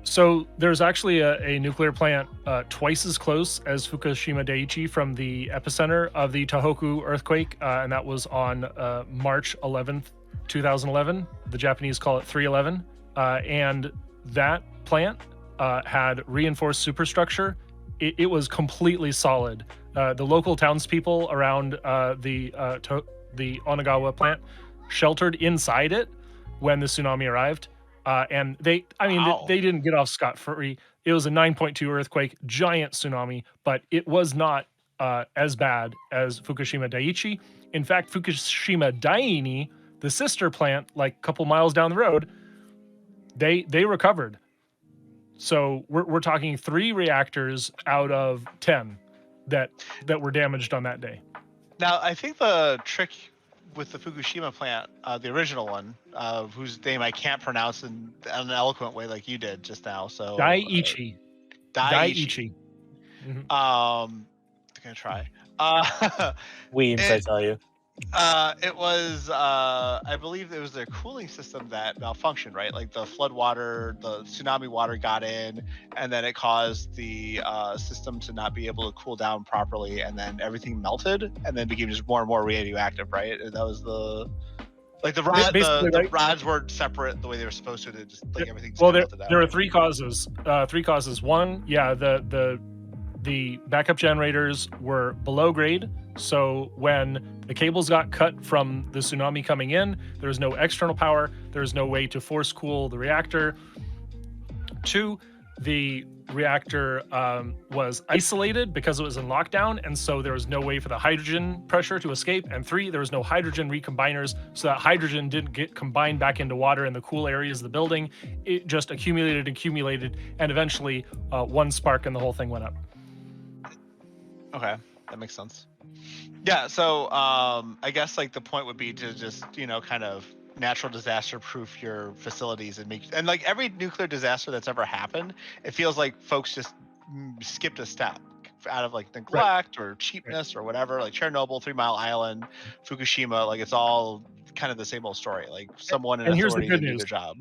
So there's actually a nuclear plant twice as close as Fukushima Daiichi from the epicenter of the Tohoku earthquake, and that was on March 11th, 2011. The Japanese call it 311. And that plant had reinforced superstructure. It was completely solid. The local townspeople around the Onagawa plant sheltered inside it when the tsunami arrived. And they didn't get off scot-free. It was a 9.2 earthquake, giant tsunami, but it was not as bad as Fukushima Daiichi. In fact, Fukushima Daini, the sister plant, a couple miles down the road, they recovered. So we're talking 3 reactors out of 10 that were damaged on that day. Now, I think the trick with the Fukushima plant, the original one, whose name I can't pronounce in an eloquent way like you did just now. So Daiichi. Daiichi. Mm-hmm. I'm gonna try. Weebs, I tell you. It was, I believe it was their cooling system that malfunctioned, right? The flood water, the tsunami water got in, and then it caused the system to not be able to cool down properly, and then everything melted, and then became just more and more radioactive, right? And that was the the rods weren't separate the way they were supposed to. They just everything. Well, there are 3 causes. 3 causes. One, the backup generators were below grade. So when the cables got cut from the tsunami coming in, there was no external power. There was no way to force cool the reactor. 2, the reactor was isolated because it was in lockdown, and so there was no way for the hydrogen pressure to escape. And 3, there was no hydrogen recombiners, so that hydrogen didn't get combined back into water in the cool areas of the building. It just accumulated, and eventually one spark and the whole thing went up. Okay, that makes sense. Yeah, so I guess the point would be to just kind of natural disaster proof your facilities and every nuclear disaster that's ever happened, it feels like folks just skipped a step out of neglect or cheapness or whatever. Chernobyl, 3 Mile Island, Fukushima, it's all kind of the same old story. Someone in authority didn't do their job.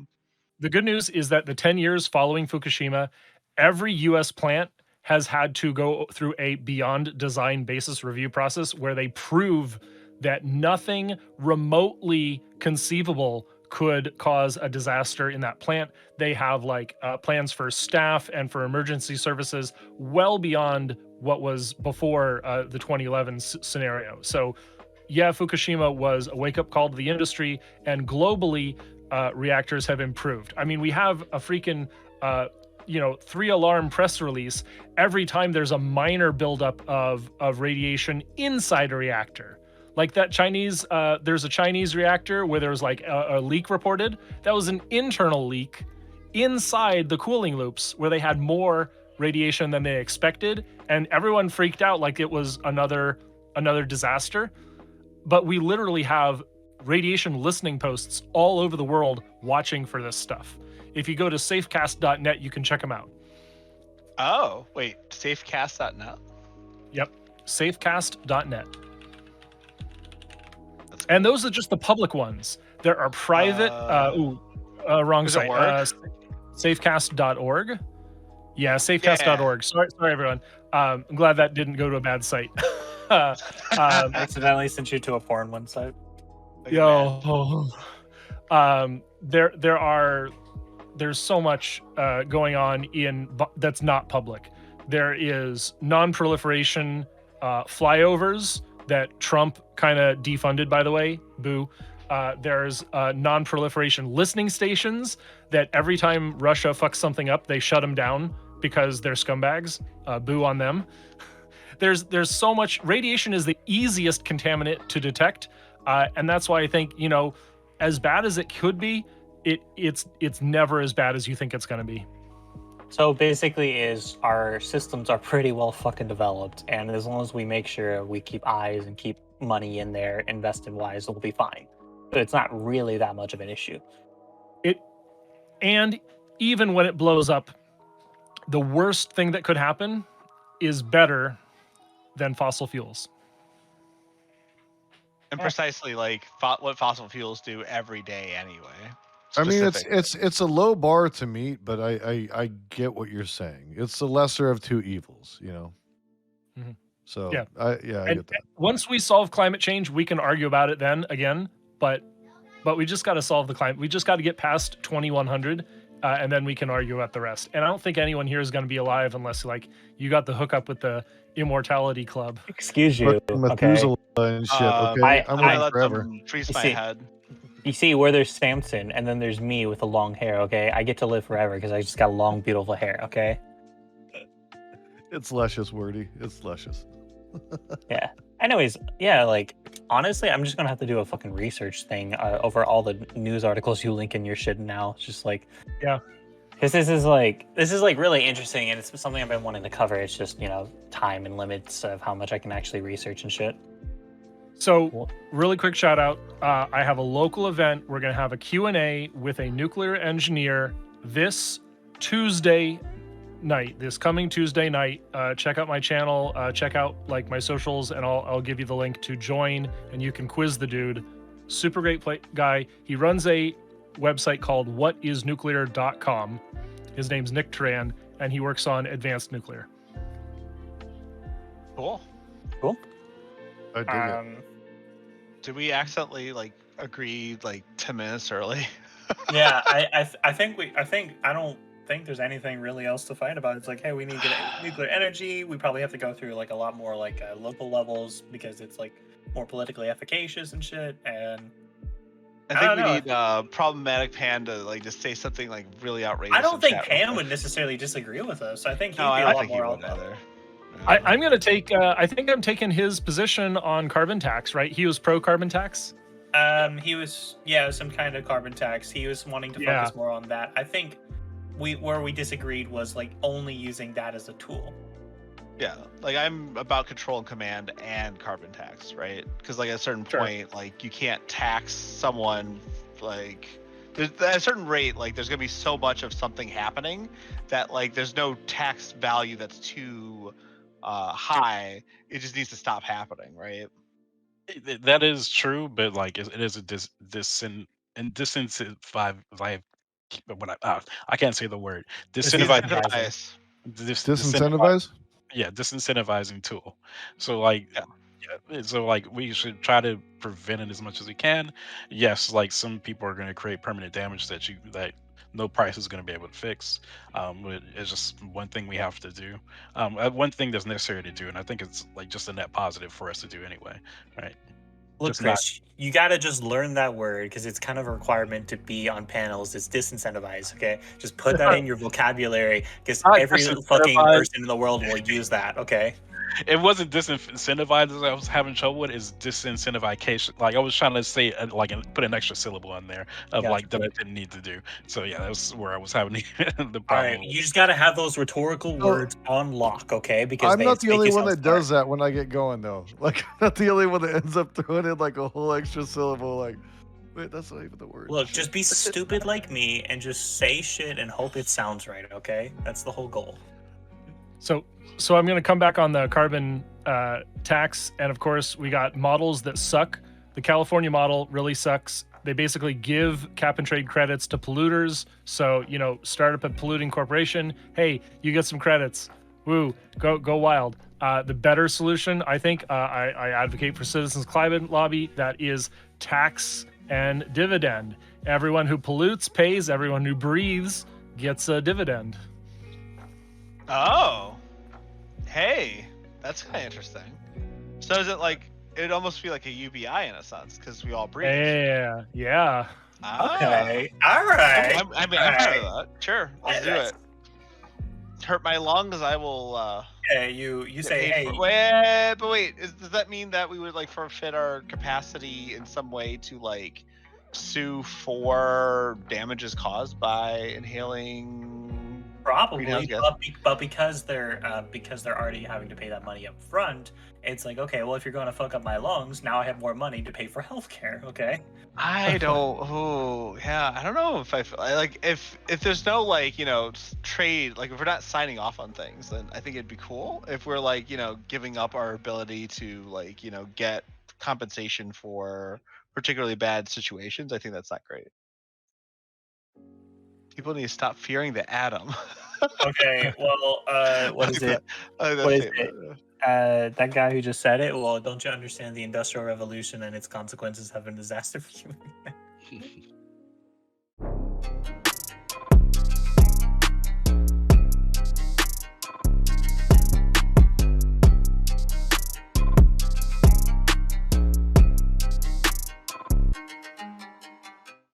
The good news is that the 10 years following Fukushima, every U.S. plant has had to go through a beyond design basis review process where they prove that nothing remotely conceivable could cause a disaster in that plant. They have plans for staff and for emergency services well beyond what was before the 2011 scenario. So yeah, Fukushima was a wake-up call to the industry, and globally, reactors have improved. I mean, we have a freaking 3-alarm press release every time there's a minor buildup of radiation inside a reactor. That Chinese, there's a Chinese reactor where there was a leak reported. That was an internal leak inside the cooling loops where they had more radiation than they expected, and everyone freaked out like it was another disaster. But we literally have radiation listening posts all over the world watching for this stuff. If you go to safecast.net, you can check them out. Oh, wait, safecast.net? Yep, safecast.net. And those are just the public ones. There are private, wrong site. Safecast.org. Yeah, safecast.org. Sorry, everyone. I'm glad that didn't go to a bad site. Accidentally sent you to a porn one site. There are there's so much going on that's not public. There is non-proliferation flyovers that Trump kind of defunded, by the way. Boo. There's non-proliferation listening stations that every time Russia fucks something up, they shut them down because they're scumbags. Boo on them. There's so much. Radiation is the easiest contaminant to detect, and that's why I think, you know, as bad as it could be, it's never as bad as you think it's going to be. So basically, is our systems are pretty well fucking developed, and as long as we make sure we keep eyes and keep money in there, invested wise, we'll be fine. But it's not really that much of an issue. And even when it blows up, the worst thing that could happen is better than fossil fuels. And precisely like what fossil fuels do every day anyway. I mean, Specific. it's a low bar to meet, but I get what you're saying. It's the lesser of two evils, you know. Mhm. So Yeah. I get that. Once we solve climate change, we can argue about it then again. But we just got to solve the climate. We just got to get past 2100, and then we can argue about the rest. And I don't think anyone here is going to be alive unless like you got the hookup with the Immortality Club. Excuse you. Fucking Okay. Methuselah and shit. Okay, I'm I living let forever. them freeze my see. head. You see, where there's Samson, and then there's me with the long hair. Okay, I get to live forever because I just got long, beautiful hair. Okay. It's luscious, Wordy. It's luscious. Yeah. Anyways, yeah, like honestly, I'm just gonna have to do a fucking research thing over all the news articles you link in your shit now. It's just like, Yeah. because this is like really interesting, and it's something I've been wanting to cover. It's just, you know, time and limits of how much I can actually research and shit. So really quick shout out. I have a local event. We're going to have a Q&A with a nuclear engineer this Tuesday night, this coming Tuesday night. Check out my channel, check out like my socials, and I'll give you the link to join, and you can quiz the dude. Super great guy. He runs a website called whatisnuclear.com. His name's Nick Tran, and he works on advanced nuclear. Cool. I dig it. Did we accidentally like agree like 10 minutes early? Yeah, I don't think there's anything really else to fight about. It's like, hey, we need to get nuclear energy. We probably have to go through like a lot more like local levels because it's like more politically efficacious and shit. And I I think don't we know. need problematic Pan to like just say something like really outrageous. I don't in think chat Pam real would quick. necessarily disagree with us. I think he'd No, be a I lot think he more would either. I'm going to take, I think I'm taking his position on carbon tax, right? He was pro carbon tax. He was some kind of carbon tax. He was wanting to focus more on that. I think where we disagreed was like only using that as a tool. Yeah, like I'm about control and command and carbon tax, right? Because like at a certain point, like you can't tax someone like at a certain rate, like there's gonna be so much of something happening that like there's no tax value that's too high. It just needs to stop happening, right? That is true, but like it is a disincentive. I can't say the word. Disincentivize. Disincentivize? Disincentivizing tool. So like so like we should try to prevent it as much as we can. Yes, like some people are going to create permanent damage that no price is going to be able to fix. But it's just one thing we have to do. One thing that's necessary to do, and I think it's like just a net positive for us to do anyway, right? Look, Just Chris, you gotta just learn that word because it's kind of a requirement to be on panels. It's disincentivize, okay? Just put that in your vocabulary because every fucking person in the world will use that, okay? It wasn't disincentivized that I was having trouble with. It's disincentivization. Like I was trying to say, put an extra syllable in there of like that I didn't need to do. So yeah, that was where I was having the problem. All right, you just gotta have those rhetorical words on lock, okay? Because I'm not the only one that smart. does that when I get going, though. Like, I'm not the only one that ends up throwing in like a whole extra syllable. Like, wait, that's not even the word. Look, just be stupid like me and just say shit and hope it sounds right, okay? That's the whole goal. So I'm going to come back on the carbon tax, and of course we got models that suck. The California model really sucks. They basically give cap and trade credits to polluters. So, you know, start up a polluting corporation. Hey, you get some credits. Woo, go wild. The better solution, I think, I advocate for Citizens Climate Lobby. That is tax and dividend. Everyone who pollutes pays. Everyone who breathes gets a dividend. Oh, hey, that's kind of interesting. So is it like it'd almost feel like a UBI in a sense because we all breathe? Yeah. Okay. All right. I'm proud of that. Sure, let's do it. Hurt my lungs, I will. Yeah, you get say, paid hey, but wait, does that mean that we would like forfeit our capacity in some way to like sue for damages caused by inhaling probably, greenhouse gas? but because they're already having to pay that money up front, it's like, okay, well, if you're going to fuck up my lungs, now I have more money to pay for healthcare. Okay. I don't. Oh, yeah. I don't know if like if there's no like trade, like if we're not signing off on things, then I think it'd be cool. If we're like giving up our ability to like get compensation for particularly bad situations, I think that's not great. People need to stop fearing the atom. Okay. Well, what is it? What is it? That guy who just said it. Well, don't you understand the Industrial Revolution and its consequences have been a disaster for humanity?